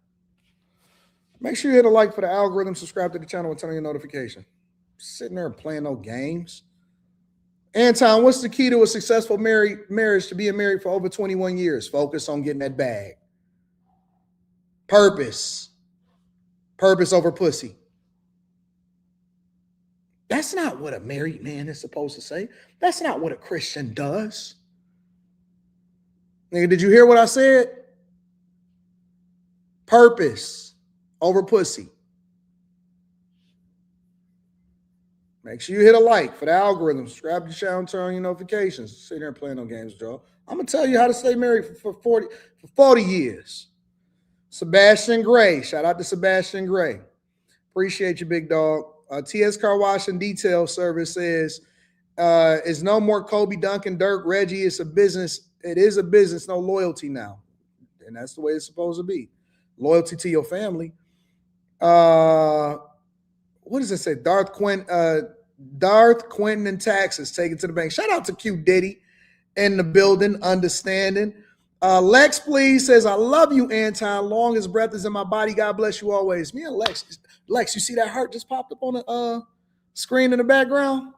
Make sure you hit a like for the algorithm, subscribe to the channel, and turn on your notification. Sitting there playing no games. Anton, what's the key to a successful marriage to being married for over 21 years? Focus on getting that bag. Purpose. Purpose over pussy. That's not what a married man is supposed to say. That's not what a Christian does. Nigga, did you hear what I said? Purpose over pussy. Make sure you hit a like for the algorithm. Subscribe to the channel, turn on your notifications. Sit there and play no games, Joe. I'm going to tell you how to stay married for 40 years. Sebastian Gray. Shout out to Sebastian Gray. Appreciate you, big dog. TS Car Wash and Detail Service says, it's no more Kobe, Duncan, Dirk, Reggie. It's a business. It is a business, no loyalty now. And that's the way it's supposed to be. Loyalty to your family. What does it say? Darth Quentin and taxes. Take it to the bank. Shout out to Q Diddy in the building, understanding. Lex, please, says, I love you, Anton. Long as breath is in my body, God bless you always. Me and Lex, you see that heart just popped up on the screen in the background?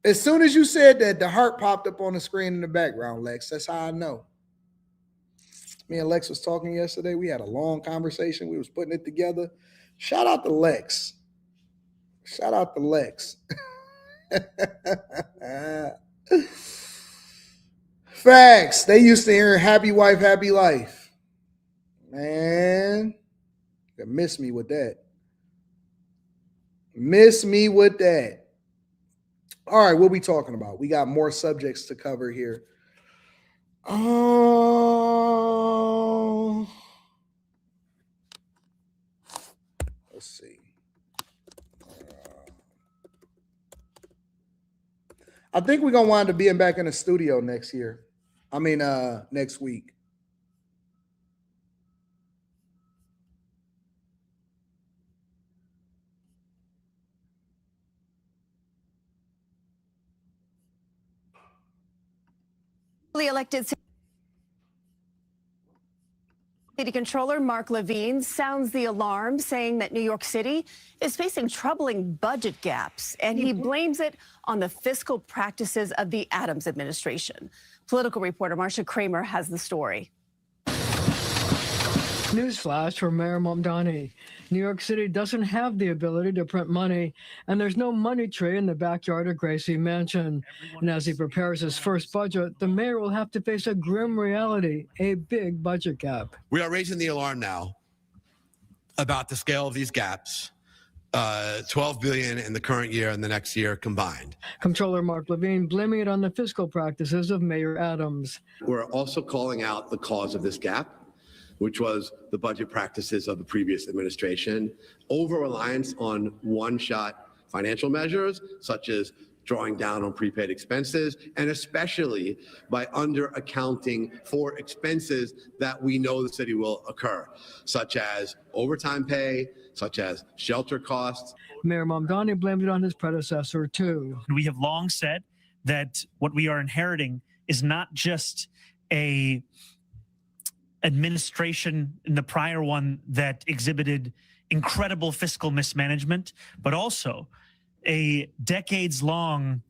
As soon as you said that, the heart popped up on the screen in the background, Lex. That's how I know. Me and Lex was talking yesterday. We had a long conversation. We was putting it together. Shout out to Lex. Shout out to Lex. Facts. They used to hear happy wife, happy life. Man, you miss me with that. Miss me with that. All right, what we talking about? We got more subjects to cover here. Let's see. I think we're gonna wind up being back in the studio next week. Elected City Controller Mark Levine sounds the alarm, saying that New York City is facing troubling budget gaps, and he blames it on the fiscal practices of the Adams administration. Political reporter Marcia Kramer has the story. Newsflash for Mayor Mamdani. New York City doesn't have the ability to print money, and there's no money tree in the backyard of Gracie Mansion. And as he prepares his first budget, the mayor will have to face a grim reality, a big budget gap. We are raising the alarm now about the scale of these gaps. $12 billion in the current year and the next year combined. Comptroller Mark Levine blaming it on the fiscal practices of Mayor Adams. We're also calling out the cause of this gap, which was the budget practices of the previous administration, over-reliance on one-shot financial measures, such as drawing down on prepaid expenses, and especially by under-accounting for expenses that we know the city will occur, such as overtime pay, such as shelter costs. Mayor Mamdani blamed it on his predecessor, too. We have long said that what we are inheriting is not just a administration in the prior one that exhibited incredible fiscal mismanagement, but also a decades-long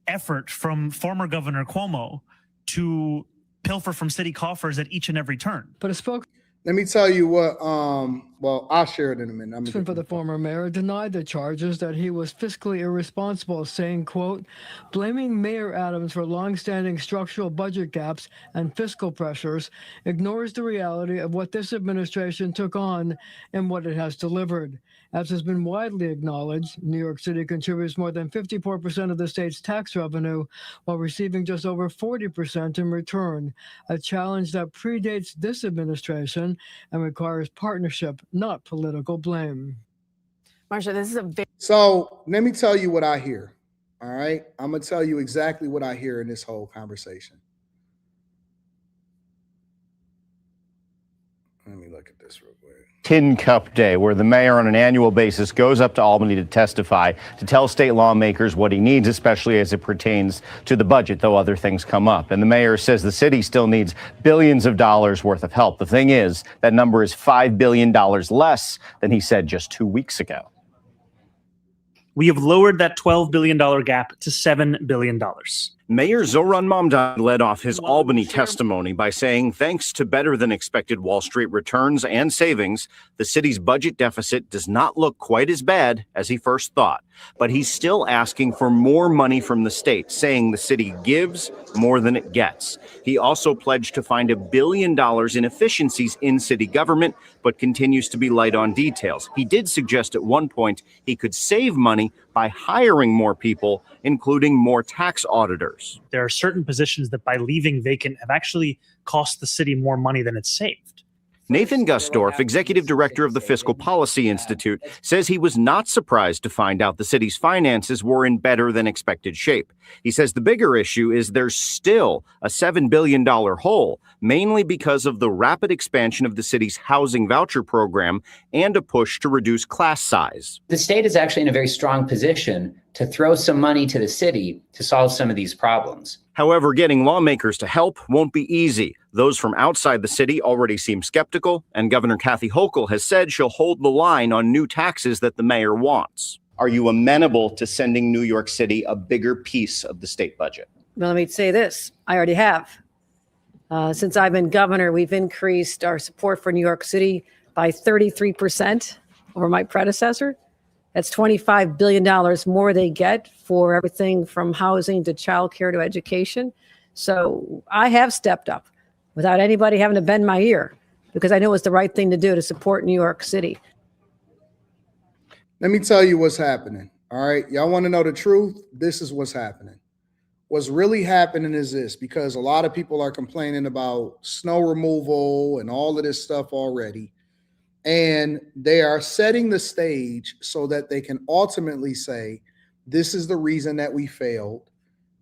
effort from former Governor Cuomo to pilfer from city coffers at each and every turn. But a spokesman Let me tell you what, I'll share it in a minute. for the former mayor denied the charges that he was fiscally irresponsible, saying, quote, blaming Mayor Adams for longstanding structural budget gaps and fiscal pressures ignores the reality of what this administration took on and what it has delivered. As has been widely acknowledged, New York City contributes more than 54% of the state's tax revenue while receiving just over 40% in return, a challenge that predates this administration and requires partnership, not political blame. Marcia, this is a very... So let me tell you what I hear. All right. I'm going to tell you exactly what I hear in this whole conversation. Let me look at this real quick. Tin Cup Day, where the mayor on an annual basis goes up to Albany to testify, to tell state lawmakers what he needs, especially as it pertains to the budget, though other things come up. And the mayor says the city still needs billions of dollars worth of help. The thing is, that number is $5 billion less than he said just 2 weeks ago. we have lowered that $12 billion gap to $7 billion. Mayor Zoran Mamdani led off his Albany testimony by saying thanks to better than expected Wall Street returns and savings, the city's budget deficit does not look quite as bad as he first thought. But he's still asking for more money from the state, saying the city gives more than it gets. He also pledged to find $1 billion in efficiencies in city government, but continues to be light on details. He did suggest at one point he could save money by hiring more people, including more tax auditors. There are certain positions that by leaving vacant have actually cost the city more money than it's saved. Nathan Gusdorf, executive director of the Fiscal Policy Institute, says he was not surprised to find out the city's finances were in better than expected shape. He says the bigger issue is there's still a $7 billion hole, mainly because of the rapid expansion of the city's housing voucher program and a push to reduce class size. The state is actually in a very strong position to throw some money to the city to solve some of these problems. However, getting lawmakers to help won't be easy. Those from outside the city already seem skeptical, and Governor Kathy Hochul has said she'll hold the line on new taxes that the mayor wants. Are you amenable to sending New York City a bigger piece of the state budget? Well, let me say this. I already have. Since I've been governor, we've increased our support for New York City by 33% over my predecessor. That's $25 billion more they get for everything from housing to childcare to education. So I have stepped up without anybody having to bend my ear because I know it's the right thing to do to support New York City. Let me tell you what's happening. All right. Y'all want to know the truth? This is what's happening. What's really happening is this, because a lot of people are complaining about snow removal and all of this stuff already. And they are setting the stage so that they can ultimately say, this is the reason that we failed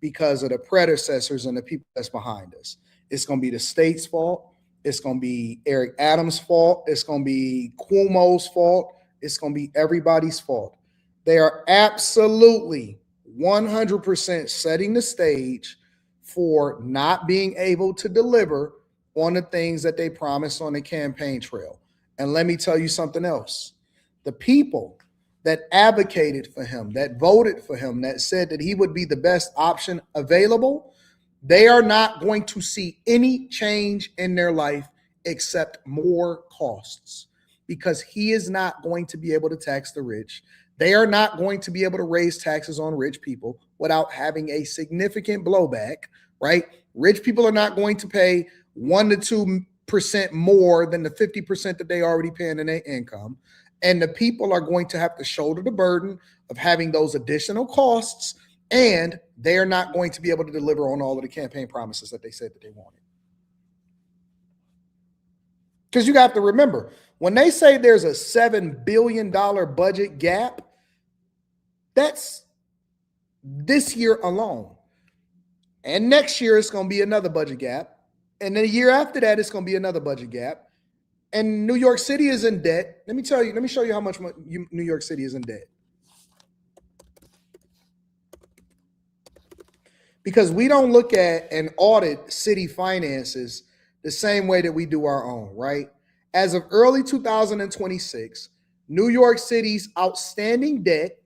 because of the predecessors and the people that's behind us. It's going to be the state's fault. It's going to be Eric Adams' fault. It's going to be Cuomo's fault. It's going to be everybody's fault. They are absolutely 100% setting the stage for not being able to deliver on the things that they promised on the campaign trail. And let me tell you something else. The people that advocated for him, that voted for him, that said that he would be the best option available, they are not going to see any change in their life except more costs, because he is not going to be able to tax the rich. They are not going to be able to raise taxes on rich people without having a significant blowback, right? Rich people are not going to pay 1% to 2% more than the 50% that they already paying in their income. And the people are going to have to shoulder the burden of having those additional costs, and they are not going to be able to deliver on all of the campaign promises that they said that they wanted. Because you have to remember, when they say there's a $7 billion budget gap, that's this year alone. And next year, it's going to be another budget gap. And then a year after that, it's going to be another budget gap. And New York City is in debt. Let me show you how much New York City is in debt. Because we don't look at and audit city finances the same way that we do our own, right? As of early 2026, New York City's outstanding debt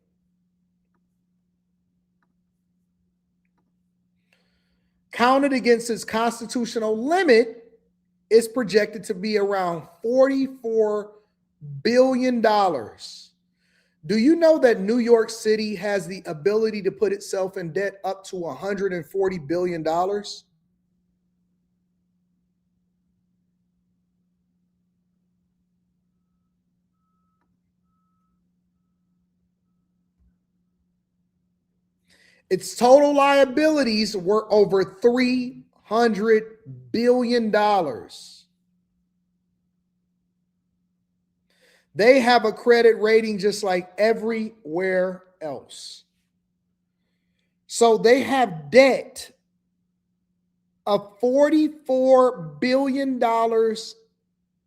counted against its constitutional limit is projected to be around $44 billion. Do you know that New York City has the ability to put itself in debt up to $140 billion? Its total liabilities were over $300 billion. They have a credit rating just like everywhere else. So they have debt of $44 billion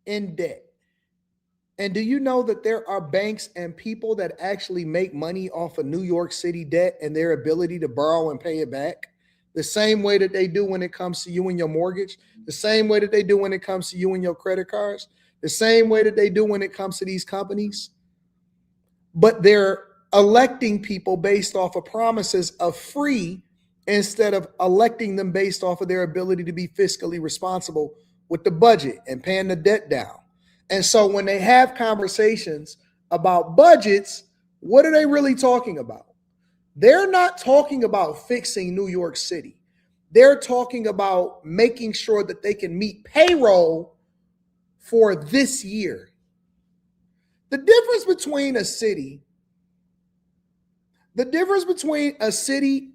in debt. And do you know that there are banks and people that actually make money off of New York City debt and their ability to borrow and pay it back? The same way that they do when it comes to you and your mortgage, the same way that they do when it comes to you and your credit cards, the same way that they do when it comes to these companies. But their electing people based off of promises of free instead of electing them based off of their ability to be fiscally responsible with the budget and paying the debt down. And so when they have conversations about budgets, what are they really talking about? They're not talking about fixing New York City. They're talking about making sure that they can meet payroll for this year. The difference between a city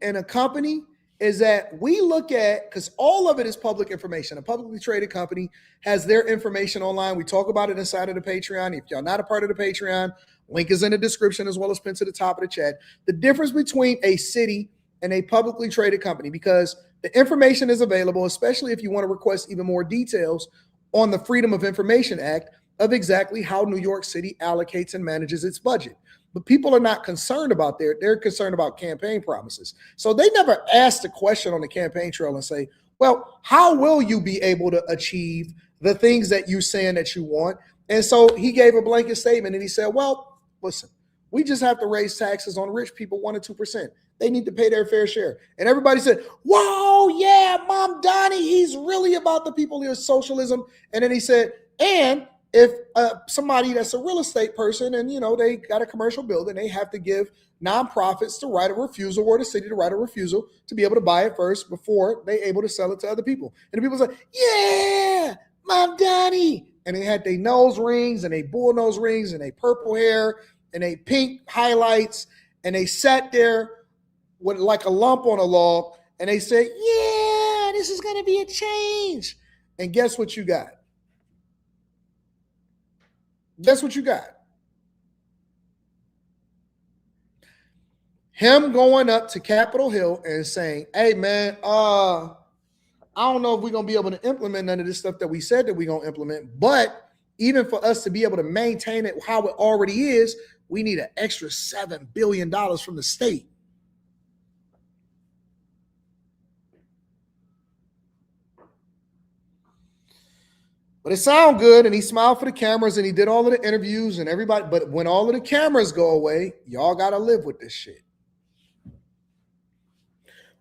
and a company is that we look at, because all of it is public information. A publicly traded company has their information online. We talk about it inside of the Patreon. If y'all not a part of the Patreon, link is in the description as well as pinned to the top of the chat. The difference between a city and a publicly traded company, because the information is available, especially if you want to request even more details on the Freedom of Information Act of exactly how New York City allocates and manages its budget. But people are not concerned about they're concerned about campaign promises. So they never asked a question on the campaign trail and say, well, how will you be able to achieve the things that you're saying that you want? And so he gave a blanket statement and he said, well, listen, we just have to raise taxes on rich people 1 or 2%. They need to pay their fair share. And everybody said, whoa, yeah, Mom Donnie, he's really about the people of socialism. And then he said, and if somebody that's a real estate person and, they got a commercial building, they have to give nonprofits the right of refusal or the city the right of refusal to be able to buy it first before they able to sell it to other people. And the people say, yeah, Mom Donnie. And they had their nose rings and they bull nose rings and they purple hair and they pink highlights. And they sat there with like a lump on a log and they said, yeah, this is going to be a change. And guess what you got? Guess what you got? Him going up to Capitol Hill and saying, hey, man, I don't know if we're going to be able to implement none of this stuff that we said that we're going to implement. But even for us to be able to maintain it how it already is, we need an extra $7 billion from the state. But it sounded good, and he smiled for the cameras, and he did all of the interviews and everybody. But when all of the cameras go away, y'all got to live with this shit.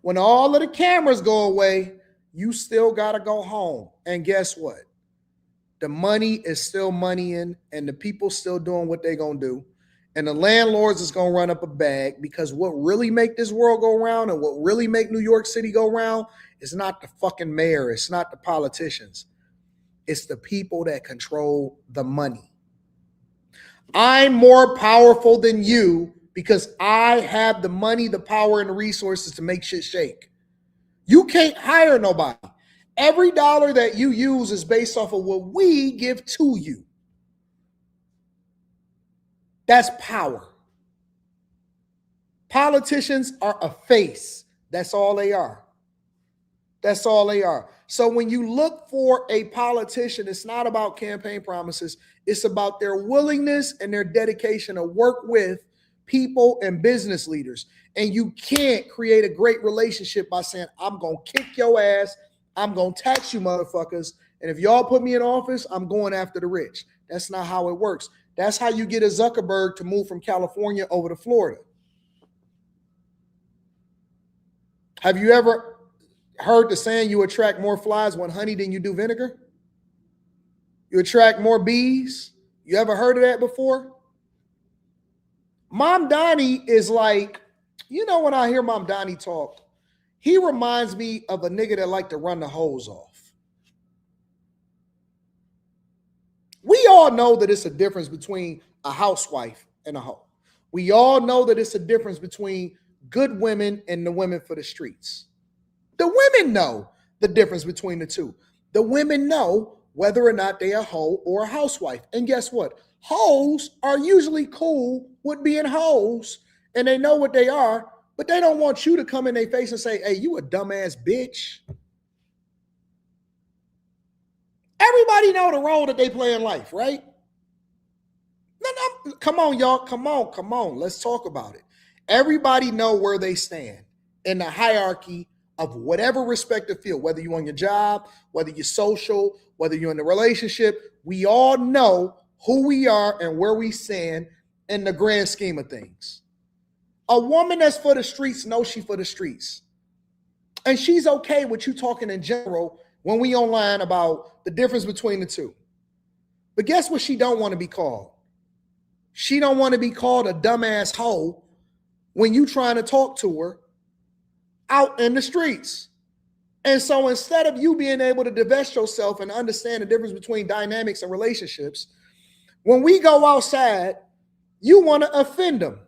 When all of the cameras go away, you still got to go home. And guess what? The money is still moneying, and the people still doing what they're going to do. And the landlords is going to run up a bag, because what really make this world go round and what really make New York City go round is not the fucking mayor. It's not the politicians. It's the people that control the money. I'm more powerful than you because I have the money, the power, and the resources to make shit shake. You can't hire nobody. Every dollar that you use is based off of what we give to you. That's power. Politicians are a face. That's all they are. That's all they are. So when you look for a politician, it's not about campaign promises. It's about their willingness and their dedication to work with people and business leaders. And you can't create a great relationship by saying, I'm going to kick your ass. I'm going to tax you motherfuckers. And if y'all put me in office, I'm going after the rich. That's not how it works. That's how you get a Zuckerberg to move from California over to Florida. Have you ever heard the saying, you attract more flies with honey than you do vinegar? You attract more bees? You ever heard of that before? Mom Donnie is like, when I hear Mom Donnie talk, he reminds me of a nigga that like to run the hose off. We all know that it's a difference between a housewife and a hoe. We all know that it's a difference between good women and the women for the streets. The women know the difference between the two. The women know whether or not they're a hoe or a housewife. And guess what? Hoes are usually cool with being hoes, and they know what they are, but they don't want you to come in their face and say, hey, you a dumbass bitch. Everybody know the role that they play in life, right? No, come on, y'all. Come on. Let's talk about it. Everybody know where they stand in the hierarchy of whatever respective field, whether you're on your job, whether you're social, whether you're in a relationship. We all know who we are and where we stand in the grand scheme of things. A woman that's for the streets knows she for the streets. And she's okay with you talking in general when we online about the difference between the two. But guess what she don't want to be called? She don't want to be called a dumbass hoe when you trying to talk to her out in the streets. And so instead of you being able to divest yourself and understand the difference between dynamics and relationships, when we go outside, you want to offend them.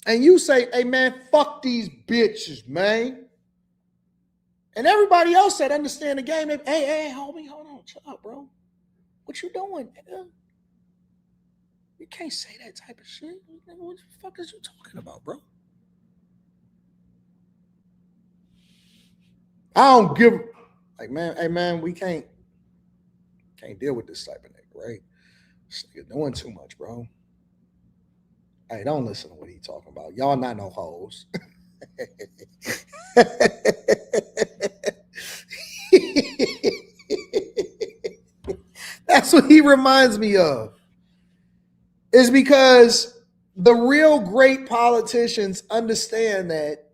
And you say, hey, man, fuck these bitches, man. And everybody else that understand the game, hey, homie, hold on, chill out, bro. What you doing, nigga? You can't say that type of shit. What the fuck is you talking about, bro? I don't give, like, man, hey, man, we can't deal with this type of nigga, right? This nigga doing too much, bro. Hey, don't listen to what he talking about. Y'all not no hoes. That's what he reminds me of. Is because the real great politicians understand that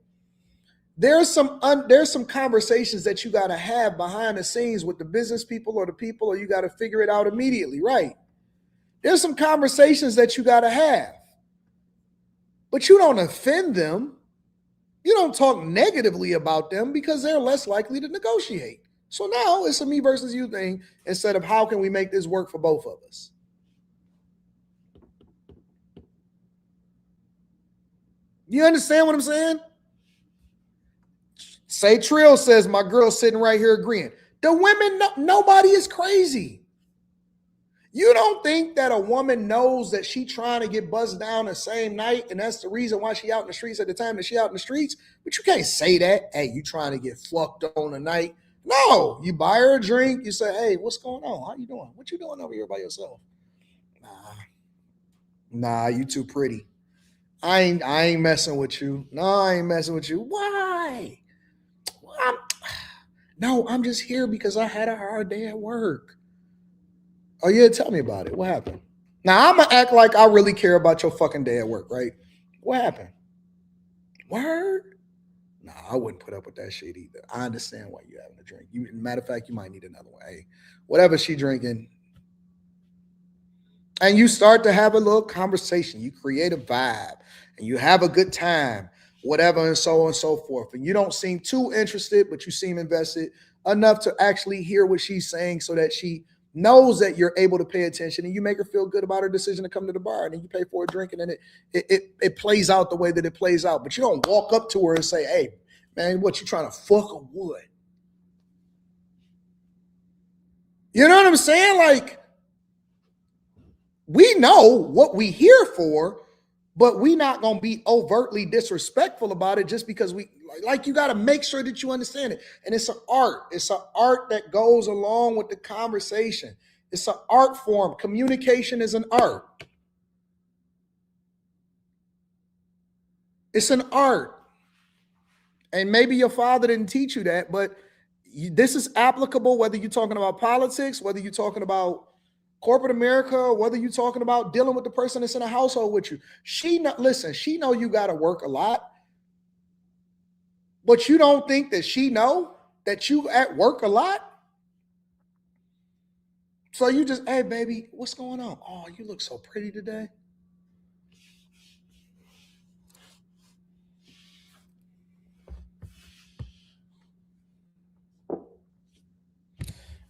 there's some conversations that you got to have behind the scenes with the business people, or you got to figure it out immediately, right? There's some conversations that you got to have. But you don't offend them. You don't talk negatively about them because they're less likely to negotiate. So now it's a me versus you thing instead of how can we make this work for both of us. You understand what I'm saying? Say Trill says, my girl's sitting right here agreeing. The women, nobody is crazy. You don't think that a woman knows that she trying to get buzzed down the same night, and that's the reason why she out in the streets at the time that she out in the streets? But you can't say that. Hey, you trying to get fucked on tonight? No, you buy her a drink. You say, hey, what's going on? How you doing? What you doing over here by yourself? Nah, you too pretty. I ain't messing with you. No, I ain't messing with you. Why? I'm just here because I had a hard day at work. Oh, yeah, tell me about it. What happened? Now, I'm going to act like I really care about your fucking day at work, right? What happened? Word? Nah, I wouldn't put up with that shit either. I understand why you're having a drink. Matter of fact, you might need another one. Hey, whatever she drinking. And you start to have a little conversation. You create a vibe. And you have a good time. Whatever, and so on and so forth. And you don't seem too interested, but you seem invested enough to actually hear what she's saying so that she knows that you're able to pay attention, and you make her feel good about her decision to come to the bar, and then you pay for a drink, and then it plays out the way that it plays out. But you don't walk up to her and say, hey, man, what, you trying to fuck or what? You know what I'm saying? Like, we know what we here for, but we not going to be overtly disrespectful about it just because you got to make sure that you understand it. And it's an art. It's an art that goes along with the conversation. It's an art form. Communication is an art. It's an art. And maybe your father didn't teach you that, but this is applicable whether you're talking about politics, whether you're talking about corporate America, or whether you're talking about dealing with the person that's in a household with you. She know you got to work a lot, but you don't think that she know that you at work a lot? So you just, hey, baby, what's going on? Oh, you look so pretty today.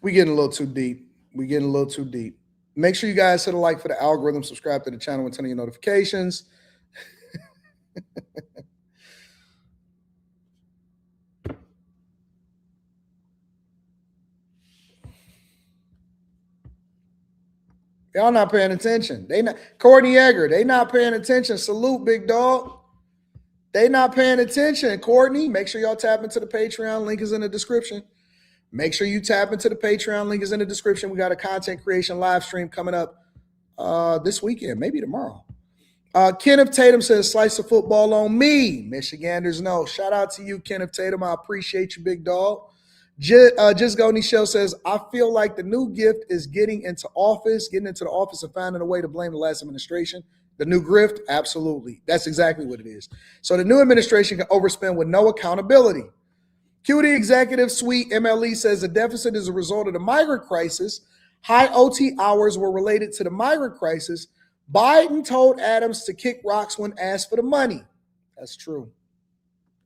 We getting a little too deep. Make sure you guys hit a like for the algorithm, subscribe to the channel, and turn on your notifications. Y'all not paying attention. Courtney Egger, they not paying attention. Salute, big dog. They not paying attention. Courtney, make sure y'all tap into the Patreon. Link is in the description. Make sure you tap into the Patreon. Link is in the description. We got a content creation live stream coming up this weekend, maybe tomorrow. Kenneth Tatum says, slice of football on me. Michiganders know. Shout out to you, Kenneth Tatum. I appreciate you, big dog. Just Go Nichelle says, I feel like the new gift is getting into the office and finding a way to blame the last administration. The new grift? Absolutely. That's exactly what it is. So the new administration can overspend with no accountability. QD Executive Suite MLE says the deficit is a result of the migrant crisis. High OT hours were related to the migrant crisis. Biden told Adams to kick rocks when asked for the money. That's true.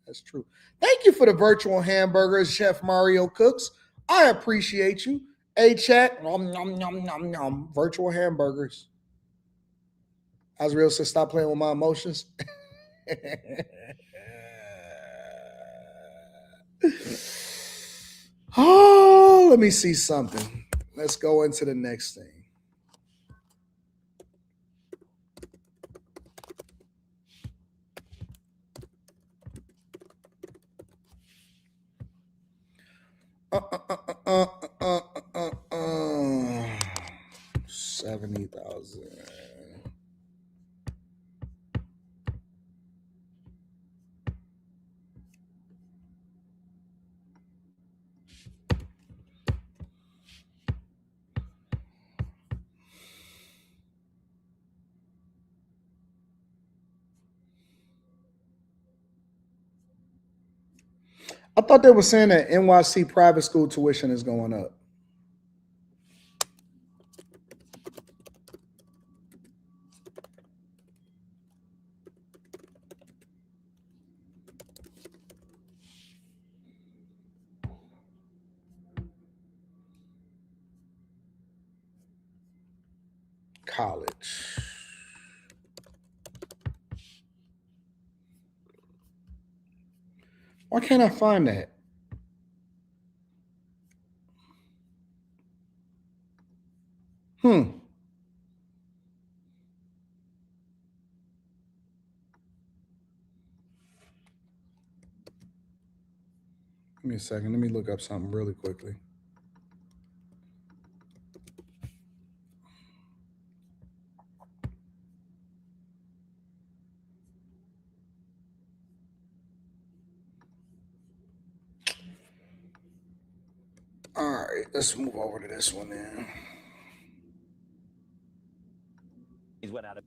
That's true. Thank you for the virtual hamburgers, Chef Mario Cooks. I appreciate you. Hey, chat. Nom, nom, nom, nom, nom. Virtual hamburgers. Azriel says, stop playing with my emotions. Oh, let me see something. Let's go into the next thing. uh, 70,000. I thought they were saying that NYC private school tuition is going up. College. Why can't I find that? Give me a second. Let me look up something really quickly. All right, let's move over to this one then. He's went out of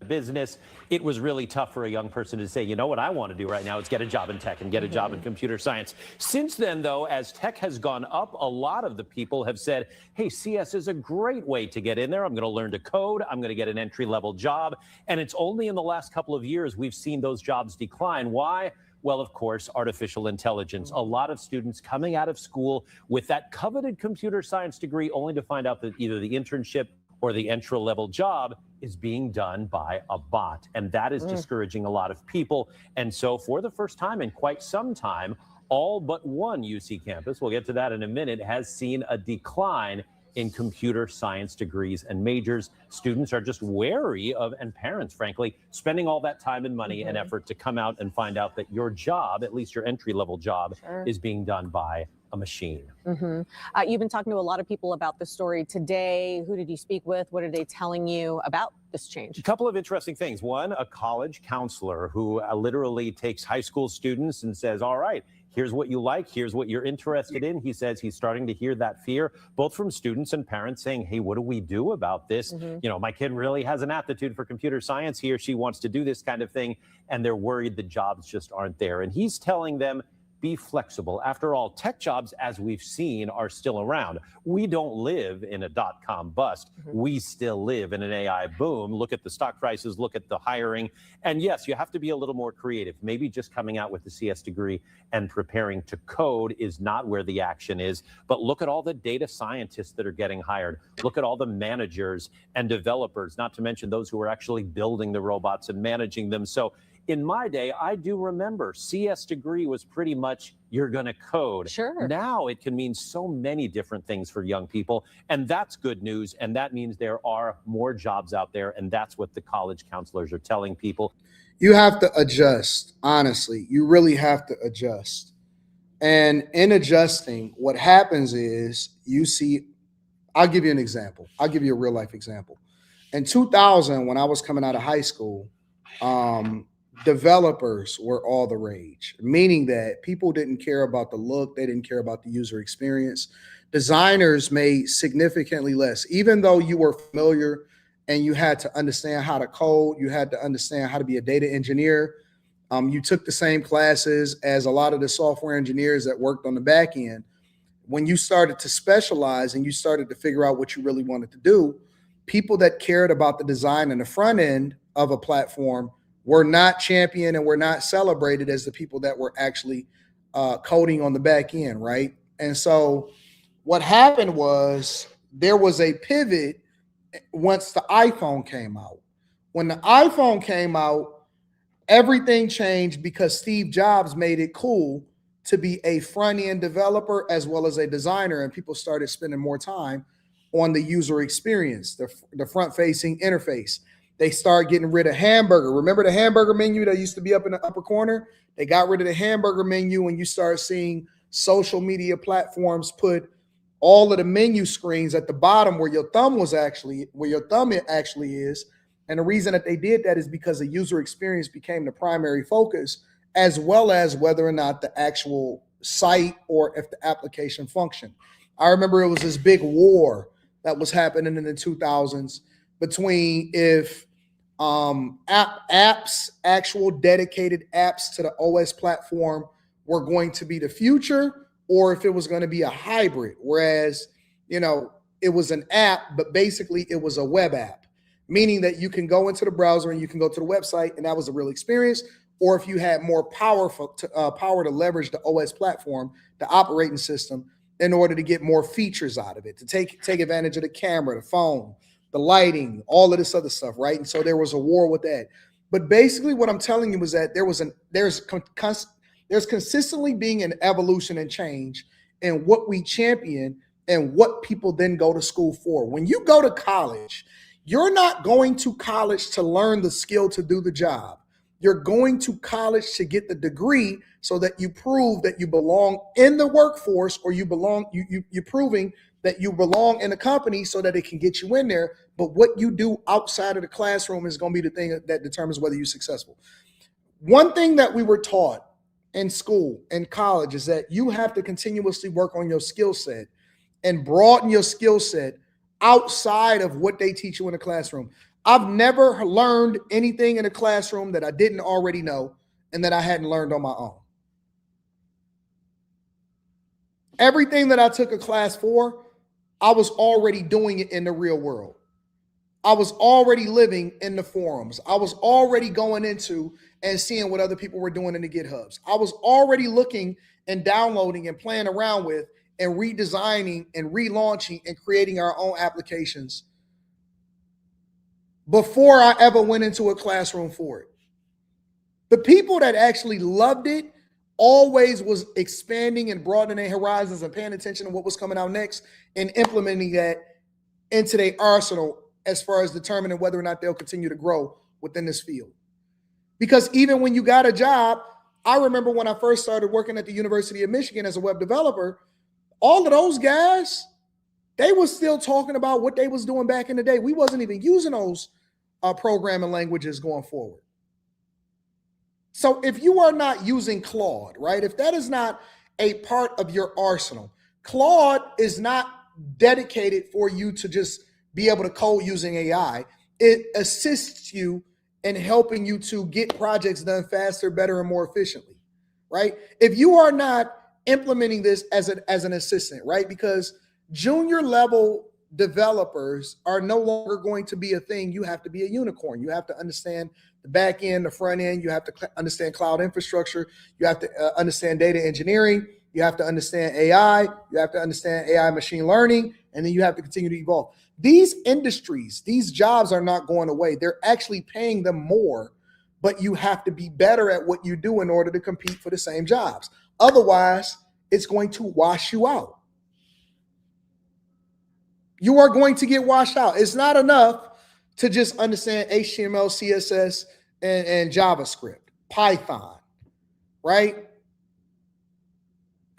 business. It was really tough for a young person to say, you know what I want to do right now is get a job in tech and get a job in computer science. Since then, though, as tech has gone up, a lot of the people have said, hey, CS is a great way to get in there. I'm going to learn to code. I'm going to get an entry-level job. And it's only in the last couple of years we've seen those jobs decline. Why? Well, of course, artificial intelligence. A lot of students coming out of school with that coveted computer science degree only to find out that either the internship or the entry-level job is being done by a bot. And that is discouraging a lot of people. And so for the first time in quite some time, all but one UC campus, we'll get to that in a minute, has seen a decline in computer science degrees and majors. Students are just wary of, and parents, frankly, spending all that time and money and effort to come out and find out that your job, at least your entry-level job, is being done by a machine. You've been talking to a lot of people about this story today. Who did you speak with? What are they telling you about this change? A couple of interesting things. One, a college counselor who literally takes high school students and says, all right, here's what you like, here's what you're interested in. He says he's starting to hear that fear, both from students and parents saying, hey, what do we do about this? You know, my kid really has an aptitude for computer science. He or she wants to do this kind of thing, and they're worried the jobs just aren't there. And he's telling them, be flexible. After all, tech jobs, as we've seen, are still around. We don't live in a dot-com bust. We still live in an AI boom. Look at the stock prices, look at the hiring. And yes, you have to be a little more creative. Maybe just coming out with a CS degree and preparing to code is not where the action is. But look at all the data scientists that are getting hired. Look at all the managers and developers, not to mention those who are actually building the robots and managing them. So in my day, I do remember CS degree was pretty much you're going to code. Sure. Now it can mean so many different things for young people. And that's good news. And that means there are more jobs out there. And that's what the college counselors are telling people. You have to adjust. Honestly, you really have to adjust. And in adjusting, what happens is you see, I'll give you an example. I'll give you a real life example. In 2000, when I was coming out of high school, developers were all the rage, meaning that people didn't care about the look, they didn't care about the user experience. Designers made significantly less, even though you were familiar and you had to understand how to code, you had to understand how to be a data engineer. You took the same classes as a lot of the software engineers that worked on the back end. When you started to specialize and you started to figure out what you really wanted to do, people that cared about the design and the front end of a platform were not championed and were not celebrated as the people that were actually coding on the back end, right? And so what happened was there was a pivot once the iPhone came out. When the iPhone came out, everything changed because Steve Jobs made it cool to be a front-end developer as well as a designer, and people started spending more time on the user experience, the front-facing interface. They started getting rid of hamburger. Remember the hamburger menu that used to be up in the upper corner? They got rid of the hamburger menu, and you start seeing social media platforms put all of the menu screens at the bottom where your thumb actually is. And the reason that they did that is because the user experience became the primary focus, as well as whether or not the actual site or if the application functioned. I remember it was this big war that was happening in the 2000s between if apps, actual dedicated apps to the OS platform were going to be the future, or if it was going to be a hybrid, whereas, it was an app, but basically it was a web app, meaning that you can go into the browser and you can go to the website, and that was a real experience. Or if you had more power to leverage the OS platform, the operating system, in order to get more features out of it, to take advantage of the camera, the phone, the lighting, all of this other stuff, right? And so there was a war with that. But basically what I'm telling you is that there's consistently being an evolution and change in what we champion and what people then go to school for. When you go to college, you're not going to college to learn the skill to do the job. You're going to college to get the degree so that you prove that you belong in the workforce, or you're proving that you belong in a company so that it can get you in there. But what you do outside of the classroom is going to be the thing that determines whether you're successful. One thing that we were taught in school and college is that you have to continuously work on your skill set and broaden your skill set outside of what they teach you in the classroom. I've never learned anything in a classroom that I didn't already know and that I hadn't learned on my own. Everything that I took a class for, I was already doing it in the real world. I was already living in the forums. I was already going into and seeing what other people were doing in the GitHubs. I was already looking and downloading and playing around with and redesigning and relaunching and creating our own applications before I ever went into a classroom for it. The people that actually loved it always was expanding and broadening their horizons and paying attention to what was coming out next and implementing that into their arsenal as far as determining whether or not they'll continue to grow within this field. Because even when you got a job, I remember when I first started working at the University of Michigan as a web developer, all of those guys, they were still talking about what they was doing back in the day. We wasn't even using those programming languages going forward. So if you are not using Claude, right, if that is not a part of your arsenal, Claude is not dedicated for you to just be able to code using AI. It assists you in helping you to get projects done faster, better, and more efficiently, right? If you are not implementing this as an assistant, right, because junior level developers are no longer going to be a thing. You have to be a unicorn. You have to understand the back end, the front end. You have to understand cloud infrastructure. You have to understand data engineering. You have to understand AI. You have to understand AI machine learning. And then you have to continue to evolve. These industries, these jobs are not going away. They're actually paying them more, but you have to be better at what you do in order to compete for the same jobs. Otherwise, it's going to wash you out. You are going to get washed out. It's not enough to just understand HTML, CSS, and JavaScript, Python, right?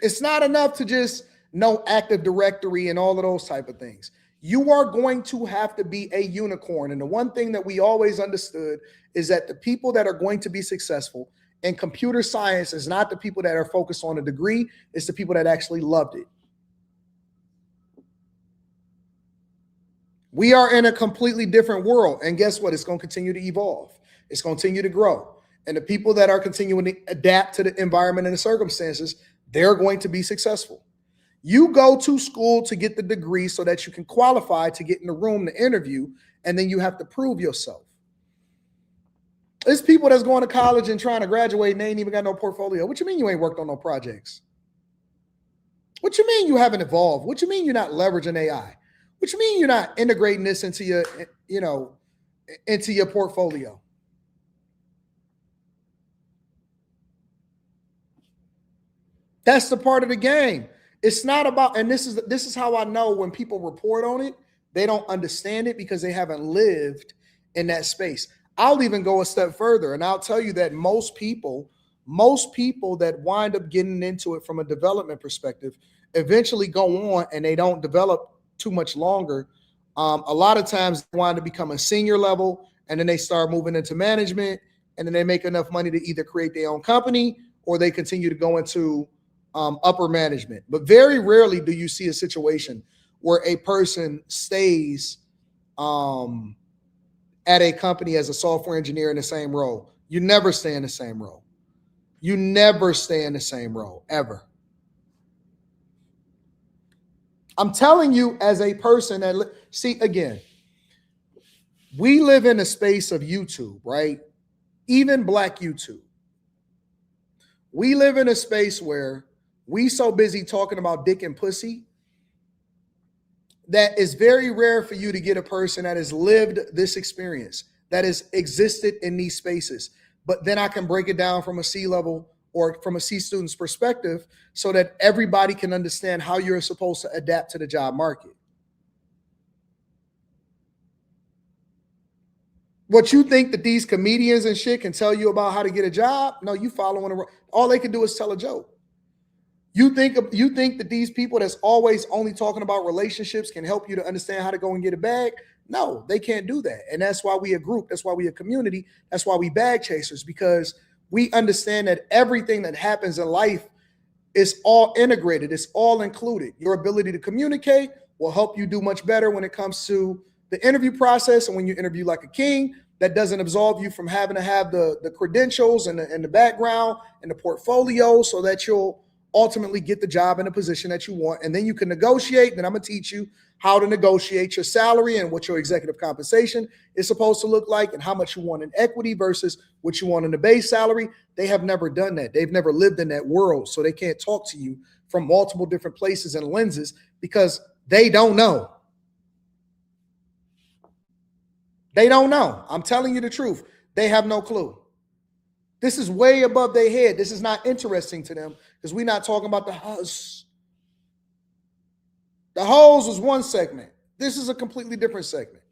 It's not enough to just know Active Directory and all of those type of things. You are going to have to be a unicorn. And the one thing that we always understood is that the people that are going to be successful in computer science is not the people that are focused on a degree, it's the people that actually loved it. We are in a completely different world. And guess what? It's going to continue to evolve. It's going to continue to grow. And the people that are continuing to adapt to the environment and the circumstances, they're going to be successful. You go to school to get the degree so that you can qualify to get in the room to interview, and then you have to prove yourself. There's people that's going to college and trying to graduate and they ain't even got no portfolio. What you mean you ain't worked on no projects? What you mean you haven't evolved? What you mean you're not leveraging AI? What you mean you're not integrating this into your, into your portfolio? That's the part of the game. It's not about, and this is how I know when people report on it, they don't understand it because they haven't lived in that space. I'll even go a step further, and I'll tell you that most people that wind up getting into it from a development perspective eventually go on and they don't develop too much longer. A lot of times they wind up becoming senior level, and then they start moving into management, and then they make enough money to either create their own company or they continue to go into upper management. But very rarely do you see a situation where a person stays at a company as a software engineer in the same role. You never stay in the same role. You never stay in the same role, ever. I'm telling you as a person that, see, again, we live in a space of YouTube, right? Even Black YouTube. We live in a space where we so busy talking about dick and pussy that it's very rare for you to get a person that has lived this experience, that has existed in these spaces. But then I can break it down from a C level or from a C student's perspective so that everybody can understand how you're supposed to adapt to the job market. What you think that these comedians and shit can tell you about how to get a job? No, you following all they can do is tell a joke. You think that these people that's always only talking about relationships can help you to understand how to go and get a bag? No, they can't do that. And that's why we a group. That's why we a community. That's why we bag chasers, because we understand that everything that happens in life is all integrated. It's all included. Your ability to communicate will help you do much better when it comes to the interview process. And when you interview like a king, that doesn't absolve you from having to have the credentials and the background and the portfolio so that you'll ultimately get the job in a position that you want. And then you can negotiate. And I'm going to teach you how to negotiate your salary and what your executive compensation is supposed to look like and how much you want in equity versus what you want in the base salary. They have never done that. They've never lived in that world. So they can't talk to you from multiple different places and lenses because they don't know. They don't know. I'm telling you the truth. They have no clue. This is way above their head. This is not interesting to them because we're not talking about the hus. The hoes is one segment. This is a completely different segment.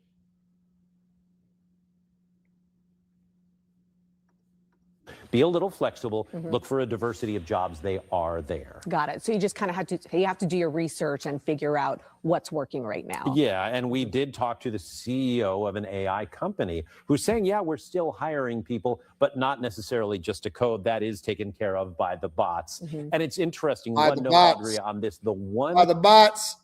Be a little flexible. Look for a diversity of jobs. They are there. Got it. So you just kind of have to do your research and figure out what's working right now. Yeah, and we did talk to the CEO of an AI company who's saying, yeah, we're still hiring people, but not necessarily just to code. That is taken care of by the bots. And it's interesting. By one the note, bots. Andrea, on this, the one By the bots.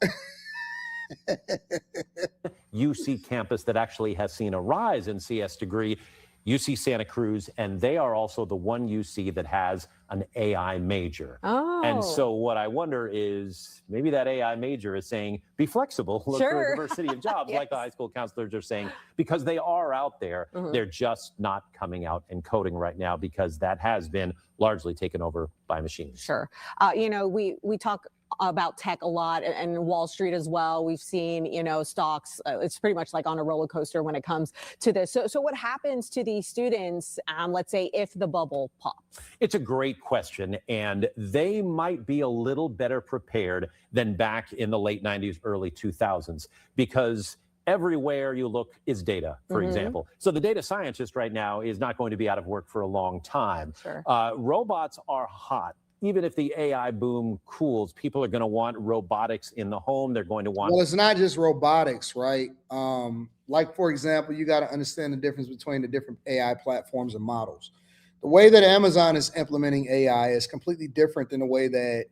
UC campus that actually has seen a rise in CS degree, UC Santa Cruz, and they are also the one UC that has an AI major. Oh. And so what I wonder is maybe that AI major is saying, be flexible, look for a diversity of jobs, like the high school counselors are saying, because they are out there. They're just not coming out and coding right now because that has been largely taken over by machines. Sure. We talk about tech a lot and Wall Street as well. We've seen, stocks. It's pretty much like on a roller coaster when it comes to this. So what happens to these students, let's say, if the bubble pops? It's a great question, and they might be a little better prepared than back in the late 90s, early 2000s, because everywhere you look is data, for example. So the data scientist right now is not going to be out of work for a long time. Sure. Robots are hot even if the AI boom cools, people are going to want robotics in the home. They're going to want. Well, it's not just robotics, right? Like, for example, you got to understand the difference between the different AI platforms and models. The way that Amazon is implementing AI is completely different than the way that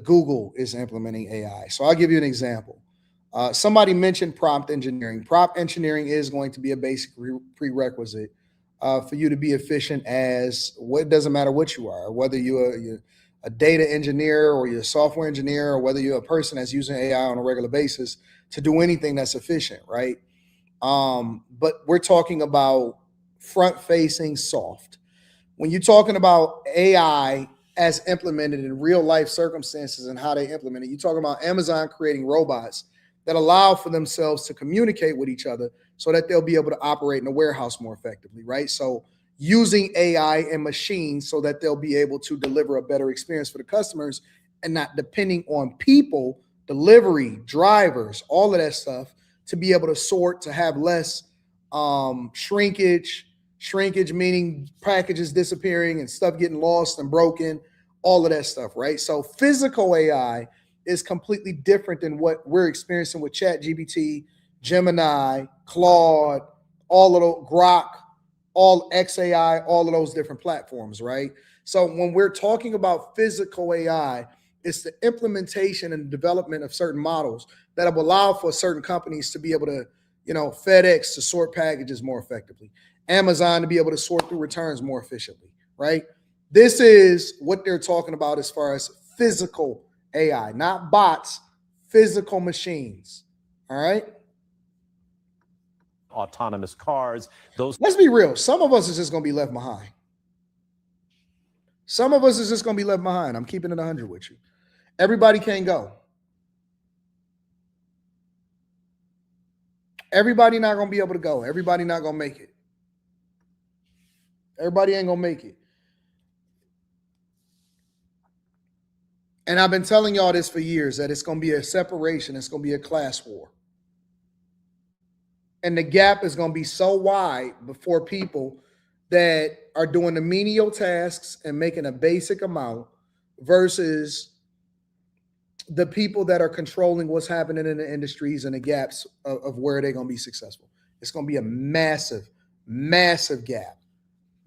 Google is implementing AI. So I'll give you an example. Somebody mentioned prompt engineering. Prompt engineering is going to be a basic prerequisite for you to be efficient as it doesn't matter what you are, whether you're a data engineer or you're a software engineer, or whether you're a person that's using AI on a regular basis to do anything that's efficient, right? But we're talking about front-facing soft. When you're talking about AI as implemented in real life circumstances and how they implement it, you're talking about Amazon creating robots that allow for themselves to communicate with each other so that they'll be able to operate in a warehouse more effectively, right? So using AI and machines so that they'll be able to deliver a better experience for the customers and not depending on people, delivery, drivers, all of that stuff, to be able to sort, to have less shrinkage meaning packages disappearing and stuff getting lost and broken, all of that stuff, right? So physical AI is completely different than what we're experiencing with ChatGPT, Gemini, Claude, all of those, Grok, all XAI, all of those different platforms, right? So when we're talking about physical AI, it's the implementation and development of certain models that will allow for certain companies to be able to, FedEx to sort packages more effectively, Amazon to be able to sort through returns more efficiently, right? This is what they're talking about as far as physical AI, not bots, physical machines, all right? Autonomous cars, those. Let's be real. Some of us is just going to be left behind. Some of us is just going to be left behind. I'm keeping it 100 with you. Everybody can't go. Everybody not going to be able to go. Everybody not going to make it. Everybody ain't going to make it. And I've been telling y'all this for years, that it's going to be a separation. It's going to be a class war. And the gap is going to be so wide before people that are doing the menial tasks and making a basic amount versus the people that are controlling what's happening in the industries and the gaps of where they're going to be successful. It's going to be a massive, massive gap.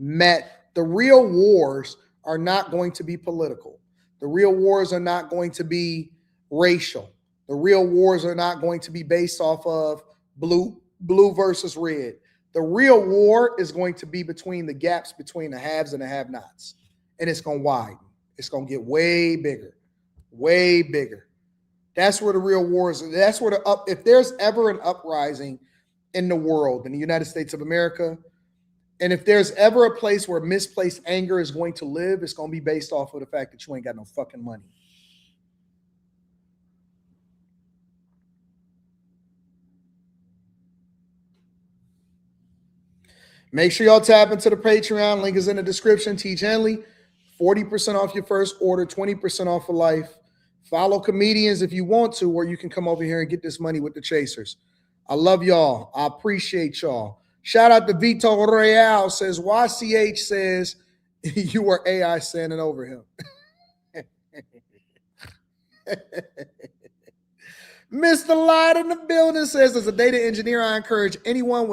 The real wars are not going to be political. The real wars are not going to be racial. The real wars are not going to be based off of blue versus red. The real war is going to be between the gaps between the haves and the have-nots. And it's going to widen. It's going to get way bigger, way bigger. That's where the real war is. That's where if there's ever an uprising in the world, in the United States of America, and if there's ever a place where misplaced anger is going to live, it's going to be based off of the fact that you ain't got no fucking money. Make sure y'all tap into the Patreon. Link is in the description. Teach Henley, 40% off your first order, 20% off for life. Follow comedians if you want to, or you can come over here and get this money with the Chasers. I love y'all. I appreciate y'all. Shout out to Vito Real, says YCH says you were AI standing over him. Mr. Light in the building says, as a data engineer, I encourage anyone who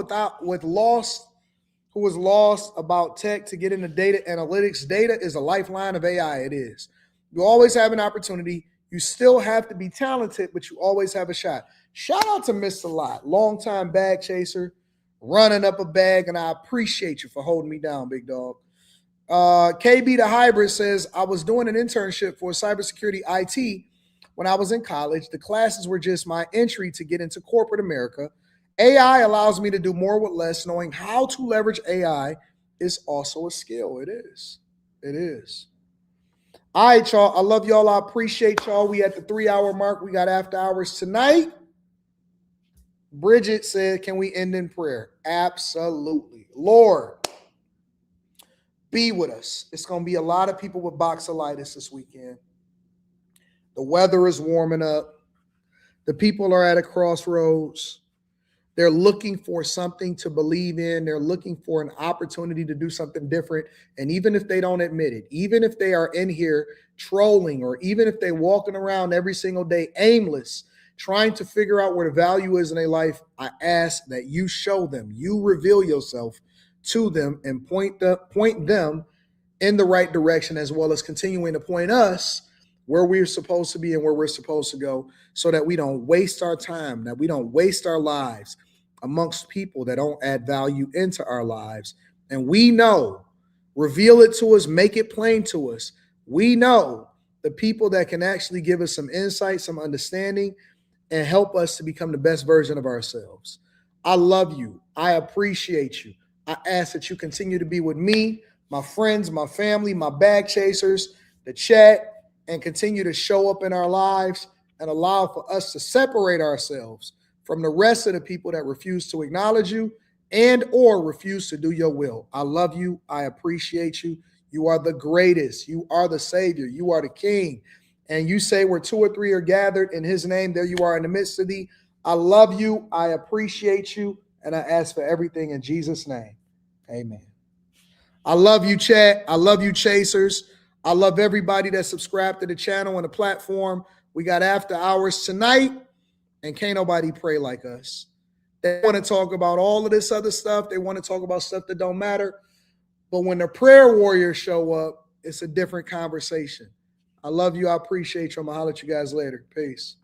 was lost about tech to get into data analytics. Data is a lifeline of AI. It is. You always have an opportunity. You still have to be talented, but you always have a shot. Shout out to Mr. Light, longtime bag chaser, running up a bag, and I appreciate you for holding me down, big dog. KB the Hybrid says, I was doing an internship for cybersecurity IT when I was in college. The classes were just my entry to get into corporate America. AI allows me to do more with less. Knowing how to leverage AI is also a skill. It is. It is. All right, y'all. I love y'all. I appreciate y'all. We at the 3-hour mark. We got after hours tonight. Bridget said, can we end in prayer? Absolutely. Lord, be with us. It's going to be a lot of people with boxelitis this weekend. The weather is warming up. The people are at a crossroads. They're looking for something to believe in. They're looking for an opportunity to do something different. And even if they don't admit it, even if they are in here trolling, or even if they're walking around every single day aimless, trying to figure out where the value is in their life, I ask that you show them, you reveal yourself to them and point them in the right direction, as well as continuing to point us where we're supposed to be and where we're supposed to go, so that we don't waste our time, that we don't waste our lives amongst people that don't add value into our lives. And we know, reveal it to us, make it plain to us. We know the people that can actually give us some insight, some understanding, and help us to become the best version of ourselves. I love you. I appreciate you. I ask that you continue to be with me, my friends, my family, my bag chasers, the chat, and continue to show up in our lives and allow for us to separate ourselves from the rest of the people that refuse to acknowledge you and or refuse to do your will. I love you. I appreciate you. You are the greatest. You are the Savior. You are the King. And you say where 2 or 3 are gathered in his name, there you are in the midst of thee. I love you. I appreciate you. And I ask for everything in Jesus' name. Amen. I love you, chat. I love you, chasers. I love everybody that subscribed to the channel and the platform. We got after hours tonight, and can't nobody pray like us. They want to talk about all of this other stuff. They want to talk about stuff that don't matter. But when the prayer warriors show up, it's a different conversation. I love you. I appreciate you. I'm going to holler at you guys later. Peace.